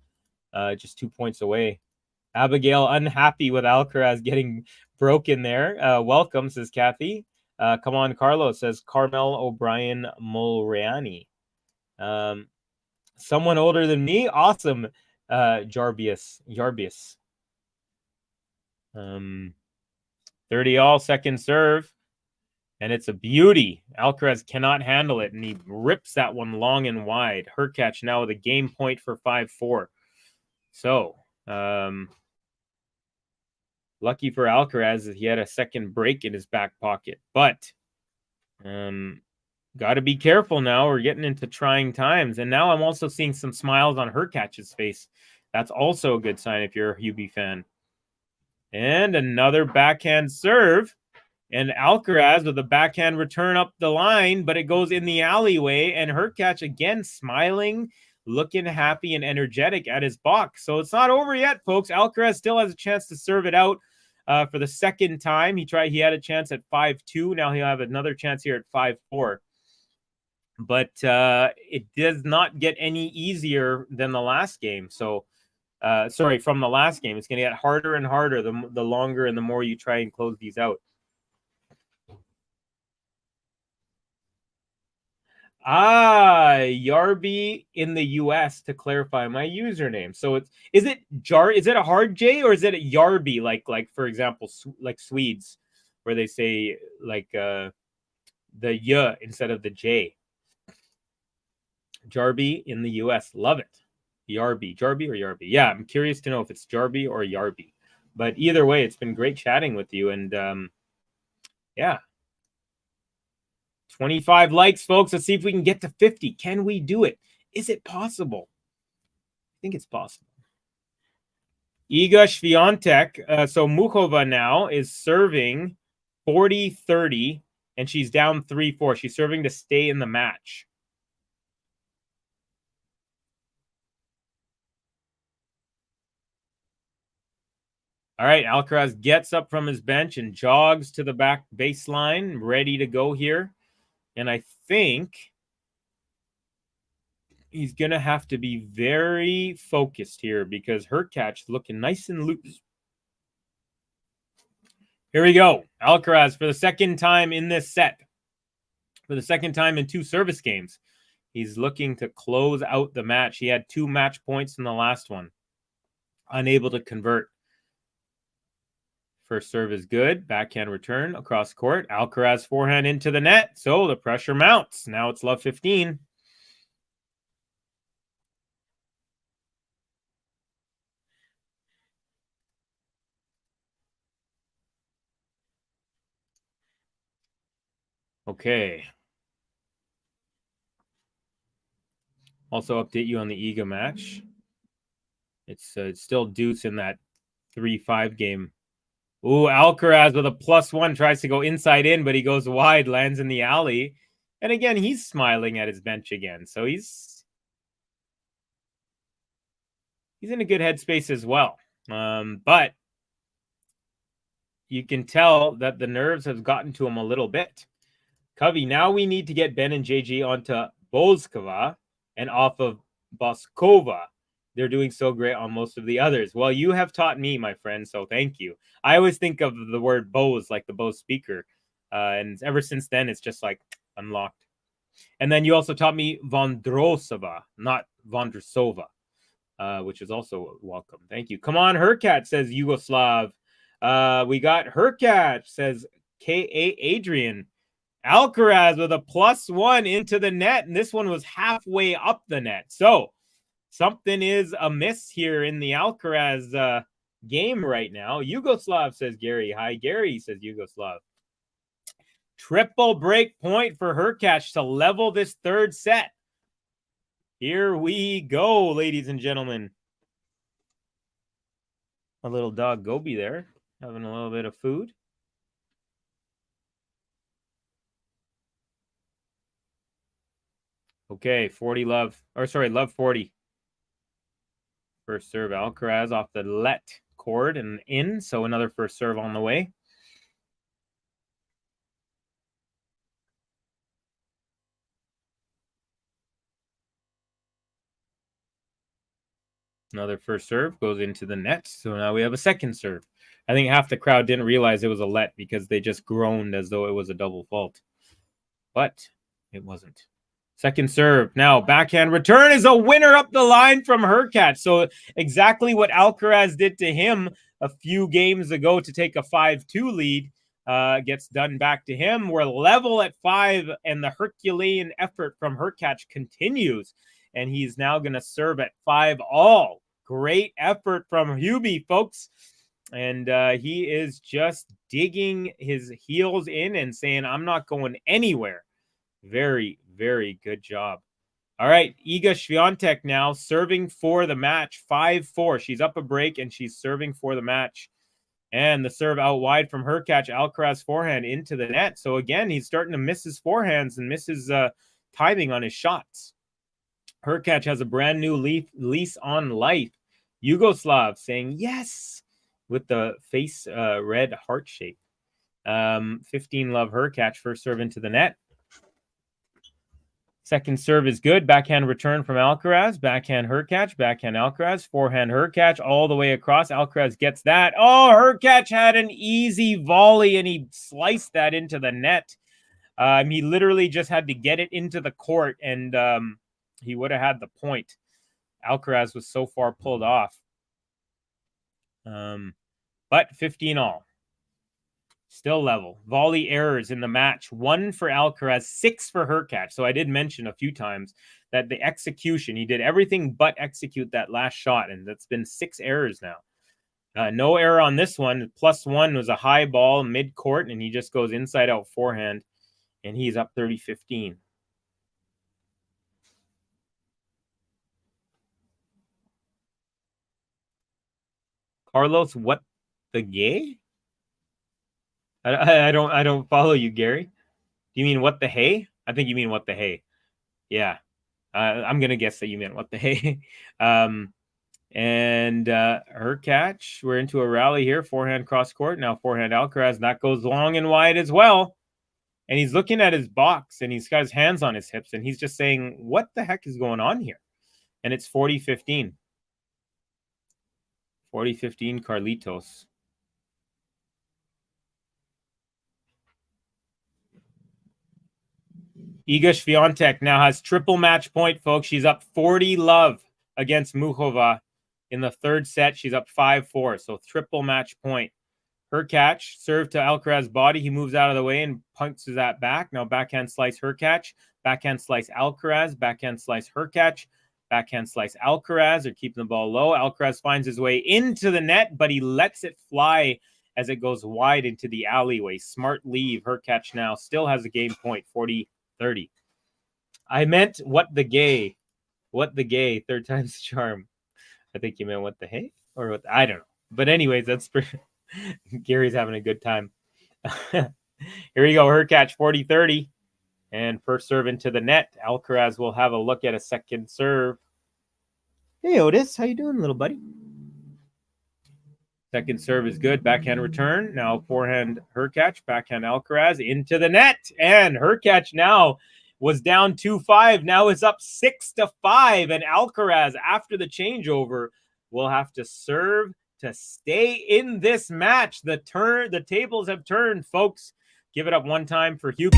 just 2 points away. Abigail unhappy with Alcaraz getting broken there. Welcome, says Kathy. Come on, Carlos, says Carmel O'Brien Mulreani. Someone older than me? Awesome, Jarbius. 30-all, second serve. And it's a beauty. Alcaraz cannot handle it, and he rips that one long and wide. Hurkacz now with a game point for 5-4. So, lucky for Alcaraz that he had a second break in his back pocket. But, got to be careful now. We're getting into trying times. And now I'm also seeing some smiles on Hurkacz's face. That's also a good sign if you're a Hubie fan. And another backhand serve. And Alcaraz with a backhand return up the line, but it goes in the alleyway. And Hurkacz again smiling, looking happy and energetic at his box. So it's not over yet, folks. Alcaraz still has a chance to serve it out for the second time. He had a chance at 5-2. Now he'll have another chance here at 5-4. But it does not get any easier than the last game. So, from the last game. It's going to get harder and harder the longer and the more you try and close these out. Yarby in the US to clarify my username. So is it a hard J or is it a Yarby like for example like Swedes where they say like the Y instead of the J. Jarby in the US. Love it. Jarby or Yarby. Yeah, I'm curious to know if it's Jarby or Yarby. But either way, it's been great chatting with you and yeah. 25 likes, folks. Let's see if we can get to 50. Can we do it? Is it possible? I think it's possible. Iga Swiatek. So Muchova now is serving 40-30, and she's down 3-4. She's serving to stay in the match. All right, Alcaraz gets up from his bench and jogs to the back baseline, ready to go here. And I think he's going to have to be very focused here because Hurkacz looking nice and loose. Here we go. Alcaraz for the second time in this set. For the second time in 2 service games. He's looking to close out the match. He had 2 match points in the last one. Unable to convert. First serve is good. Backhand return across court. Alcaraz forehand into the net. So the pressure mounts. Now it's love 15. Okay. Also update you on the Iga match. It's still deuce in that 3-5 game. Ooh, Alcaraz with a +1 tries to go inside in, but he goes wide, lands in the alley. And again, he's smiling at his bench again. So he's in a good headspace as well. But you can tell that the nerves have gotten to him a little bit. Covey, now we need to get Ben and JG onto Bozkova and off of Boskova. They're doing so great on most of the others. Well, you have taught me, my friend, so thank you. I always think of the word Bose like the Bose speaker. And ever since then, it's just like unlocked. And then you also taught me Vondrosova, not Vondrosova, which is also welcome. Thank you. Come on, Hurkacz, says Yugoslav. We got Hurkacz, says K.A. Adrian. Alcaraz with a +1 into the net, and this one was halfway up the net. So something is amiss here in the Alcaraz game right now. Yugoslav, says Gary. Hi, Gary, says Yugoslav. Triple break point for Hurkacz to level this third set. Here we go, ladies and gentlemen. A little dog Gobi there, having a little bit of food. Okay, 40 love. Or sorry, love 40. First serve, Alcaraz off the let cord and in. So another first serve on the way. Another first serve goes into the net. So now we have a second serve. I think half the crowd didn't realize it was a let because they just groaned as though it was a double fault. But it wasn't. Second serve. Now, backhand return is a winner up the line from Hurkacz. So exactly what Alcaraz did to him a few games ago to take a 5-2 lead gets done back to him. We're level at 5, and the Herculean effort from Hurkacz continues. And he's now going to serve at 5-all. Great effort from Hubie, folks. And he is just digging his heels in and saying, I'm not going anywhere. Very, very good job. All right, Iga Swiatek now serving for the match, 5-4. She's up a break, and she's serving for the match. And the serve out wide from Hurkacz, Alcaraz forehand into the net. So again, he's starting to miss his forehands and miss his timing on his shots. Hurkacz has a brand new lease on life. Yugoslav saying yes with the face red heart shape. 15 love Hurkacz, first serve into the net. Second serve is good. Backhand return from Alcaraz. Backhand Hurkacz. Backhand Alcaraz. Forehand Hurkacz all the way across. Alcaraz gets that. Oh, Hurkacz had an easy volley, and he sliced that into the net. He literally just had to get it into the court, and he would have had the point. Alcaraz was so far pulled off. But 15-all. Still level. Volley errors in the match. 1 for Alcaraz, 6 for Hurkacz. So I did mention a few times that the execution, he did everything but execute that last shot, and that's been 6 errors now. No error on this one. +1 was a high ball mid-court, and he just goes inside-out forehand, and he's up 30-15. Carlos, what the gay? I don't follow you, Gary. Do you mean what the hey? I think you mean what the hey. Yeah. I'm going to guess that you meant what the hey. And Hurkacz, we're into a rally here. Forehand cross court. Now forehand Alcaraz. That goes long and wide as well. And he's looking at his box, and he's got his hands on his hips, and he's just saying, what the heck is going on here? And it's 40-15. 40-15 Carlitos. Iga Swiatek now has triple match point, folks. She's up 40 love against Muchova in the third set. She's up 5-4, so triple match point. Hurkacz serve to Alcaraz body. He moves out of the way and punches that back. Now backhand slice Hurkacz, backhand slice Alcaraz, backhand slice Hurkacz, backhand slice Alcaraz. They're keeping the ball low. Alcaraz finds his way into the net, but he lets it fly as it goes wide into the alleyway. Smart leave. Hurkacz now still has a game point, 40-30. I meant what the gay. What the gay. Third time's the charm. I think you meant what the hey? Or what I don't know. But anyways, that's pretty... Gary's having a good time. Here we go. Hurkacz 40-30. And first serve into the net. Alcaraz will have a look at a second serve. Hey, Otis. How you doing, little buddy? Second serve is good. Backhand return. Now forehand Hurkacz. Backhand Alcaraz into the net. And Hurkacz now was down 2-5. Now is up 6-5. And Alcaraz, after the changeover, will have to serve to stay in this match. The tables have turned, folks. Give it up one time for Hubert.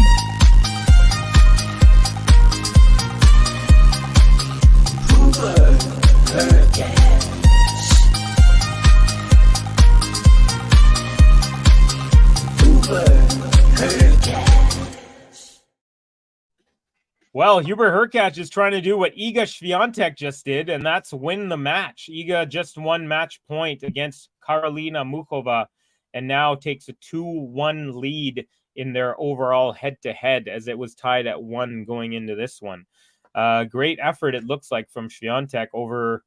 Well, Hubert Hurkacz is trying to do what Iga Swiatek just did, and that's win the match. Iga just won match point against Karolina Muchova, and now takes a 2-1 lead in their overall head-to-head, as it was tied at 1 going into this one. Great effort, it looks like, from Swiatek over...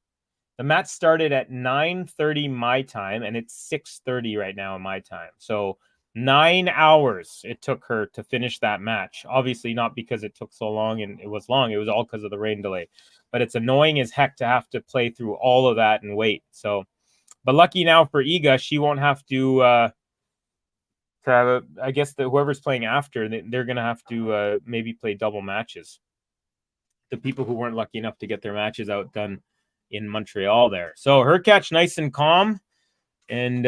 The match started at 9:30 my time, and it's 6:30 right now in my time. So 9 hours it took her to finish that match. Obviously not because it took so long and it was long. It was all because of the rain delay. But it's annoying as heck to have to play through all of that and wait. So, but lucky now for Iga, she won't have to have I guess whoever's playing after, they're going to have to maybe play double matches. The people who weren't lucky enough to get their matches outdone in Montreal there. So Hurkacz nice and calm, and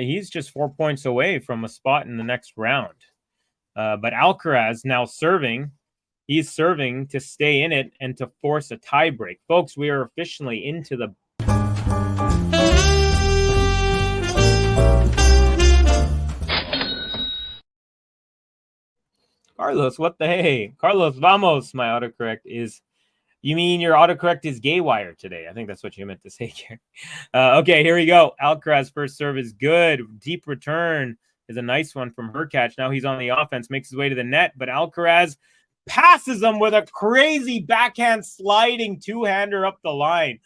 he's just 4 points away from a spot in the next round. But Alcaraz now serving. He's serving to stay in it and to force a tiebreak. Folks, we are officially into the... Carlos, what the hey? Carlos, vamos, my autocorrect is... You mean your autocorrect is gay wire today? I think that's what you meant to say here. Okay, here we go. Alcaraz first serve is good. Deep return is a nice one from Hurkacz. Now he's on the offense, makes his way to the net, but Alcaraz passes him with a crazy backhand sliding two-hander up the line.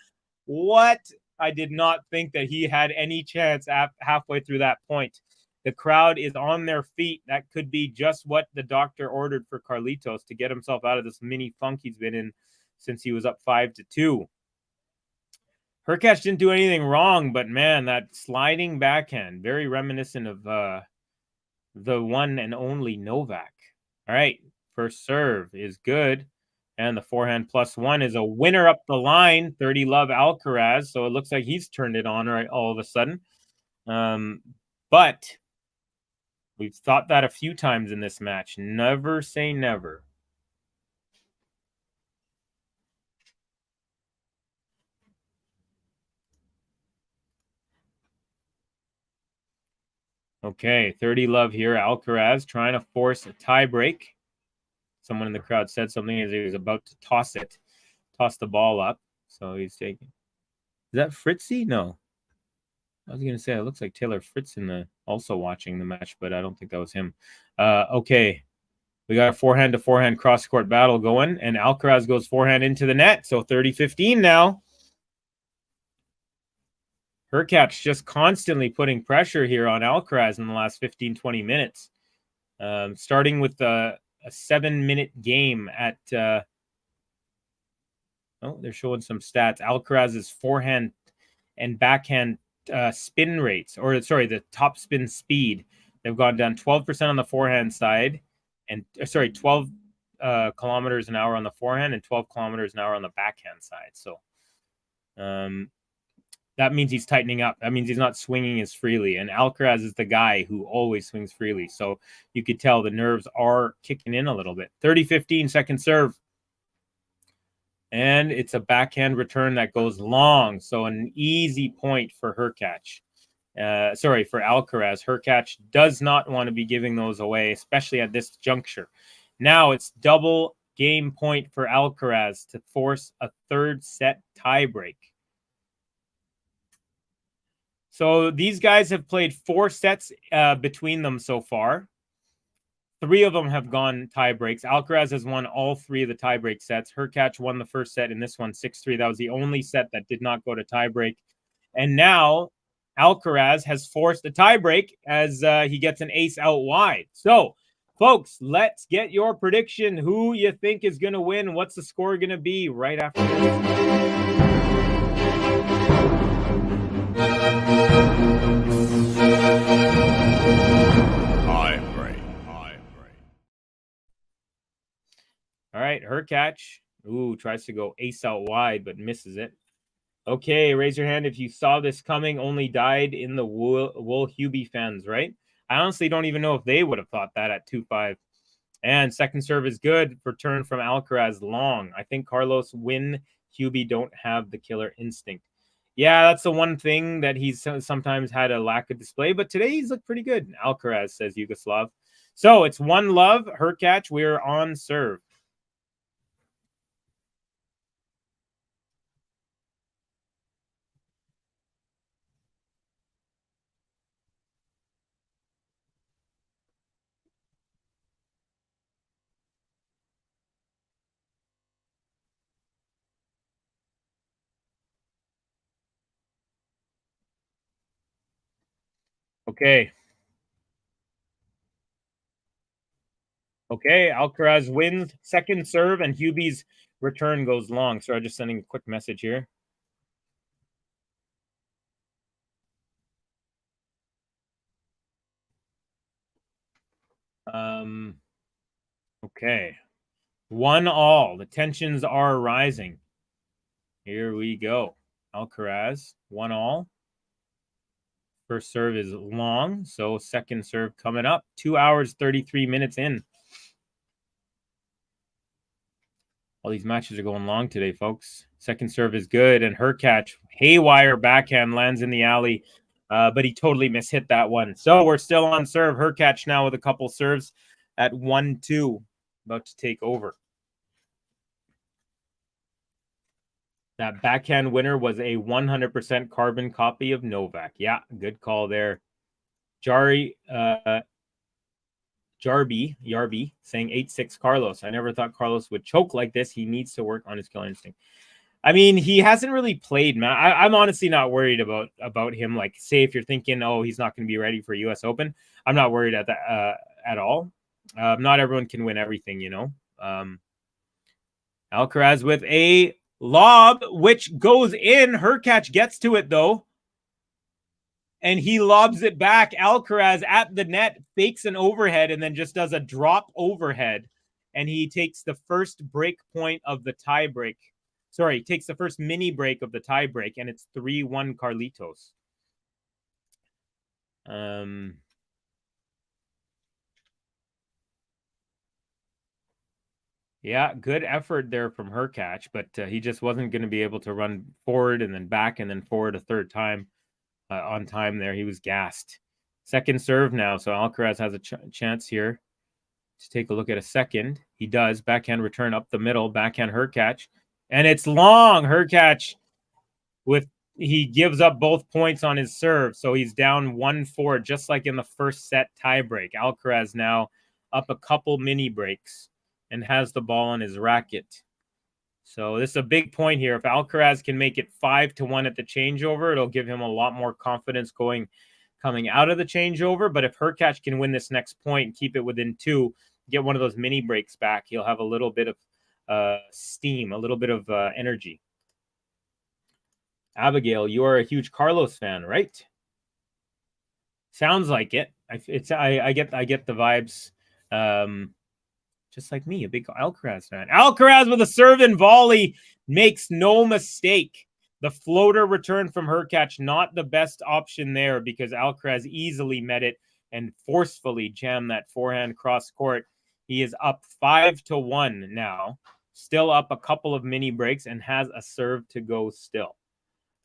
What? I did not think that he had any chance halfway through that point. The crowd is on their feet. That could be just what the doctor ordered for Carlitos to get himself out of this mini funk he's been in since he was up 5-2. Hurkacz didn't do anything wrong, but man, that sliding backhand, very reminiscent of the one and only Novak. All right, first serve is good, and the forehand +1 is a winner up the line. 30 love Alcaraz, so it looks like he's turned it on right all of a sudden. But we've thought that a few times in this match. Never say never. Okay, 30 love here. Alcaraz trying to force a tiebreak. Someone in the crowd said something as he was about to toss the ball up. So he's taking... Is that Fritzy? No. I was going to say, it looks like Taylor Fritz also watching the match, but I don't think that was him. Okay, we got a forehand-to-forehand cross-court battle going, and Alcaraz goes forehand into the net. So 30-15 now. Hurkacz just constantly putting pressure here on Alcaraz in the last 15-20 minutes. Starting with a 7-minute game at... they're showing some stats. Alcaraz's forehand and backhand spin rates, the top spin speed. They've gone down 12% on the forehand side, and 12 kilometers an hour on the forehand and 12 kilometers an hour on the backhand side. So... that means he's tightening up. That means he's not swinging as freely. And Alcaraz is the guy who always swings freely. So you could tell the nerves are kicking in a little bit. 30-15, second serve. And it's a backhand return that goes long. So an easy point for Hurkacz. For Alcaraz. Hurkacz does not want to be giving those away, especially at this juncture. Now it's double game point for Alcaraz to force a third set tiebreak. So these guys have played 4 sets between them so far. 3 of them have gone tie breaks. Alcaraz has won all 3 of the tiebreak sets. Hurkacz won the first set in this one 6-3. That was the only set that did not go to tiebreak. And now Alcaraz has forced a tiebreak as he gets an ace out wide. So, folks, let's get your prediction. Who you think is going to win? What's the score going to be right after this? All right, Hurkacz. Tries to go ace out wide, but misses it. Okay, raise your hand if you saw this coming. Only died in the Wool Hubie fans, right? I honestly don't even know if they would have thought that at 2-5. And second serve is good. Return from Alcaraz long. I think Carlos win. Hubie don't have the killer instinct. Yeah, that's the one thing that he's sometimes had a lack of display, but today he's looked pretty good. Alcaraz, says Yugoslav. So it's 1-love. Hurkacz, we're on serve. Okay. Okay, Alcaraz wins second serve, and Hubie's return goes long. So I'm just sending a quick message here. Okay. 1-all. The tensions are rising. Here we go. Alcaraz, 1-all. First serve is long, so second serve coming up. 2 hours, 33 minutes in. All these matches are going long today, folks. Second serve is good, and Hurkacz, haywire backhand, lands in the alley, but he totally mishit that one. So we're still on serve. Hurkacz now with a couple serves at 1-2, about to take over. That backhand winner was a 100% carbon copy of Novak. Yeah, good call there. Jarby saying 8-6 Carlos. I never thought Carlos would choke like this. He needs to work on his killer instinct. I mean, he hasn't really played, man. I'm honestly not worried about him. Like, say if you're thinking, oh, he's not going to be ready for U.S. Open, I'm not worried at that at all. Not everyone can win everything, you know. Alcaraz with a lob, which goes in. Hurkacz gets to it, though. And he lobs it back. Alcaraz at the net, fakes an overhead, and then just does a drop overhead. And he takes the first break point of the tie break. Sorry, takes the first mini break of the tie break, and it's 3-1 Carlitos. Yeah, good effort there from Hurkacz, but he just wasn't going to be able to run forward and then back and then forward a third time on time there. He was gassed. Second serve now, so Alcaraz has a chance here to take a look at a second. He does. Backhand return up the middle, backhand Hurkacz, and it's long. Hurkacz he gives up both points on his serve, so he's down 1-4, just like in the first set tiebreak. Alcaraz now up a couple mini breaks and has the ball on his racket. So this is a big point here. If Alcaraz can make it 5-1 at the changeover, it'll give him a lot more confidence coming out of the changeover. But if Hurkacz can win this next point and keep it within 2, get one of those mini breaks back, he'll have a little bit of steam, a little bit of energy. Abigail, you are a huge Carlos fan, right? Sounds like it. I get the vibes. Just like me, a big Alcaraz fan. Alcaraz with a serve and volley, makes no mistake. The floater return from Hurkacz, not the best option there because Alcaraz easily met it and forcefully jammed that forehand cross court. He is up 5-1 now, still up a couple of mini breaks and has a serve to go still.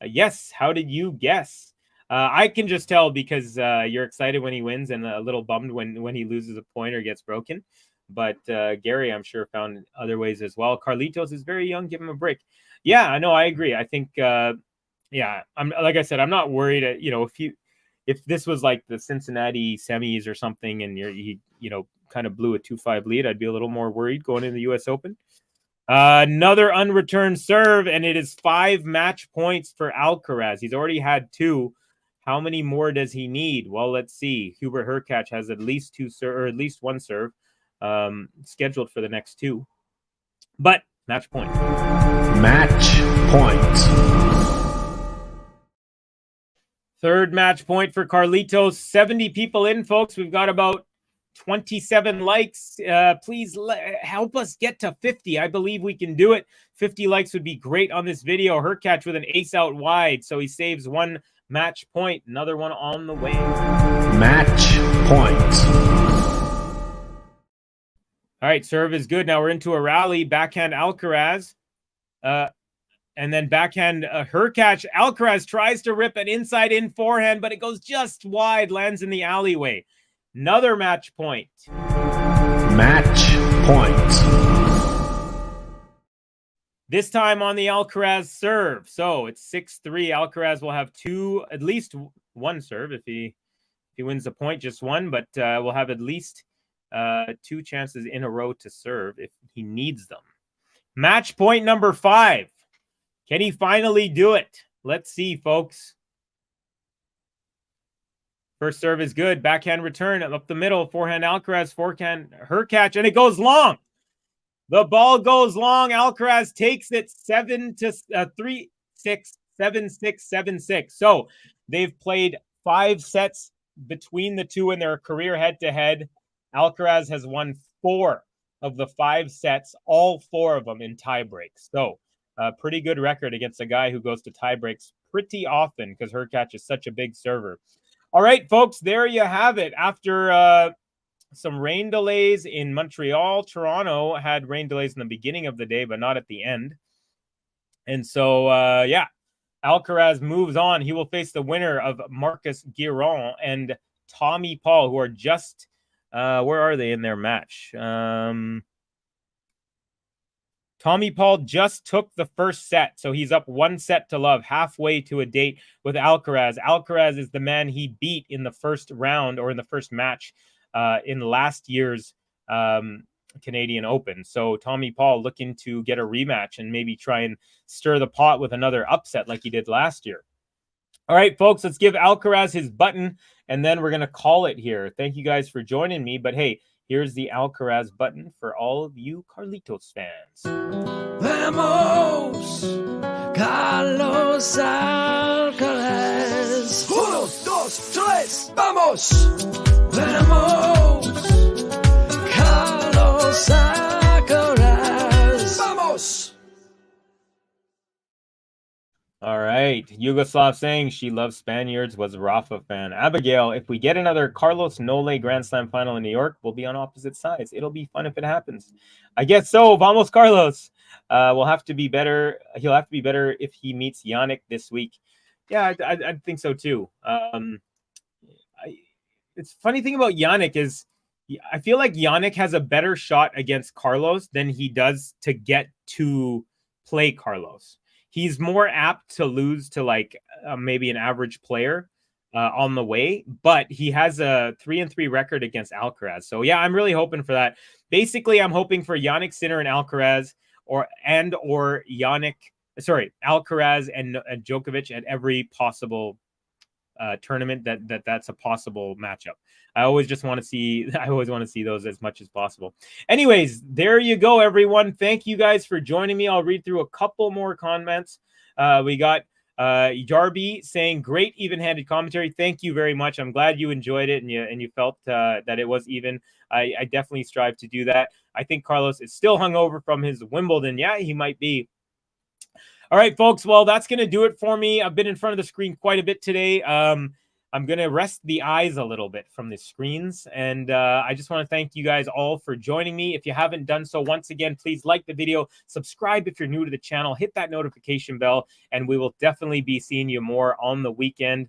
Yes, how did you guess? I can just tell because you're excited when he wins and a little bummed when he loses a point or gets broken. But Gary, I'm sure, found other ways as well. Carlitos is very young. Give him a break. Yeah, I know. I agree. I think, I'm like I said, I'm not worried. If this was like the Cincinnati semis or something, and he kind of blew a 2-5 lead, I'd be a little more worried going into the U.S. Open. Another unreturned serve, and it is 5 match points for Alcaraz. He's already had 2. How many more does he need? Well, let's see. Hubert Hurkacz has at least 2 or at least 1 serve. Scheduled for the next 2, but match point. Match point. Third match point for Carlitos. 70 people in, folks. We've got about 27 likes. Please help us get to 50. I believe we can do it. 50 likes would be great on this video. Hurkacz with an ace out wide, so he saves 1 match point. Another one on the way. Match point. All right, serve is good. Now we're into a rally. Backhand Alcaraz. And then backhand Hurkacz. Alcaraz tries to rip an inside-in forehand, but it goes just wide, lands in the alleyway. Another match point. Match point. This time on the Alcaraz serve. So it's 6-3. Alcaraz will have at least one serve if he wins the point, just one, but we'll have at least 2 chances in a row to serve if he needs them. Match point number 5. Can he finally do it? Let's see, folks. First serve is good. Backhand return up the middle. Forehand Alcaraz, forehand Hurkacz, and it goes long. The ball goes long. Alcaraz takes it 3-6, 7-6, 7-6. So they've played 5 sets between the two in their career head-to-head. Alcaraz has won 4 of the 5 sets, all 4 of them in tie breaks. So a pretty good record against a guy who goes to tie breaks pretty often because Hurkacz is such a big server. All right, folks, there you have it. After some rain delays in Montreal, Toronto had rain delays in the beginning of the day, but not at the end. And so, Alcaraz moves on. He will face the winner of Marcus Giron and Tommy Paul, who are just, where are they in their match? Tommy Paul just took the first set, so he's up 1 set to love, halfway to a date with Alcaraz. Alcaraz is the man he beat in the first round or in the first match in last year's Canadian Open. So Tommy Paul looking to get a rematch and maybe try and stir the pot with another upset like he did last year. All right, folks, let's give Alcaraz his button, and then we're going to call it here. Thank you guys for joining me, but hey, here's the Alcaraz button for all of you Carlitos fans. Vamos, Carlos Alcaraz. 1, 2, 3, vamos. Vamos, Carlos Alcaraz. Vamos. All right. Yugoslav saying she loves Spaniards, was a Rafa fan. Abigail, if we get another Carlos Nole Grand Slam final in New York, we'll be on opposite sides. It'll be fun if it happens. I guess so. Vamos, Carlos. We'll have to be better. He'll have to be better if he meets Yannick this week. Yeah, I think so too. It's funny thing about Yannick is I feel like Yannick has a better shot against Carlos than he does to get to play Carlos. He's more apt to lose to maybe an average player on the way, but he has a 3-3 record against Alcaraz. So yeah, I'm really hoping for that. Basically, I'm hoping for Yannick Sinner and Alcaraz or Alcaraz and Djokovic at every possible tournament that's a possible matchup. I always want to see those as much as possible. Anyways, there you go, everyone. Thank you guys for joining me. I'll read through a couple more comments. We got Darby saying great even-handed commentary. Thank you very much. I'm glad you enjoyed it and you felt that it was even. I definitely strive to do that. I think Carlos is still hungover from his Wimbledon. Yeah, he might be. All right, folks. Well, that's going to do it for me. I've been in front of the screen quite a bit today. I'm going to rest the eyes a little bit from the screens. And I just want to thank you guys all for joining me. If you haven't done so, once again, please like the video, subscribe if you're new to the channel, hit that notification bell, and we will definitely be seeing you more on the weekend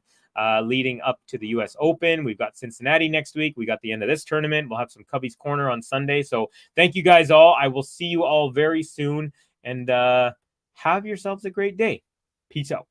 leading up to the U.S. Open. We've got Cincinnati next week. We got the end of this tournament. We'll have some Cubbies Corner on Sunday. So thank you guys all. I will see you all very soon. And have yourselves a great day. Peace out.